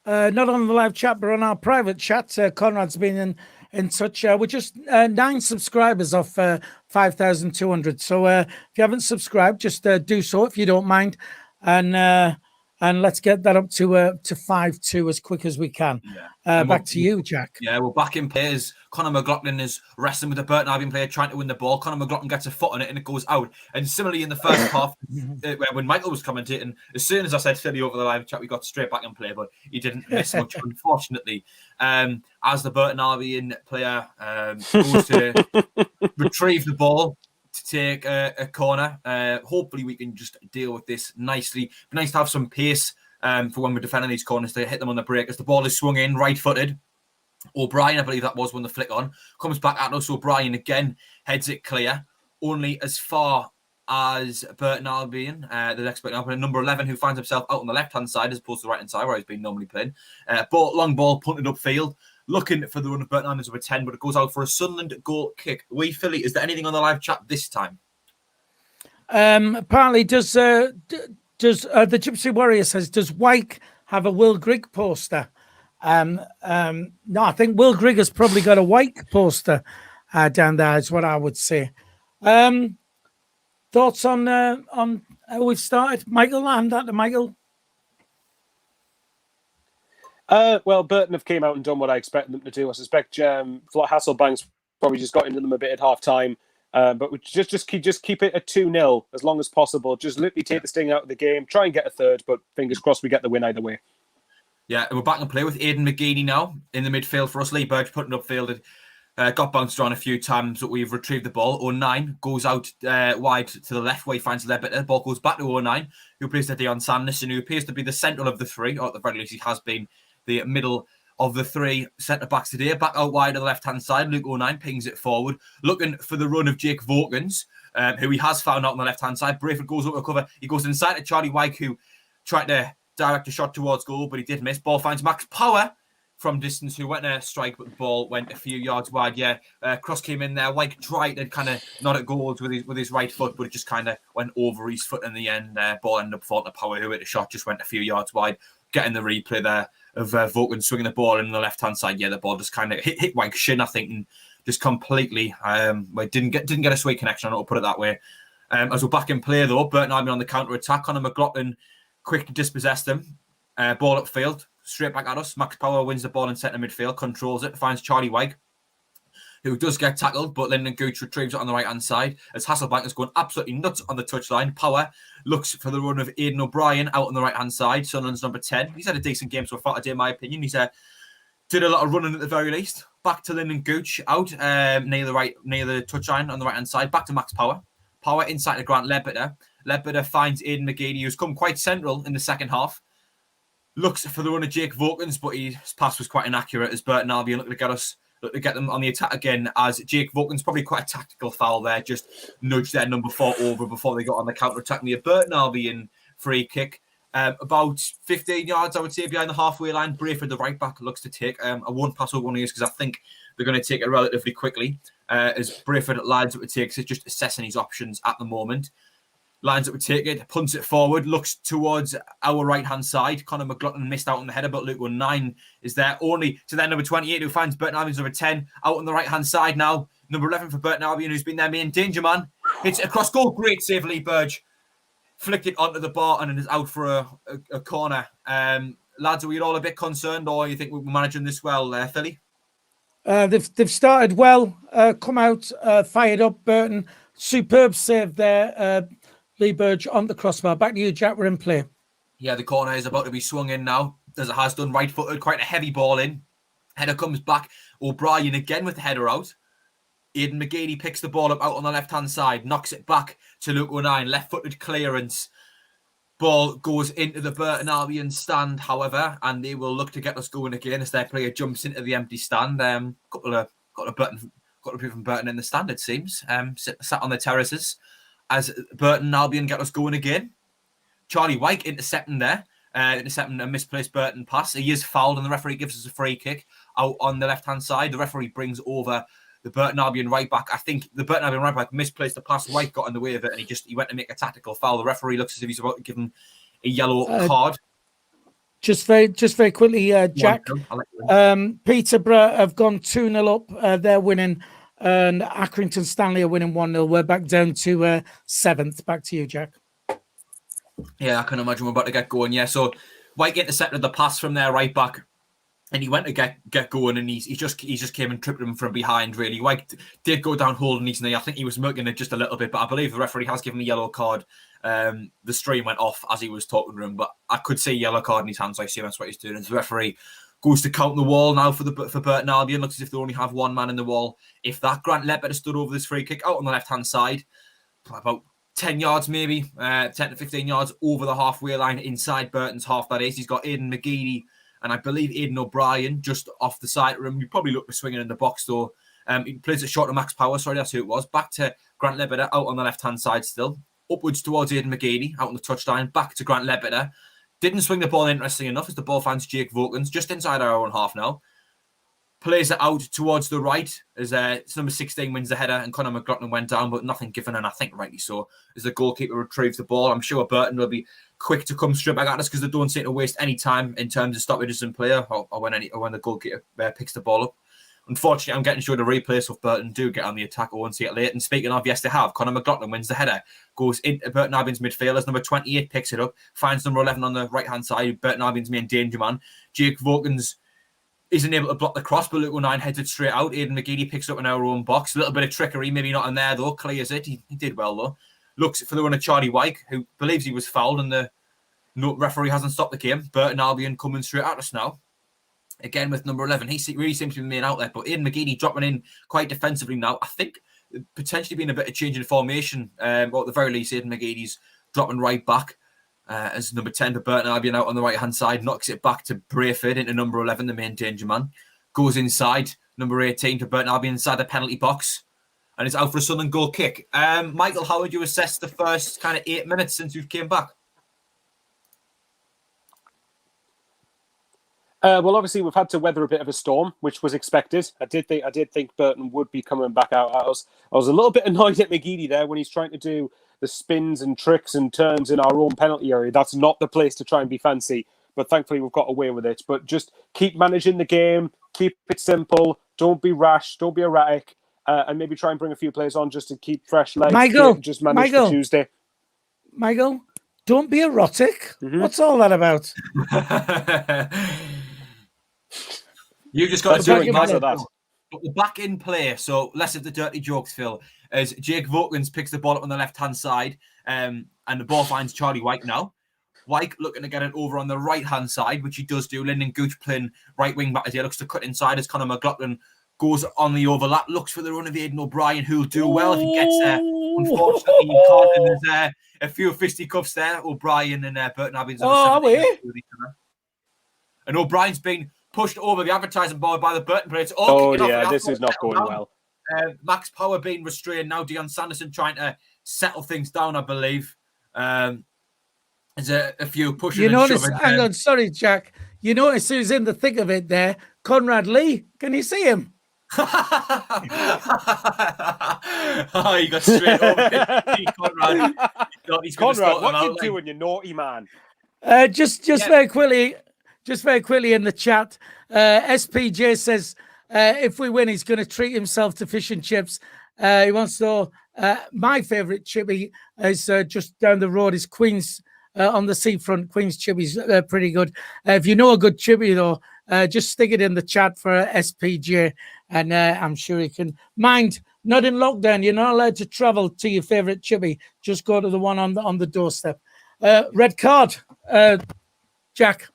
Not on the live chat, but on our private chat. Conrad's been in touch. We're just 9 subscribers off 5,200. So if you haven't subscribed, just do so if you don't mind. And let's get that up to 5-2 as quick as we can. Yeah. Back to you, Jack. Yeah, we're back in play as Conor McLaughlin is wrestling with the Burton Albion player trying to win the ball. Conor McLaughlin gets a foot on it and it goes out. And similarly in the first half, when Michael was commentating, as soon as I said Philly over the live chat, we got straight back in play, but he didn't miss much, unfortunately. As the Burton Albion player goes to retrieve the ball to take a corner. Hopefully we can just deal with this nicely. It'd be nice to have some pace for when we're defending these corners to hit them on the break as the ball is swung in right-footed. O'Brien, I believe that was when the flick on, comes back at us. O'Brien again heads it clear, only as far as Burton Albion, the next Burton Albion, number 11, who finds himself out on the left-hand side as opposed to the right-hand side where he's been normally playing. Long ball punted upfield, looking for the run of Burton Albion's over 10, but it goes out for a Sunderland goal kick. Philly, is there anything on the live chat this time? Apparently, does the Gypsy Warrior says, does Wyke have a Will Grigg poster. No, I think Will Grigg has probably got a Wyke poster down there, is what I would say. Thoughts on how we've started? Michael, and that to Michael. Well, Burton have came out and done what I expected them to do. I suspect Hasselbank's probably just got into them a bit at half time. But we just keep it at 2-0 as long as possible. Just literally take the sting out of the game, try and get a third, but fingers crossed we get the win either way. Yeah, and we're back in play with Aidan McGeady now in the midfield for us. Lee Burge putting upfield. Got bounced around a few times, but we've retrieved the ball. 09 goes out wide to the left where he finds Lebbett. The ball goes back to 09, who plays to Dion Sanderson, who appears to be the central of the three, or at the very least he has been the middle of the three centre-backs today. Back out wide on the left-hand side, Luke 09 pings it forward, looking for the run of Jake Vokins, who he has found out on the left-hand side. Brayford goes up to cover. He goes inside to Charlie Wyke, who tried to direct a shot towards goal, but he did miss. Ball finds Max Power from distance, who went a strike, but the ball went a few yards wide. Yeah, cross came in there. Wyke tried to kind of nod at goals with his right foot, but it just kind of went over his foot in the end. Ball ended up falling to Power, who hit a shot, just went a few yards wide. Getting the replay there of Vokins swinging the ball in the left-hand side. Yeah, the ball just kind of hit Wyke's shin, I think, and just completely didn't get a sweet connection. I'll put it that way. As we're back in play, though, Burton Albion on the counter-attack. Conor McLaughlin quick dispossessed him. Ball upfield, straight back at us. Max Power wins the ball in centre midfield, controls it, finds Charlie Wyke, who does get tackled, but Lyndon Gooch retrieves it on the right-hand side as Hasselbank is going absolutely nuts on the touchline. Power looks for the run of Aidan O'Brien out on the right-hand side. Sunderland's number 10. He's had a decent game so far today, in my opinion. He's did a lot of running at the very least. Back to Lyndon Gooch out near the touchline on the right-hand side. Back to Max Power. Power inside to Grant Lebbett. Lebbett finds Aidan McGeady, who's come quite central in the second half. Looks for the run of Jake Vokins, but his pass was quite inaccurate as Burton Albion look to get them on the attack again, as Jake Vokins probably quite a tactical foul there, just nudged their number 4 over before they got on the counter-attack near Burton Albion free kick. About 15 yards, I would say, behind the halfway line. Brayford, the right back, looks to take. I won't pass over one of these because I think they're going to take it relatively quickly. As Brayford lines up to take, so just assessing his options at the moment. Lines up to take it, punts it forward, looks towards our right-hand side. Conor McLaughlin missed out on the header, but Luke 9 is there only to their number 28, who finds Burton Albion's number 10 out on the right-hand side now. Number 11 for Burton Albion, who's been their main danger man. Hits it across goal. Great save, Lee Burge. Flicked it onto the bar and it is out for a corner. Lads, are we all a bit concerned, or you think we're managing this well, Philly? They've started well, come out, fired up. Burton, superb save there. Lee Burge on the crossbar. Back to you, Jack. We're in play. Yeah, the corner is about to be swung in now, as it has done. Right-footed, quite a heavy ball in. Header comes back. O'Brien again with the header out. Aidan McGeady picks the ball up out on the left-hand side, knocks it back to Luke 9. Left-footed clearance. Ball goes into the Burton Albion stand, however, and they will look to get us going again as their player jumps into the empty stand. Got a people from Burton in the stand, it seems. Sat on the terraces as Burton Albion get us going again. Charlie Wyke intercepting there. Intercepting a misplaced Burton pass. He is fouled and the referee gives us a free kick out on the left-hand side. The referee brings over the Burton Albion right back. I think the Burton Albion right back misplaced the pass. Wyke got in the way of it and he went to make a tactical foul. The referee looks as if he's about to give him a yellow card. Just very quickly, Jack. Peterborough have gone 2-0 up. They're winning. And Accrington Stanley are winning 1-0. We're back down to 7th. Back to you, Jack. Yeah, I can imagine we're about to get going. Yeah, so Wyke intercepted the pass from their right back, and he went to get going, and he just came and tripped him from behind. Really, Wyke did go down holding his knee. I think he was milking it just a little bit, but I believe the referee has given a yellow card. The stream went off as he was talking to him, but I could see a yellow card in his hands. So I assume that's what he's doing. And the referee goes to count the wall now for Burton Albion. Looks as if they only have one man in the wall. If that Grant Lebbett stood over this free kick out on the left-hand side, about 10 yards maybe, 10 to 15 yards over the halfway line inside Burton's half, that is. He's got Aidan McGeady and I believe Aidan O'Brien just off the side of him. You probably look for swinging in the box though. He plays a shot to Max Power. Sorry, that's who it was. Back to Grant Lebbett out on the left-hand side still. Upwards towards Aidan McGeady out on the touchline. Back to Grant Lebbett. Didn't swing the ball interesting enough as the ball finds Jake Vokins just inside our own half now. plays it out towards the right as number 16 wins the header and Conor McLaughlin went down, but nothing given, and I think rightly so, as the goalkeeper retrieves the ball. I'm sure Burton will be quick to come straight back at us because they don't seem to waste any time in terms of stoppages in play or when the goalkeeper picks the ball up. Unfortunately, I'm getting showed a replay, so if Burton do get on the attack, I won't see it late. And speaking of, yes, they have. Conor McLaughlin wins the header, goes into Burton Albion's midfielders. Number 28 picks it up, finds number 11 on the right-hand side, Burton Albion's main danger man. Jake Vokins isn't able to block the cross, but Luke O'Nien heads it straight out. Aidan McGeady picks it up in our own box. A little bit of trickery, maybe not in there, though. Clears it. He did well, though. Looks for the runner, Charlie Wyke, who believes he was fouled, and the referee hasn't stopped the game. Burton Albion coming straight at us now. Again with number 11. He really seems to be the main outlet, but Aidan McGeady dropping in quite defensively now. I think potentially being a bit of change in formation, or at the very least, Aidan McGeady's dropping right back as number 10 for Burton Albion out on the right-hand side, knocks it back to Brayford into number 11, the main danger man. Goes inside, number 18 for Burton Albion inside the penalty box, and it's out for a Sunderland goal kick. Michael, how would you assess the first kind of 8 minutes since you came back? Well, obviously we've had to weather a bit of a storm, which was expected. I did think Burton would be coming back out at us. I was a little bit annoyed at McGeady there when he's trying to do the spins and tricks and turns in our own penalty area. That's not the place to try and be fancy, but thankfully we've got away with it. But just keep managing the game, keep it simple, don't be rash, don't be erratic, and maybe try and bring a few players on just to keep fresh legs. Just manage for Tuesday. Michael, don't be erotic. Mm-hmm. What's all that about? You just got to do that. But we're back in play, so less of the dirty jokes, Phil. As Jake Vokins picks the ball up on the left-hand side, and the ball finds Charlie Wyke now. Wyke looking to get it over on the right-hand side, which he does do. Lyndon Gooch playing right wing back as he looks to cut inside as Conor McLaughlin goes on the overlap, looks for the run of Aidan O'Brien, who'll do well if he gets there. Unfortunately, he can't, and there's a few fisticuffs there. O'Brien and Burton Albion's and O'Brien's been pushed over the advertising board by the Burton players. This is not going well. Max Power being restrained now. Dion Sanderson trying to settle things down, I believe. There's a few pushing. You notice? Hang on, sorry, Jack. You notice who's in the thick of it there? Conrad Lee. Can you see him? You got straight over. Conrad. Conrad, what are you doing, you naughty man? Just very quickly in the chat, SPJ says if we win, he's going to treat himself to fish and chips. He wants to know, my favourite chippy is just down the road is Queen's on the seafront. Queen's chippy's pretty good. If you know a good chippy though, just stick it in the chat for SPJ, and I'm sure he can. Mind, not in lockdown, you're not allowed to travel to your favourite chippy. Just go to the one on the doorstep. Red card, Jack.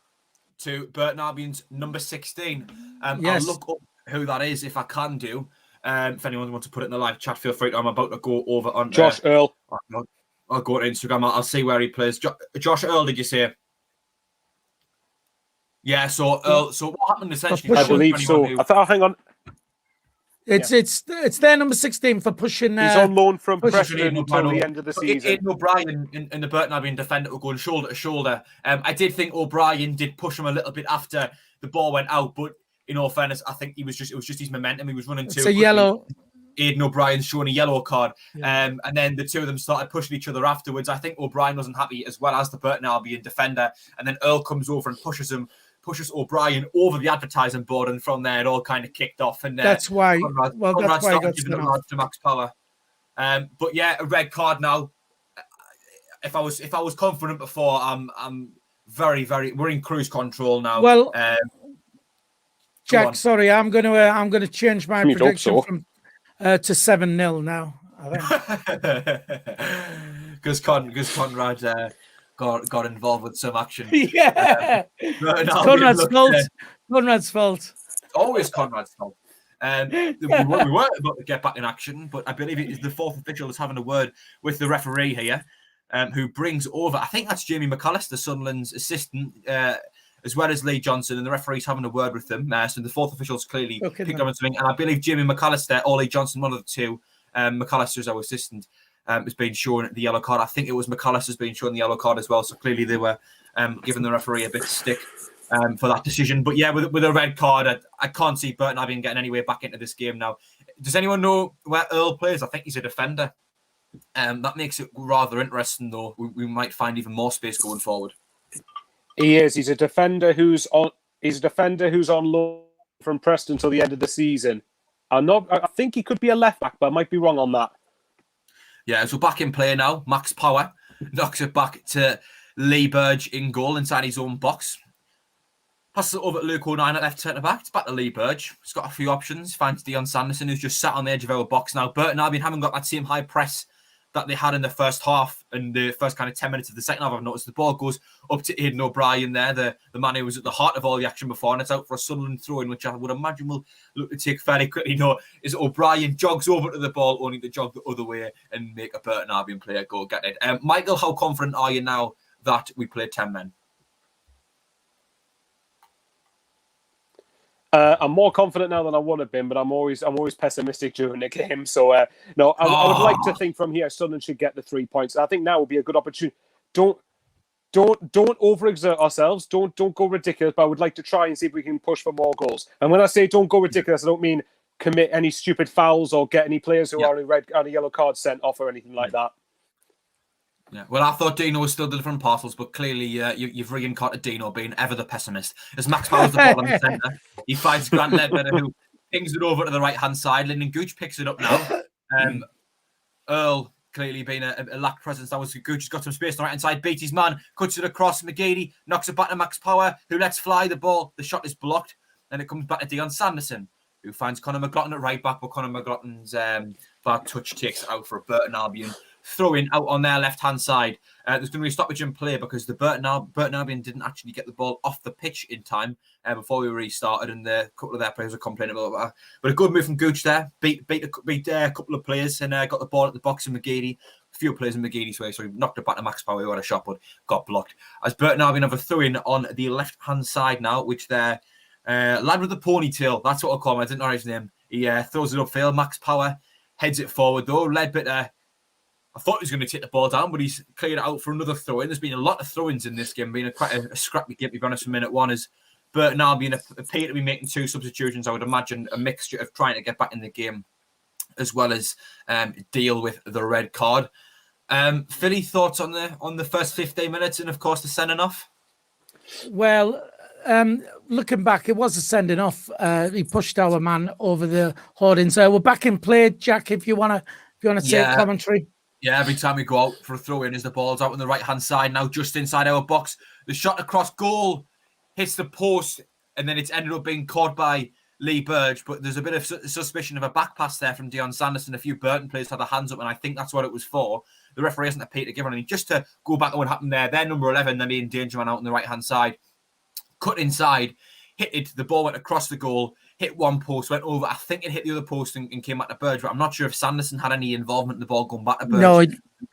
To Burton Albion's number 16. Yes. I'll look up who that is if I can do. If anyone wants to put it in the live chat, feel free to. I'm about to go over on Josh Earl. I'll go to Instagram. I'll see where he plays. Josh Earl, did you say? Yeah. So Earl. So what happened essentially? I believe so. Hang on. It's their number 16 for pushing. He's on loan from Preston until the end of the season. Aidan O'Brien and the Burton Albion defender were going shoulder to shoulder. I did think O'Brien did push him a little bit after the ball went out, but in all fairness, I think it was just his momentum. He was running too. It's a yellow. Aidan O'Brien's showing a yellow card, and then the two of them started pushing each other afterwards. I think O'Brien wasn't happy as well as the Burton Albion defender, and then Earl comes over and pushes O'Brien over the advertising board, and from there it all kind of kicked off. And that's why. Conrad started giving the nod to Max Power. But yeah, a red card now. If I was confident before, I'm very, very. We're in cruise control now. Well, Jack, sorry, I'm going to change my prediction from to 7-0 now. Because Conrad got involved with some action. Yeah, Conrad's fault. Conrad's fault. Always Conrad's fault. We weren't about to get back in action, but I believe it is the fourth official is having a word with the referee here, who brings over. I think that's Jamie McAllister, Sunderland's assistant, as well as Lee Johnson, and the referee's having a word with them. So the fourth official's clearly picked up on something, and I believe Jamie McAllister or Lee Johnson, one of the two, McAllister's our assistant, has been shown the yellow card. I think it was McAllister's been shown the yellow card as well. So clearly they were giving the referee a bit of stick. for that decision. But yeah, with a red card, I can't see Burton Albion getting any way back into this game now. Does anyone know where Earl plays? I think he's a defender. That makes it rather interesting, though. We might find even more space going forward. He is. He's a defender who's on. He's a defender who's on loan from Preston until the end of the season. I think he could be a left back, but I might be wrong on that. Yeah, so back in play now. Max Power knocks it back to Lee Burge in goal inside his own box. Passes it over to Luke O'Nien at left centre back. It's back to Lee Burge. He's got a few options. Finds Dion Sanderson, who's just sat on the edge of our box now. Burton Albion haven't got that same high press that they had in the first half and the first kind of 10 minutes of the second half. I've noticed the ball goes up to Aidan O'Brien there, the man who was at the heart of all the action before, and it's out for a Sunderland throw-in, which I would imagine will look to take fairly quickly. No, is O'Brien jogs over to the ball, only to jog the other way and make a Burton Albion player go get it. Michael, how confident are you now that we play 10 men? I'm more confident now than I would have been, but I'm always pessimistic during the game. So no, I would like to think from here Sunderland should get the 3 points. I think now would be a good opportunity. Don't overexert ourselves. Don't go ridiculous. But I would like to try and see if we can push for more goals. And when I say don't go ridiculous, I don't mean commit any stupid fouls or get any players who are on a yellow card sent off or anything like that. Yeah, well, I thought Dino was still delivering parcels, but clearly you've reincarnated Dino being ever the pessimist. As Max Power's the ball on the centre, he finds Grant Ledbetter, who pings it over to the right-hand side. Lyndon Gooch picks it up now. Earl clearly being a lack presence. That was Gooch has got some space on the right-hand side. Beats his man, cuts it across. McGeady knocks it back to Max Power, who lets fly the ball. The shot is blocked. Then it comes back to Dion Sanderson, who finds Conor McLaughlin at right back, but Conor McLaughlin's bad touch takes it out for a Burton Albion throw-in out on their left-hand side. There's going to be a stoppage in play because the Burton Albion didn't actually get the ball off the pitch in time before we restarted, and a couple of their players were complaining about that. But a good move from Gooch there. Beat a couple of players and got the ball at the box in McGeady. A few players in McGeady's way, so he knocked it back to Max Power, who had a shot but got blocked. As Burton Albion have a throw-in on the left-hand side now, which they're lad with the ponytail, that's what I'll call him. I didn't know his name. He throws it upfield. Max Power heads it forward though. Ledbetter, I thought he was going to take the ball down, but he's cleared it out for another throw-in. There's been a lot of throw-ins in this game, being quite a scrappy game, to be honest, from minute one. As Burton Albion appear to be making two substitutions, I would imagine a mixture of trying to get back in the game as well as deal with the red card. Philly, thoughts on the first 15 minutes and, of course, the sending off? Well, looking back, it was a sending off. He pushed our man over the hoarding. So we're back in play, Jack, if you want to say commentary. Yeah, every time we go out for a throw-in, as the ball's out on the right-hand side, now just inside our box. The shot across goal hits the post, and then it's ended up being caught by Lee Burge. But there's a bit of suspicion of a back pass there from Dion Sanderson. A few Burton players had their hands up, and I think that's what it was for. The referee hasn't appeared to give anything. Just to go back to what happened there, their number 11, the main danger man out on the right-hand side, cut inside, hit it. The ball went across the goal, hit one post, went over. I think it hit the other post and came back to Burge, but I'm not sure if Sanderson had any involvement in the ball going back to Burge. No,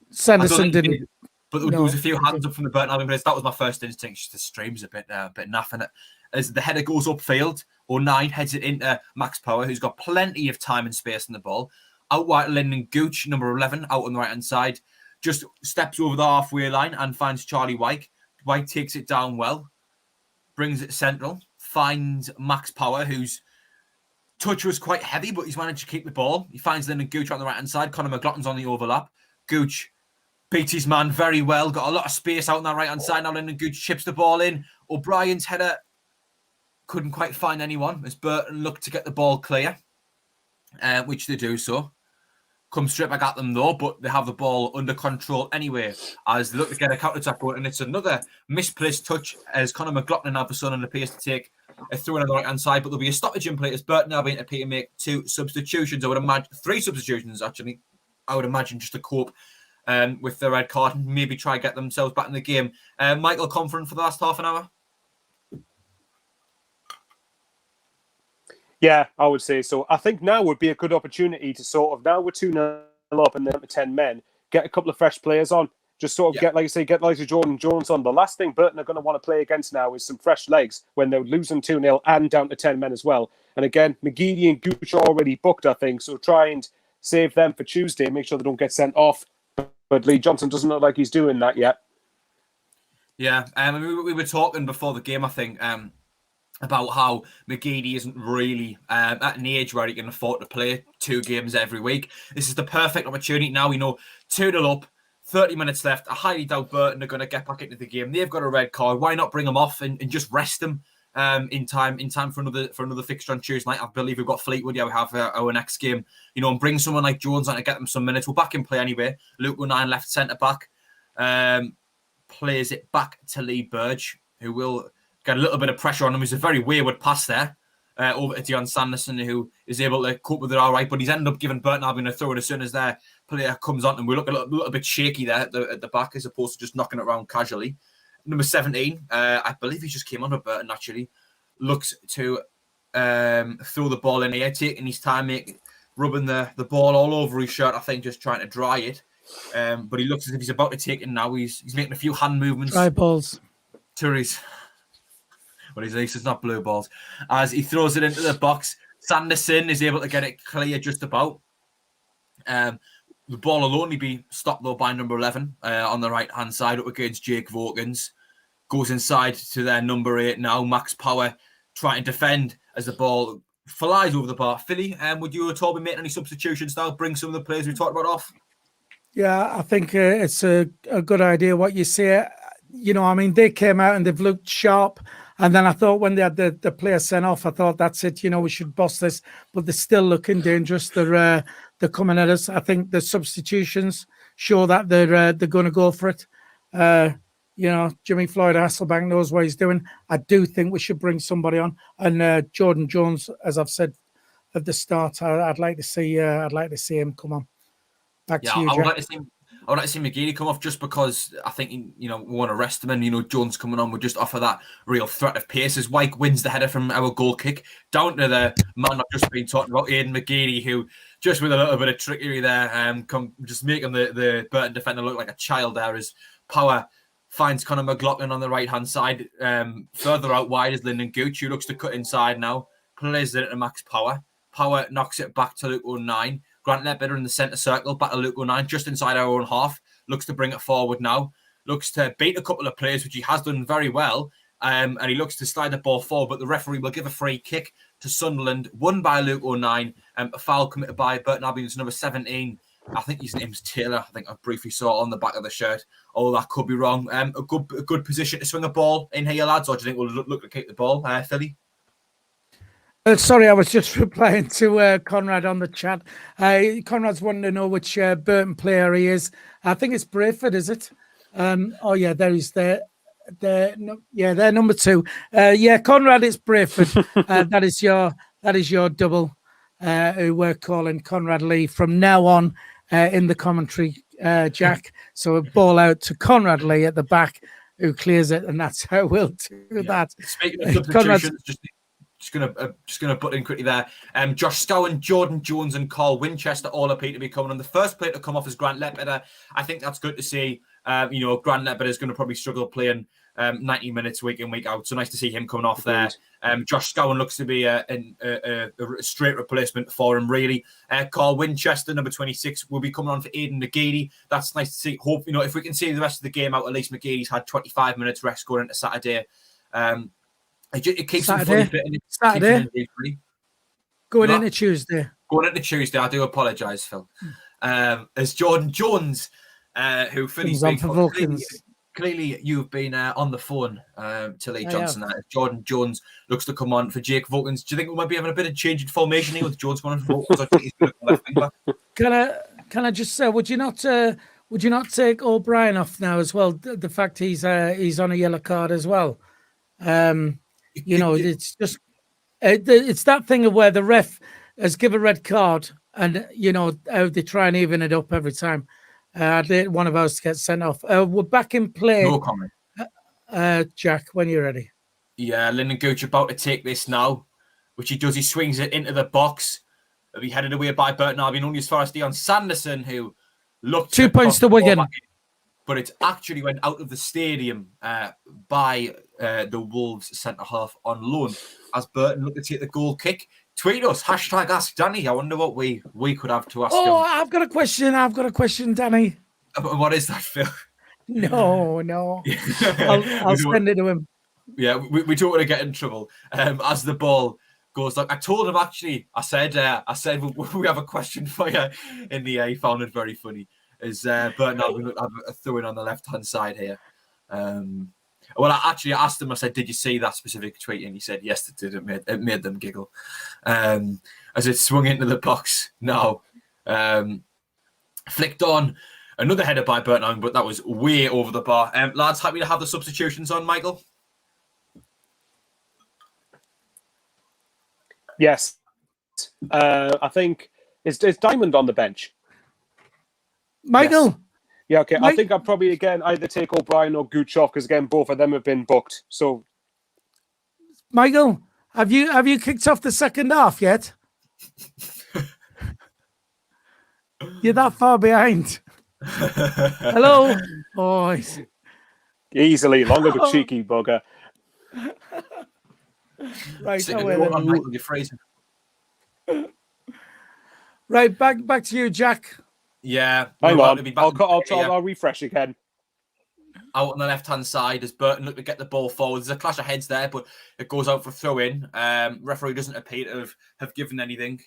Sanderson didn't. But there was a few hands up from the Burton Albion players. That was my first instinct. Just the stream's a bit naff in it. As the header goes upfield, O'Nien heads it into Max Power, who's got plenty of time and space in the ball. Out wide, Lyndon Gooch, number 11, out on the right-hand side, just steps over the halfway line and finds Charlie White. White takes it down well, brings it central, finds Max Power, whose touch was quite heavy, but he's managed to keep the ball. He finds Lyndon Gooch on the right-hand side. Conor McLaughlin's on the overlap. Gooch beats his man very well. Got a lot of space out on that right-hand side. Now Lyndon Gooch chips the ball in. O'Brien's header couldn't quite find anyone as Burton looked to get the ball clear, which they do so. Come straight back at them though, but they have the ball under control anyway as they look to get a counter-attack going. And it's another misplaced touch as Conor McLaughlin now for Sunderland appears to take a throw-in on the right-hand side, but there'll be a stoppage in play as Burton Albion appear to make two substitutions. I would imagine 3 substitutions actually. I would imagine just to cope with the red card and maybe try and get themselves back in the game. Michael, confident for the last half an hour? Yeah, I would say so. I think now would be a good opportunity to sort of, now we're 2-0 up and then 10 men, get a couple of fresh players on. Just sort of get, like you say, get like Jordan Jones on. The last thing Burton are going to want to play against now is some fresh legs when they're losing 2-0 and down to 10 men as well. And again, McGeady and Gooch are already booked, I think. So try and save them for Tuesday. Make sure they don't get sent off. But Lee Johnson doesn't look like he's doing that yet. Yeah, we were talking before the game, I think, about how McGeady isn't really at an age where he can afford to play 2 games every week. This is the perfect opportunity now. We know 2-0 up, 30 minutes left. I highly doubt Burton are going to get back into the game. They've got a red card. Why not bring them off and just rest them in time for another fixture on Tuesday night? I believe we've got Fleetwood. Yeah, we have our next game. And bring someone like Jones on to get them some minutes. We're back in play anyway. Luke O'Nien left centre back. Plays it back to Lee Burge, who will get a little bit of pressure on him. It's a very wayward pass there over to Dion Sanderson, who is able to cope with it all right, but he's ended up giving Burton Albion a throw as soon as their player comes on, and we look a little bit shaky there at the back as opposed to just knocking it around casually. Number 17, I believe he just came on to Burton actually, looks to throw the ball in here, taking his time, rubbing the ball all over his shirt, I think, just trying to dry it. But he looks as if he's about to take it now. He's making a few hand movements. Dry balls. To his... But at least it's not blue balls. As he throws it into the box, Sanderson is able to get it clear just about. The ball will only be stopped, though, by number 11 on the right-hand side up against Jake Vokins. Goes inside to their number 8 now, Max Power, trying to defend as the ball flies over the bar. Philly, would you at all be making any substitutions now? Bring some of the players we talked about off? Yeah, I think it's a good idea what you say. They came out and they've looked sharp. And then I thought when they had the player sent off, I thought, that's it, we should boss this. But they're still looking dangerous. They're coming at us. I think the substitutions show that they're going to go for it. Jimmy Floyd Hasselbank knows what he's doing. I do think we should bring somebody on. And Jordan Jones, as I've said at the start, I'd like to see him come on. Back to you, Jack. I would like to see McGeady come off just because I think, we want to rest him, and, Jones coming on would just offer that real threat of pace as Wyke wins the header from our goal kick down to the man I've just been talking about, Aidan McGeady, who just with a little bit of trickery there, just making the Burton defender look like a child there as Power finds Conor McLaughlin on the right-hand side. Further out wide is Lyndon Gooch, who looks to cut inside now, plays it to Max Power. Power knocks it back to Luke O'Nien. Grant Ledbetter in the centre circle, back to Luke O'Nien, just inside our own half. Looks to bring it forward now. Looks to beat a couple of players, which he has done very well. And he looks to slide the ball forward, but the referee will give a free kick to Sunderland, won by Luke O'Nien. A foul committed by Burton Albion's number 17. I think his name's Taylor. I think I briefly saw it on the back of the shirt. Oh, that could be wrong. A good position to swing a ball in here, lads, or do you think we'll look to kick the ball, Philly? Sorry, I was just replying to Conrad on the chat. Conrad's wanting to know which Burton player he is. I think it's Brayford, is it? There he's there. They're number 2. Conrad, it's Brayford. that is your double. Who we're calling Conrad Lee from now on in the commentary, Jack. So a ball out to Conrad Lee at the back, who clears it, and that's how we'll do that. Speaking of substitutions, just gonna butt in quickly there. Josh Scowen, Jordan Jones, and Carl Winchester all appear to be coming on. The first player to come off is Grant Ledbetter. I think that's good to see. Grant Ledbetter is going to probably struggle playing 90 minutes week in, week out. So nice to see him coming off there. Josh Scowen looks to be a straight replacement for him, really. Carl Winchester, number 26, will be coming on for Aidan McGeady. That's nice to see. Hope, if we can see the rest of the game out, at least McGeady's had 25 minutes rest going into Saturday. It keeps Saturday. Him fully fit. Saturday. Going into Tuesday. Going into Tuesday. I do apologise, Phil. As Jordan Jones, who Philly's been for, clearly you've been on the phone to Lee Johnson. Jordan Jones looks to come on for Jake Vokins. Do you think we might be having a bit of change in formation here with Jones going on for Vokins? I think he's going to come left wing back. Can I just say, would you not take O'Brien off now as well? The fact he's on a yellow card as well. It's just it's that thing of where the ref has given a red card, and how they try and even it up every time. I'd like one of us to get sent off. We're back in play. No comment. Jack, when you're ready. Yeah, Lyndon Gooch about to take this now, which he does. He swings it into the box. It'll be headed away by Burton Albion, only as far as Dion Sanderson, who looked 2 points to Wigan. But it actually went out of the stadium by the Wolves centre-half on loan as Burton looked to take the goal kick. Tweet us, #Ask Danny. I wonder what we could have to ask him. I've got a question, Danny. What is that, Phil? No. I'll send it to him. Yeah, we don't want to get in trouble. As the ball goes, like I told him actually, I said we have a question for you in the air. He found it very funny. Is Burton Albion have a throw in on the left hand side here? Well, I actually asked him. I said, "Did you see that specific tweet?" And he said, "Yes, it did. It made them giggle." As it swung into the box now, flicked on another header by Burton Albion, but that was way over the bar. Lads, happy to have the substitutions on, Michael. Yes. I think it's Diamond on the bench. Michael. Yes. Yeah, okay. I think I'll probably again either take O'Brien or Gooch off because again both of them have been booked. So, Michael, have you kicked off the second half yet? You're that far behind. Hello, boys. Easily, longer but cheeky bugger. Right, You're phrasing. Right, back to you, Jack. Yeah, hang on. I'll refresh again. Out on the left-hand side as Burton look to get the ball forward. There's a clash of heads there, but it goes out for throw-in. Referee doesn't appear to have given anything.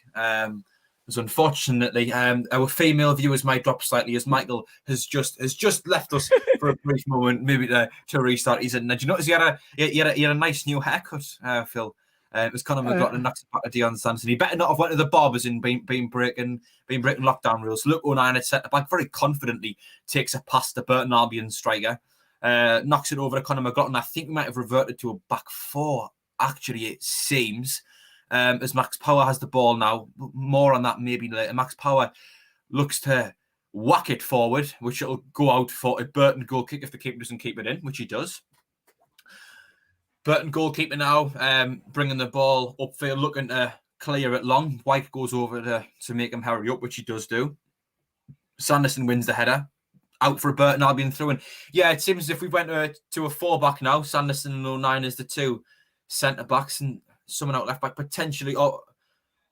As unfortunately, our female viewers might drop slightly as Michael has just left us for a brief moment, maybe to restart. He said, "Did you notice he had a nice new haircut, Phil?" It was Conor McLaughlin knocks it back to Dion Sanderson. He better not have went to the barbers and been breaking lockdown rules. Luke O'Nien at centre back very confidently takes a pass to Burton Albion striker, knocks it over to Conor McLaughlin. I think we might have reverted to a back four. Actually, it seems. As Max Power has the ball now. More on that maybe later. Max Power looks to whack it forward, which it'll go out for a Burton goal kick if the keeper doesn't keep it in, which he does. Burton goalkeeper now, bringing the ball upfield, looking to clear it long. White goes over to make him hurry up, which he does do. Sanderson wins the header. Out for a Burton Albion through. And yeah, it seems as if we went to a four-back now. Sanderson and O'Nien as the two centre-backs and someone out left-back potentially, or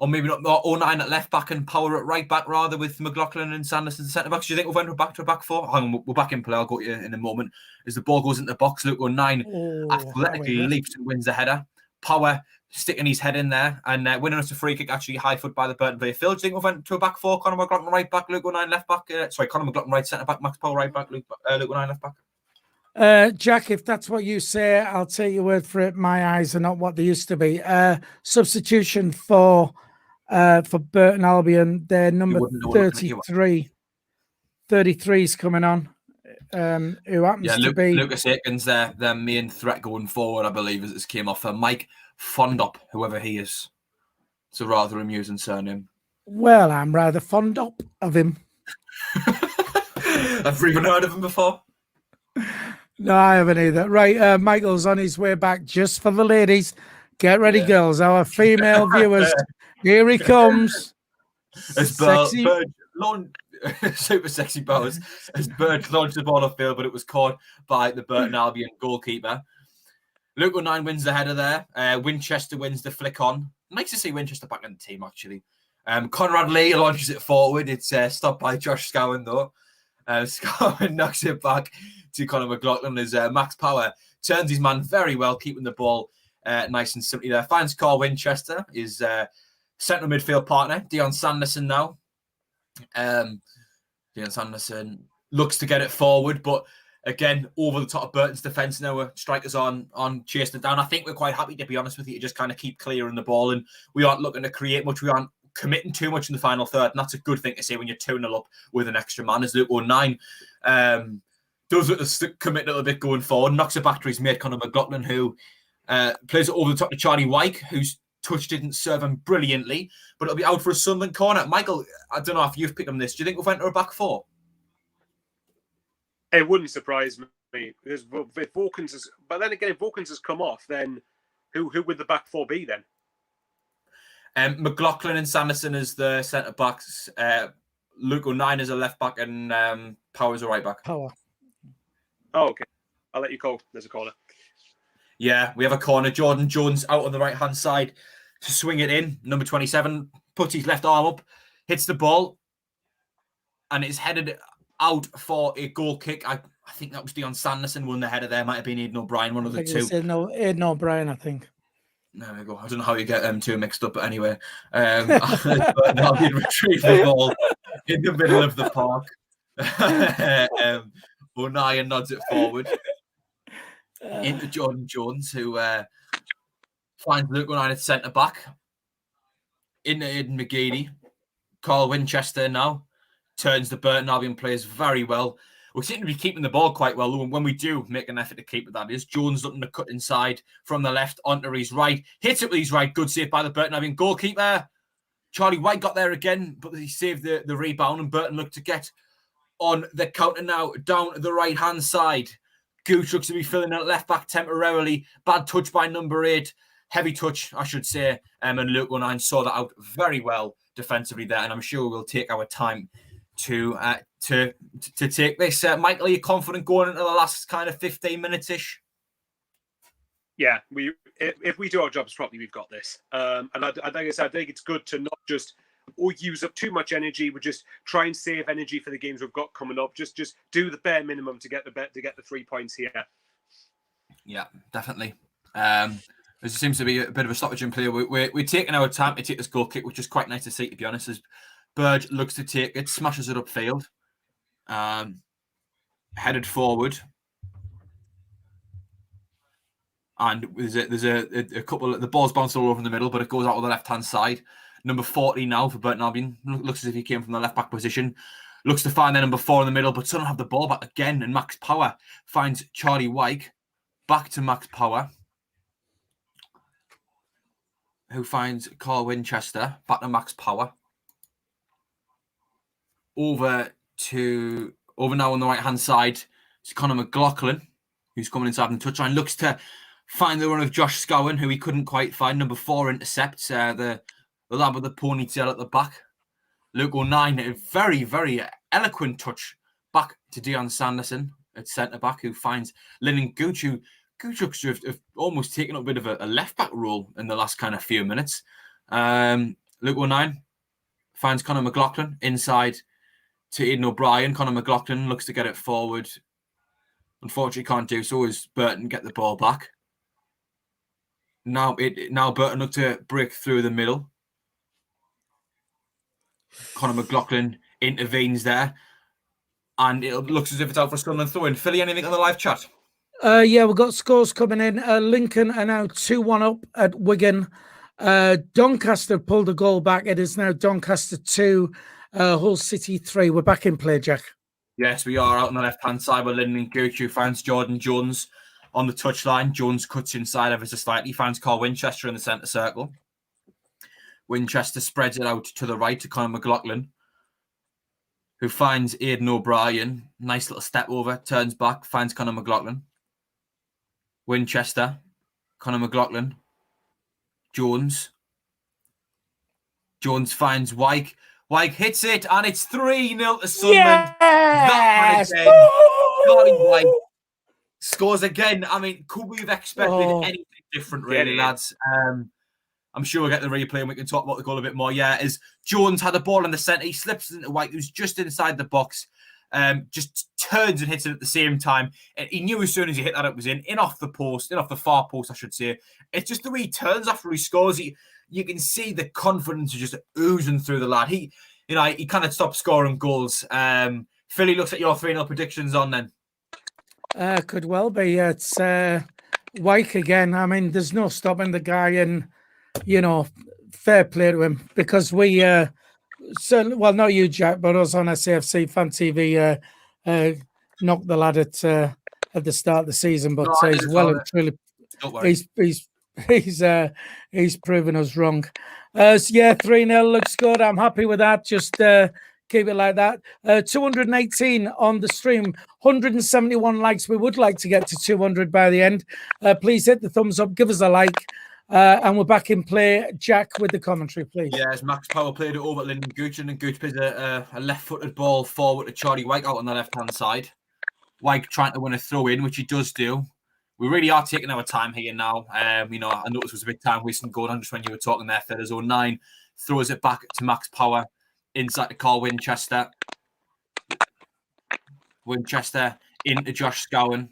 maybe not, or O'Nien at left-back and Power at right-back rather with McLaughlin and Sanderson centre-backs. Do you think we'll went back to a back four? Hang on, we're back in play. I'll go to you in a moment. As the ball goes into the box, Luke O'Nien athletically leaps and wins the header. Power sticking his head in there and winning us a free kick, actually high foot by the Burton player. Phil, do you think we went to a back four? Conor McLaughlin right back, Luke O'Nien left back. Conor McLaughlin right centre back, Max Power right back, Luke O'Nien left back. Jack, if that's what you say, I'll take your word for it. My eyes are not what they used to be. Substitution for Burton Albion, their number 33. 33 is coming on. Who happens to be Lucas Aikens, their main threat going forward, I believe, as it came off for Mike Fondop, whoever he is. It's a rather amusing surname. Well, I'm rather fond of him. I've never even heard of him before. No, I haven't either. Right, Michael's on his way back just for the ladies. Get ready, girls. Our female viewers. Here he comes. As Bird super sexy bows. As Bird launched the ball off field, but it was caught by the Burton Albion goalkeeper. Luke O'Nien wins the header there. Winchester wins the flick on. Nice to see Winchester back in the team, actually. CONRAD Lee launches it forward. It's stopped by Josh Scowen, though. Scowen knocks it back to Conor McLaughlin as Max Power turns his man very well, keeping the ball nice and simply there. Finds Carl Winchester, his central midfield partner, Dion Sanderson now. Dion Sanderson looks to get it forward, but again, over the top of Burton's defence now. Strikers on chasing it down. I think we're quite happy, to be honest with you, to just kind of keep clearing the ball, and we aren't looking to create much. We aren't committing too much in the final third, and that's a good thing to say when you're 2-0 up with an extra man. As Luke O'Nien does commit a little bit going forward, knocks it back to his mate Conor McLaughlin, who plays it over the top to Charlie Wyke, whose touch didn't serve him brilliantly, but it'll be out for a Sunderland corner. Michael, I don't know if you've picked on this. Do you think we've went to a back four? It wouldn't surprise me because if Vokins has, but then again, if Vokins has come off, then who would the back four be then? McLaughlin and Sanderson as the centre backs. Luke O'Nien as a left back, and Power as a right back. Power. Oh, okay. I'll let you call. There's a corner. Yeah, we have a corner. Jordan Jones out on the right hand side to swing it in. Number 27 puts his left arm up, hits the ball, and it's headed out for a goal kick. I think that was Dion Sanderson, won the header there. Might have been Aidan O'Brien, one of the two. Aidan O'Brien, I think. There we go. I don't know how you get them two mixed up, but anyway. But now we retrieve the ball in the middle of the park. O'Neill nods it forward into Jordan Jones, who finds Luke O'Neill at centre back. Into Aidan McGeady. Carl Winchester now turns the Burton Albion players very well. We seem to be keeping the ball quite well. When we do make an effort to keep it, that is. Jones looking to cut inside from the left onto his right. Hits it with his right. Good save by the Burton Albion goalkeeper. Charlie White got there again, but he saved the rebound, and Burton looked to get on the counter now down the right-hand side. Gooch looks to be filling at left back temporarily. Bad touch by number 8. Heavy touch, I should say. And Luke O'Neill saw that out very well defensively there, and I'm sure we'll take our time to take this. Michael, are you confident going into the last kind of 15 minutes-ish? Yeah, if we do our jobs properly, we've got this. And like I said, I think it's good to not just use up too much energy. We just try and save energy for the games we've got coming up. Just do the bare minimum to get the 3 points here. Yeah, definitely. There seems to be a bit of a stoppage in play. We're taking our time to take this goal kick, which is quite nice to see, to be honest. As Burge looks to take it, smashes it upfield, headed forward, and there's a couple. The ball's bounced all over in the middle, but it goes out on the left hand side. Number 40 now for Burton Albion. Looks as if he came from the left back position. Looks to find their number 4 in the middle, but doesn't have the ball back again. And Max Power finds Charlie White. Back to Max Power, who finds Carl Winchester. Back to Max Power. Over now on the right-hand side, it's Conor McLaughlin, who's coming inside the touchline. Looks to find the run of Josh Scowen, who he couldn't quite find. Number 4 intercepts the lad with the ponytail at the back. Luke O'Neill, a very, very eloquent touch back to Dion Sanderson at centre-back, who finds Lyndon Gooch, who Gooch looks to have almost taken up a bit of a left-back role in the last kind of few minutes. Luke O'Neill finds Conor McLaughlin inside to Aidan O'Brien. Conor McLaughlin looks to get it forward. Unfortunately, can't do so as Burton get the ball back. Now Burton look to break through the middle. Conor McLaughlin intervenes there, and it looks as if it's out for Sunderland throw-in. Philly, anything on the live chat? Yeah, we've got scores coming in. Lincoln are now 2-1 up at Wigan. Doncaster pulled a goal back. It is now Doncaster 2, Hull City 3. We're back in play, Jack. Yes, we are out on the left-hand side with Lyndon Gooch, who finds Jordan Jones on the touchline. Jones cuts inside ever so slightly. Finds Carl Winchester in the centre circle. Winchester spreads it out to the right to Conor McLaughlin, who finds Aidan O'Brien. Nice little step over, turns back, finds Conor McLaughlin. Winchester, Conor McLaughlin, Jones. Jones finds Wyke. Wyke hits it, and it's 3-0 to Sunderland. Yes! Charlie Wyke scores again. I mean, could we have expected anything different, really, lads? I'm sure we'll get the replay and we can talk about the goal a bit more. Yeah, as Jones had the ball in the centre, he slips into White, who's just inside the box, just turns and hits it at the same time. And he knew as soon as he hit that it was in off the post, in off the far post, I should say. It's just the way he turns after he scores. You can see the confidence just oozing through the lad. He kind of stopped scoring goals. Philly, looks at your 3-0 predictions on then. Could well be. It's Wyke again. I mean, there's no stopping the guy, and fair play to him, because we well, not you, Jack, but us on SAFC Fan TV knocked the lad at the start of the season, but he's well and truly he's proven us wrong. So yeah, 3-0 looks good. I'm happy with that. Just keep it like that. 218 on the stream, 171 likes. We would like to get to 200 by the end. Please hit the thumbs up, give us a like. And we're back in play. Jack, with the commentary, please. Yeah, as Max Power played it over at Lyndon Gooch, and Gooch plays a left-footed ball forward to Charlie Wyke out on the left-hand side. Wyke trying to win a throw-in, which he does do. We really are taking our time here now. I noticed it was a bit time wasting going on just when you were talking there, Phil. As 09 throws it back to Max Power inside to Carl Winchester. Winchester into Josh Scowen.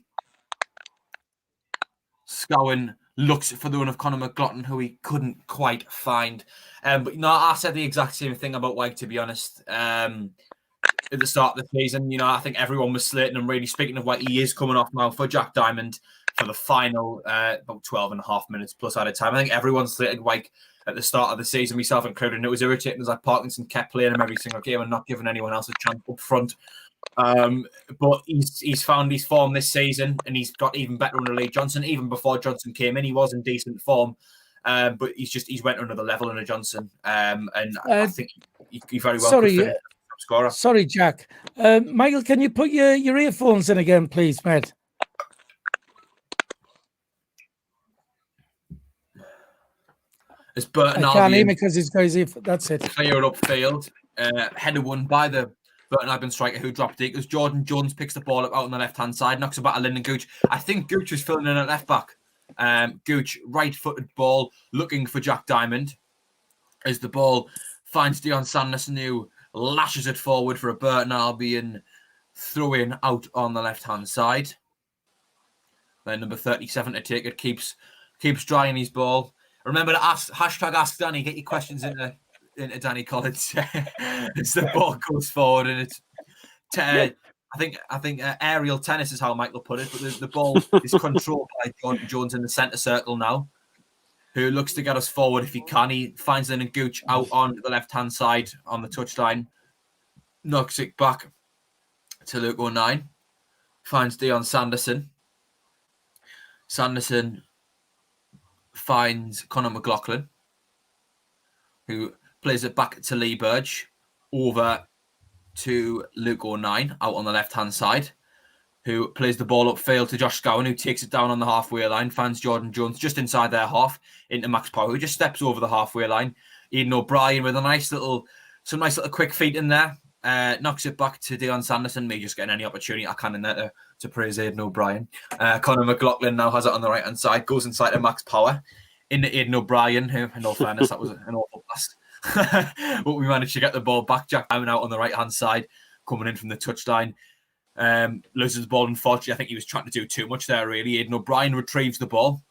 Scowen looks for the run of Conor McLaughlin, who he couldn't quite find. But no, I said the exact same thing about White, to be honest. At the start of the season, I think everyone was slating him. Really, speaking of White, he is coming off now for Jack Diamond for the final about 12 and a half minutes plus out of time. I think everyone slated White at the start of the season, myself included, and it was irritating as like Parkinson kept playing him every single game and not giving anyone else a chance up front. But he's found his form this season, and he's got even better under Lee Johnson. Even before Johnson came in, he was in decent form, but he's went another level under Johnson, and I think he very well could finish top scorer. Sorry, Jack. Michael, can you put your earphones in again, please, mate? It's Burton I can't hear me because he's crazy. That's it. Clear upfield, header won by the Burton Albion striker who dropped it. Because Jordan Jones picks the ball up out on the left-hand side, knocks it back to Lyndon Gooch. I think Gooch was filling in at left-back. Gooch, right-footed ball, looking for Jack Diamond. As the ball finds Dion Sanderson, who lashes it forward for a Burton Albion throw-in out on the left-hand side. Then number 37 to take it, keeps drying his ball. Remember to #Ask Danny. Get your questions into Danny Collins as the ball goes forward, and it's I think aerial tennis is how Michael put it. But the ball is controlled by Jordan Jones in the centre circle now, who looks to get us forward if he can. He finds Lyndon Gooch out on the left hand side on the touchline, knocks it back to Luke O'Nien, finds Dion Sanderson. Sanderson finds Conor McLaughlin, who plays it back to Lee Burge, over to Luke O'Nien out on the left-hand side, who plays the ball upfield to Josh Scowen, who takes it down on the halfway line, finds Jordan Jones just inside their half into Max Power, who just steps over the halfway line. Aidan O'Brien with some nice little quick feet in there, knocks it back to Dion Sanderson. Me just getting any opportunity I can in there to praise Aidan O'Brien. Conor McLaughlin now has it on the right-hand side, goes inside to Max Power, into Aidan O'Brien, who, in all fairness, that was an awful pass. But we managed to get the ball back. Jack Diamond out on the right-hand side, coming in from the touchline. Loses the ball, unfortunately. I think he was trying to do too much there, really. Aidan O'Brien retrieves the ball,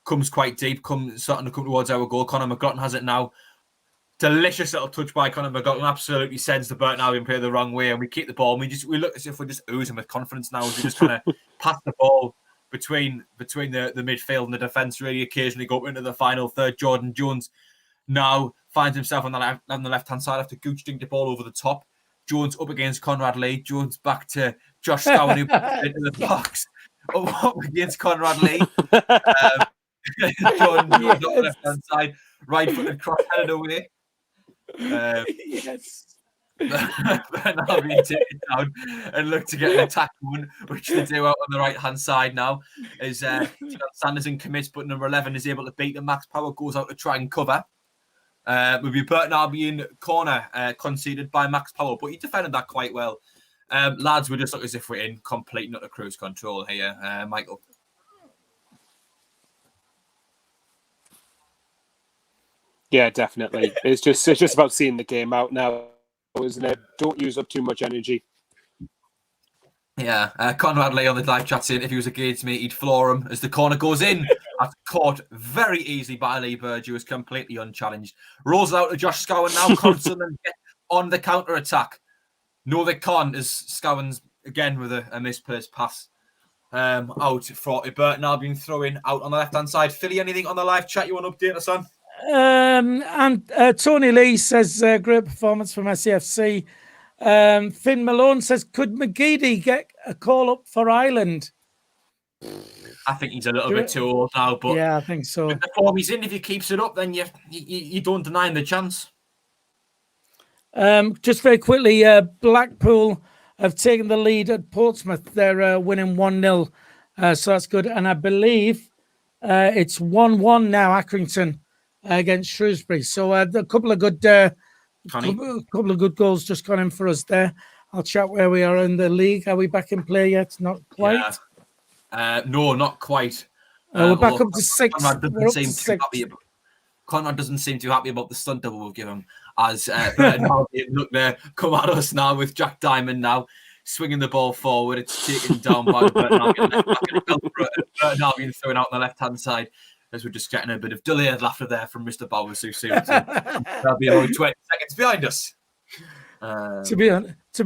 comes quite deep, starting to come towards our goal. Conor McLaughlin has it now. Delicious little touch by Conor McLaughlin. Absolutely sends the Burton Albion player the wrong way, and we keep the ball. And we look as if we're just oozing with confidence now. We're just trying to pass the ball between the midfield and the defence. Really, occasionally go up into the final third. Jordan Jones now finds himself on the left-hand side after Gooch dinked the ball over the top. Jones up against Conrad Lee. Jones back to Josh Scowen, who put it into the box. Up against Conrad Lee. Jordan Jones on the left-hand side, right-footed cross headed away. Yes. Burton Albion take it down and look to get an attack one, which they do out on the right-hand side now. As Sanderson commits, but number 11 is able to beat him. Max Power goes out to try and cover. Will be Burton Albion corner conceded by Max Power, but he defended that quite well. Lads, we just look as if we're in complete not a cruise control here, Michael. Yeah, definitely. It's just about seeing the game out now, isn't it? Don't use up too much energy. Yeah, Conrad Lee on the live chat saying if he was against me, he'd floor him as the corner goes in. That's caught very easily by Lee Burge, who was completely unchallenged. Rolls out to Josh Scowen now. Sunderland get on the counter attack. No, they can't, as Scowen's again with a misplaced pass. Out for a Burton Albion throwing out on the left hand side. Philly, anything on the live chat you want to update us on? And Tony Lee says great performance from SAFC. Finn Malone says, could McGeady get a call up for Ireland? I think he's a little bit too old now, but yeah, I think so. The form he's in, if he keeps it up, then you don't deny him the chance. Just very quickly, Blackpool have taken the lead at Portsmouth. They're winning 1-0, so that's good. And I believe it's 1-1 now, Accrington against Shrewsbury. So a couple of good goals just gone in for us there. I'll chat where we are in the league. Are we back in play yet? Not quite. Yeah. No, not quite. We're back up to 6. Conrad doesn't seem too happy about the stunt double we've given him. As Burton Albion look there, come at us now with Jack Diamond now. swinging the ball forward. It's taken down by Burton Albion. Burton Albion throwing out on the left-hand side, as we're just getting a bit of delayed laughter there from Mr. Bowers, who seems to be about 20 seconds behind us. To be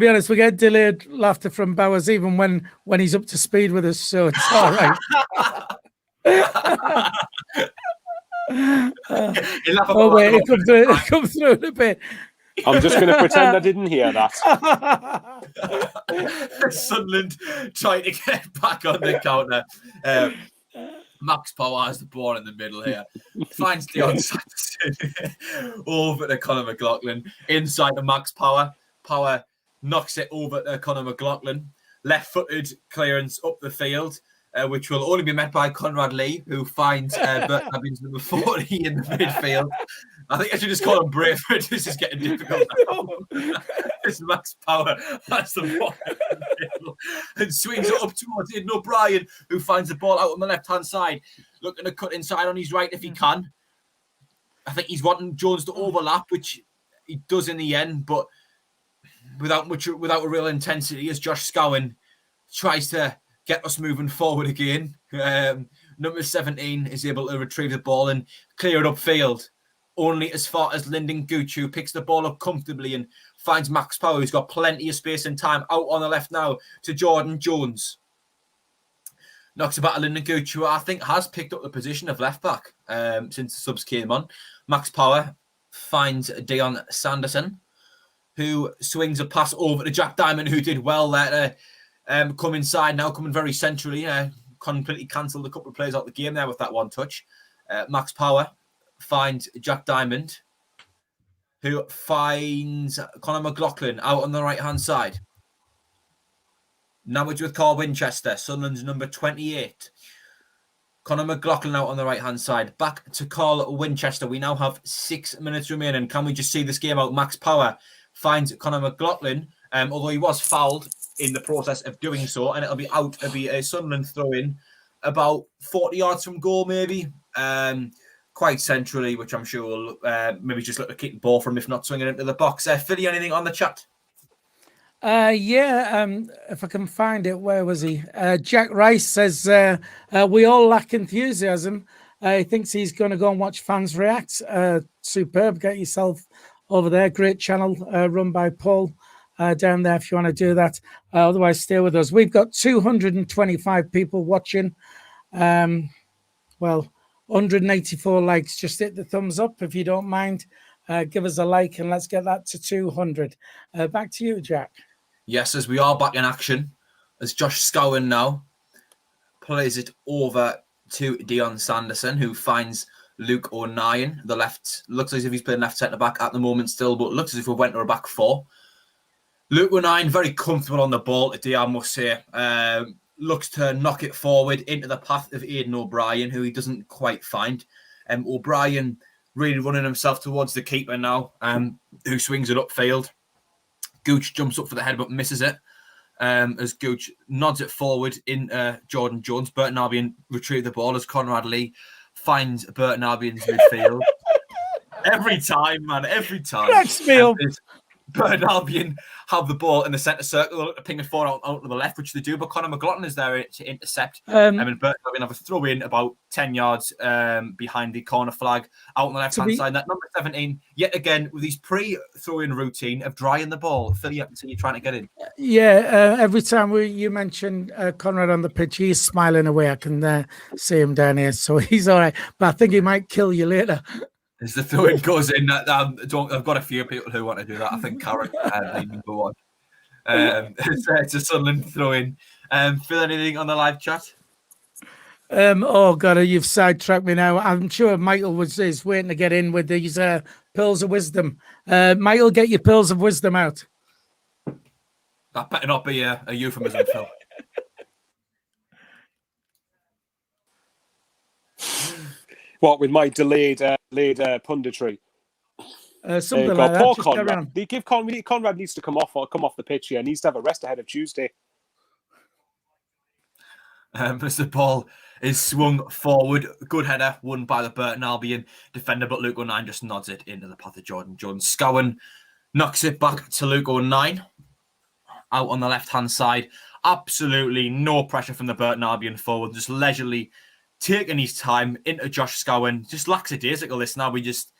honest, we get delayed laughter from Bowers even when he's up to speed with us, so it's all right. Oh wait, it comes through in a bit. I'm just going to pretend I didn't hear that. Sunderland trying to get back on the counter. Max Power has the ball in the middle here. Finds Dion Sanderson over to Conor McLaughlin. Inside to Max Power. Power knocks it over to Conor McLaughlin. Left-footed clearance up the field, which will only be met by CONRAD Lee, who finds Burton Albion's number 40 in the midfield. I think I should just call him Brayford. This is getting difficult now. This Max Power has the ball in the middle and swings it up towards Aidan O'Brien, who finds the ball out on the left-hand side, looking to cut inside on his right if he can. I think he's wanting Jones to overlap, which he does in the end, but without a real intensity, as Josh Scowen tries to get us moving forward again. Number 17 is able to retrieve the ball and clear it upfield, only as far as Lyndon Gooch, who picks the ball up comfortably and finds Max Power, who's got plenty of space and time, out on the left now to Jordan Jones. Knocks about Lyndon Gooch, who I think has picked up the position of left back since the subs came on. Max Power finds Dion Sanderson, who swings a pass over to Jack Diamond, who did well there to come inside now, coming very centrally. Completely cancelled a couple of players out the game there with that one touch. Max Power finds Jack Diamond, who finds Conor McLaughlin out on the right-hand side. Now it's with Carl Winchester, Sunderland's number 28. Conor McLaughlin out on the right-hand side. Back to Carl Winchester. We now have 6 minutes remaining. Can we just see this game out? Max Power finds Conor McLaughlin, although he was fouled in the process of doing so, and it'll be out. It'll be a Sunderland throw-in about 40 yards from goal, maybe. Quite centrally, which I'm sure will maybe just look to keep the ball from, if not swinging into the box. Philly, anything on the chat? If I can find it, where was he? Jack Rice says, we all lack enthusiasm. He thinks he's going to go and watch fans react. Superb. Get yourself over there. Great channel run by Paul down there if you want to do that. Otherwise, stay with us. We've got 225 people watching. 184 likes. Just hit the thumbs up if you don't mind. Give us a like and let's get that to 200. Back to you, Jack. Yes, as we are back in action, as Josh Scowen now plays it over to Dion Sanderson, who finds Luke O'Nien. The left looks as if he's playing left centre back at the moment still, but looks as if we went to a back four. Luke O'Nien very comfortable on the ball today, I must say. Looks to knock it forward into the path of Aidan O'Brien, who he doesn't quite find. O'Brien really running himself towards the keeper now, who swings it upfield. Gooch jumps up for the head but misses it. As Gooch nods it forward in Jordan Jones. Burton Albion retrieve the ball as CONRAD Lee finds Burton Albion's midfield. Every time, man, every time. Burton Albion have the ball in the centre circle. They look to ping it forward out to the left, which they do, but Conor McLaughlin is there to intercept. And Burton Albion have a throw in about 10 yards behind the corner flag out on the left-hand side. That number 17, yet again, with his pre-throw-in routine of drying the ball. Philly, I can see you trying to get in. Yeah, every time you mention CONRAD on the pitch, he's smiling away. I can see him down here, so he's all right. But I think he might kill you later. As the throw-in goes in, I've got a few people who want to do that. I think Karen, number one. It's a Sunderland throw-in. Phil, anything on the live chat? Oh, God, you've sidetracked me now. I'm sure Michael is waiting to get in with these pills of wisdom. Michael, get your pills of wisdom out. That better not be a euphemism, Phil. What, with my delayed punditry? Something like that. Poor Just CONRAD. CONRAD needs to come off the pitch here. He needs to have a rest ahead of Tuesday. As the ball is swung forward, good header won by the Burton Albion defender, but Luke O'Nien just nods it into the path of Jordan Jones. Scowen knocks it back to Luke O'Nien, out on the left-hand side. Absolutely no pressure from the Burton Albion forward, just leisurely taking his time into Josh Scowen. Just lackadaisical this now. We just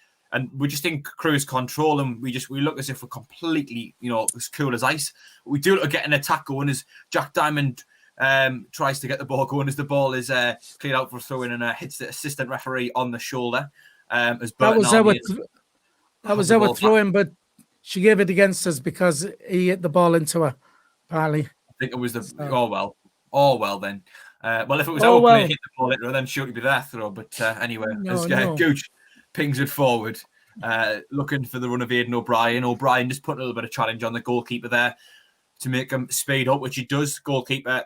in cruise control, and we look as if we're completely, as cool as ice. We do look to get an attack going as Jack Diamond tries to get the ball going as the ball is cleared out for throwing and hits the assistant referee on the shoulder. As Burton that was our throw-in, but she gave it against us because he hit the ball into her, apparently. I think it was oh well then. Well, if it was our player hit the ball into her, then she would be their throw. But anyway, Gooch pings it forward, looking for the run of Aidan O'Brien. O'Brien just put a little bit of challenge on the goalkeeper there to make him speed up, which he does. Goalkeeper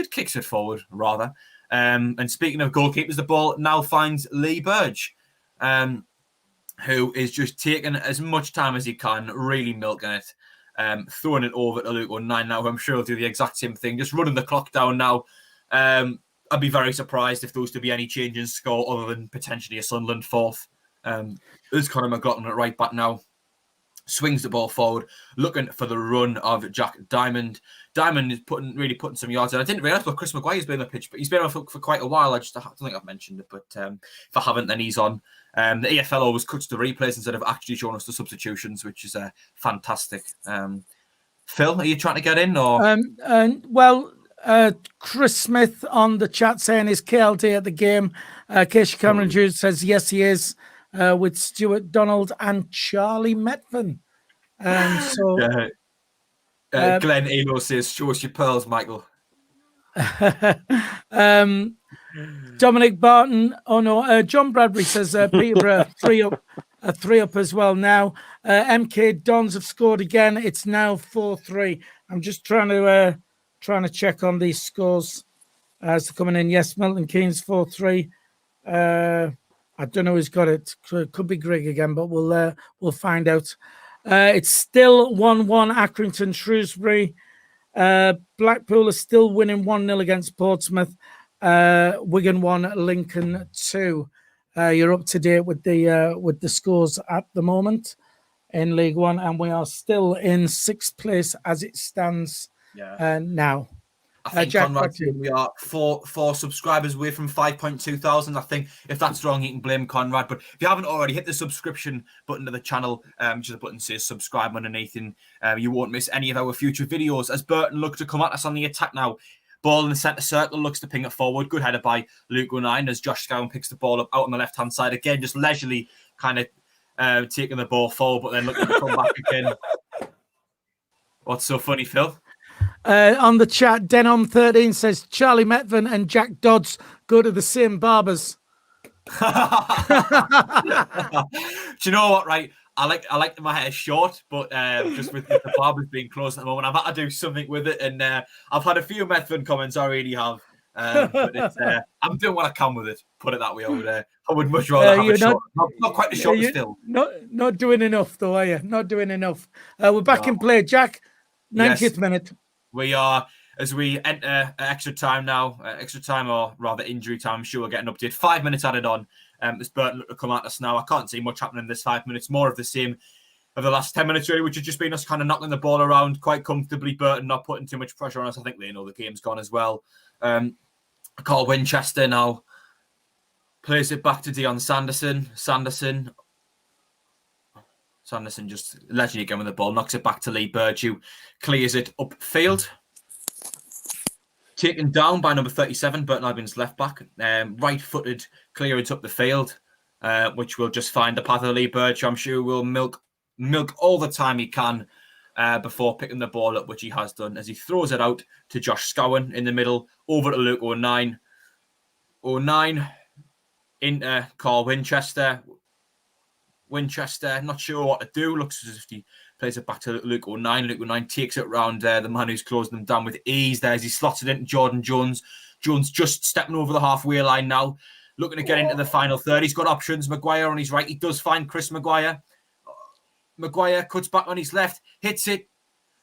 kicks it forward rather. And speaking of goalkeepers, the ball now finds Lee Burge, who is just taking as much time as he can, really milking it, throwing it over to Luke 9 now, who I'm sure will do the exact same thing, just running the clock down now. I'd be very surprised if there was to be any change in score other than potentially a Sunderland fourth. There's Conor McLaughlin at right back now. Swings the ball forward, looking for the run of Jack Diamond. Diamond is putting some yards in. I didn't realise Chris Maguire's been on the pitch, but he's been on for quite a while. I don't think I've mentioned it, but if I haven't, then he's on. The EFL always cuts the replays instead of actually showing us the substitutions, which is fantastic. Phil, are you trying to get in? Or Chris Smith on the chat saying is KLD at the game. Keisha Cameron Jude says yes, he is. With Stuart Donald and Charlie Metvan. Glenn Elo says, show us your pearls, Michael. Dominic Barton. Oh no, John Bradbury says Peterborough three up as well now. MK Dons have scored again. It's now 4-3. I'm just trying to check on these scores as they're coming in. Yes, Milton Keynes 4-3. I don't know who's got it. Could be Greg again, but we'll find out. It's still 1-1 Accrington Shrewsbury. Blackpool is still winning 1-0 against Portsmouth. Wigan 1, Lincoln 2. You're up to date with the scores at the moment in League One, and we are still in 6th place as it stands now. I think, Jack, Conrad, we are four subscribers away from 5.2 thousand. I think if that's wrong, you can blame Conrad. But if you haven't already, hit the subscription button to the channel, which is a button that says subscribe underneath, and you won't miss any of our future videos. As Burton look to come at us on the attack now. Ball in the centre circle, looks to ping it forward. Good header by Luke 9 as Josh Scowen picks the ball up out on the left-hand side. Again, just leisurely kind of taking the ball forward, but then looking to come back again. What's so funny, Phil? On the chat, Denom13 says Charlie Metvan and Jack Dodds go to the same barbers. Do you know what, right? I like my hair short, but just with the barbers being closed at the moment, I've had to do something with it, and I've had a few Metvan comments. I really have, but it's, I'm doing what I can with it. Put it that way. I would much rather have it short. Not quite the short still. Not doing enough, though, are you? Not doing enough. We're back in play, Jack. 90th minute. We are, as we enter extra time now, or rather injury time. I'm sure we'll get an update. 5 minutes added on. As Burton look to come at us now. I can't see much happening in this 5 minutes. More of the same of the last 10 minutes, really, which has just been us kind of knocking the ball around quite comfortably. Burton not putting too much pressure on us. I think they know the game's gone as well. Carl Winchester now plays it back to Dion Sanderson. Sanderson just leisurely again with the ball, knocks it back to Lee Burge, who clears it upfield. Taken down by number 37, Burton Albion's left back. Right-footed clearance up the field, which will just find the path of Lee Burge, who I'm sure will milk all the time he can before picking the ball up, which he has done, as he throws it out to Josh Scowen in the middle, over to Luke 09. 09 into Carl Winchester. Winchester, not sure what to do. Looks as if he plays it back to Luke 09. Luke 09 takes it round the man who's closing them down with ease there as he slots it into Jordan Jones. Jones just stepping over the halfway line now, looking to get into the final third. He's got options. Maguire on his right. He does find Chris Maguire. Maguire cuts back on his left, hits it.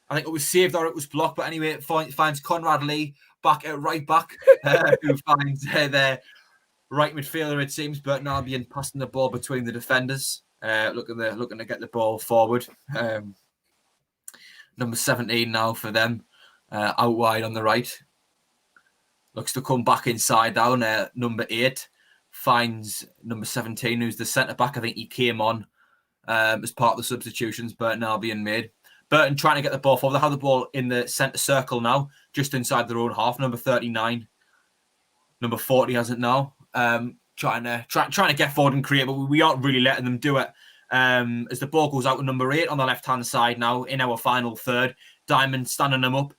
I think it was saved or it was blocked, but anyway, it finds Conrad Lee back at right back, who finds their right midfielder, it seems. Burton Albion passing the ball between the defenders. Looking to get the ball forward. Number 17 now for them, out wide on the right. Looks to come back inside down. Number 8 finds number 17, who's the centre-back. I think he came on as part of the substitutions Burton Albion made. Burton trying to get the ball forward. They have the ball in the centre circle now, just inside their own half. Number 39. Number 40 has it now. Trying to get forward and create, but we aren't really letting them do it. As the ball goes out with number 8 on the left-hand side now in our final third. Diamond standing them up.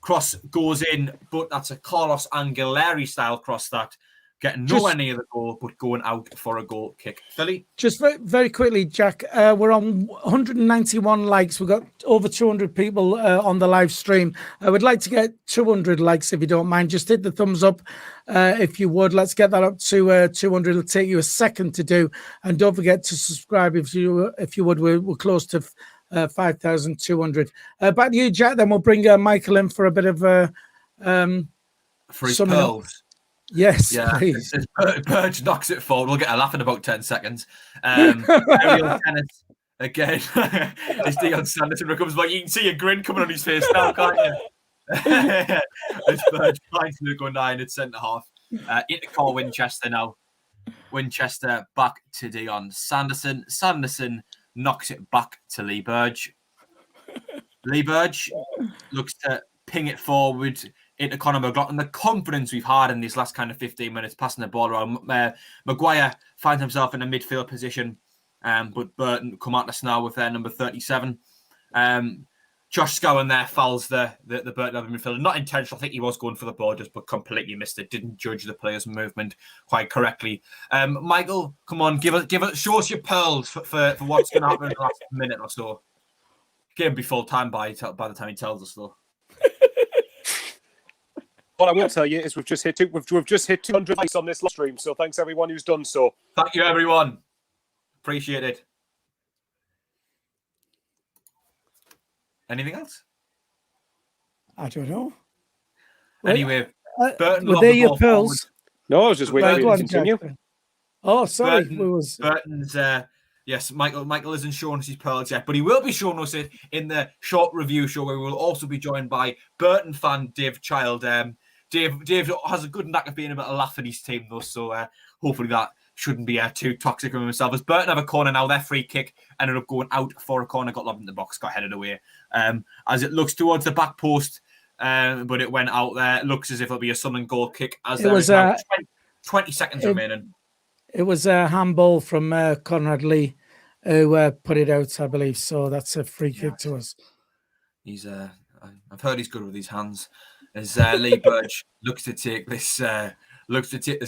Cross goes in, but that's a Carlos Angeleri style cross that getting nowhere near the goal, but going out for a goal kick. Philly? Just very, very quickly, Jack, we're on 191 likes. We've got over 200 people on the live stream. I would like to get 200 likes, if you don't mind. Just hit the thumbs up if you would. Let's get that up to 200. It'll take you a second to do. And don't forget to subscribe if you would. We're close to 5,200. Back to you, Jack. Then we'll bring Michael in for a bit of for his pearls. Yes, yeah. please. Burge knocks it forward. We'll get a laugh in about 10 seconds. Aerial tennis again. As Dion Sanderson recovers back, you can see a grin coming on his face now, can't you? As Burge finds Luke 9 at centre half. Into Carl Winchester now. Winchester back to Dion Sanderson. Sanderson knocks it back to Lee Burge. Lee Burge looks to ping it forward into Conor McLaughlin. The confidence we've had in these last kind of 15 minutes passing the ball around. Maguire finds himself in a midfield position, but Burton come at us now with their number 37. Josh Scowen there fouls the Burton Albion midfielder. Not intentional. I think he was going for the ball, just but completely missed it. Didn't judge the player's movement quite correctly. Michael, come on, show us your pearls for what's going to happen in the last minute or so. Game be full time by the time he tells us though. What I will tell you is we've just hit 200 likes on this live stream. So thanks everyone who's done so. Thank you everyone. Appreciate it. Anything else? I don't know. Anyway, Burton were they your pearls? No, I was just waiting for you to continue. Oh, sorry. Burton's yes, Michael isn't showing us his pearls yet, but he will be showing us it in the short review show where we will also be joined by Burton fan Dave Child. Dave has a good knack of being a bit of a laugh at his team though, so hopefully that shouldn't be too toxic of himself. As Burton have a corner now, their free kick ended up going out for a corner, got lobbed in the box, got headed away. As it looks towards the back post, but it went out there. It looks as if it'll be a Sunderland goal kick as there is now 20 seconds remaining. It was a handball from CONRAD Lee who put it out, I believe. So that's a free kick to us. He's I've heard he's good with his hands. As Lee Burge looks to take this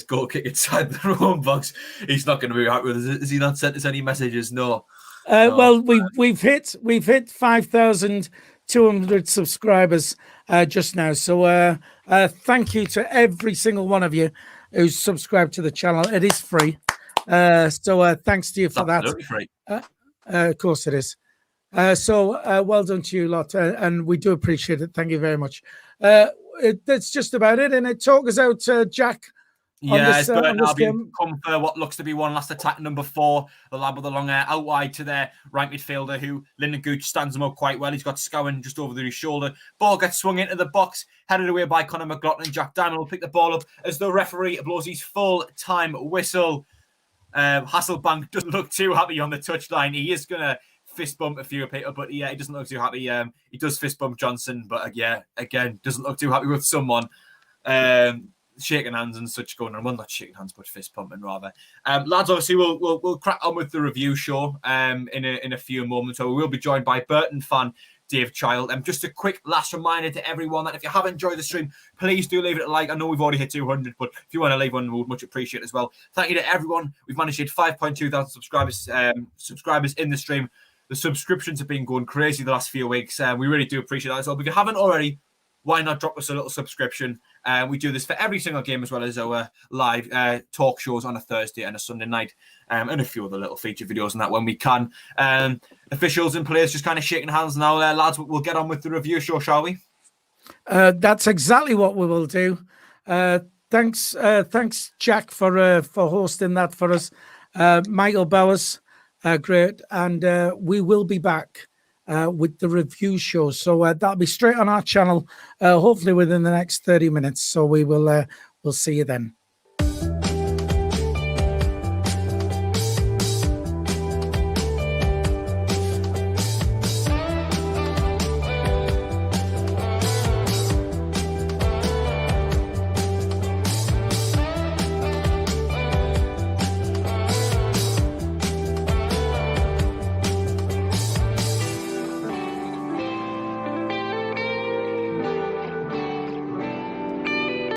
goal kick inside the own box, he's not going to be happy with us. Has he not sent us any messages? No. Well, we've hit 5,200 subscribers just now. So thank you to every single one of you who's subscribed to the channel. It is free. So thanks to you for that. Absolutely free. Of course it is. So well done to you lot, and we do appreciate it. Thank you very much. That's just about it. And it talk us out, Jack. Yeah, it's Burton Albion come for what looks to be one last attack. Number 4, the lad with the long hair, out wide to their right midfielder, who Lyndon Gooch stands him up quite well. He's got Scowen just over his shoulder. Ball gets swung into the box, headed away by Conor McLaughlin. Jack Diamond will pick the ball up as the referee blows his full-time whistle. Hasselbank doesn't look too happy on the touchline. He is going to fist bump a few people, but yeah, he doesn't look too happy. He does fist bump Johnson, but again, doesn't look too happy with someone. Shaking hands and such going on. Well, not shaking hands, but fist pumping rather. Lads, obviously, we'll crack on with the review show in a few moments. So we will be joined by Burton fan Dave Child. Just a quick last reminder to everyone that if you have enjoyed the stream, please do leave it a like. I know we've already hit 200, but if you want to leave one, we would much appreciate it as well. Thank you to everyone. We've managed to hit 5.2 thousand subscribers in the stream. The subscriptions have been going crazy the last few weeks. We really do appreciate that as well. But if you haven't already, why not drop us a little subscription? We do this for every single game, as well as our live talk shows on a Thursday and a Sunday night, and a few other little feature videos and that when we can. Officials and players just kind of shaking hands now. Lads, we'll get on with the review show, shall we? That's exactly what we will do. Thanks, Jack, for hosting that for us. Michael Bowers, great. And we will be back with the review show. So that'll be straight on our channel, hopefully within the next 30 minutes. So we'll see you then.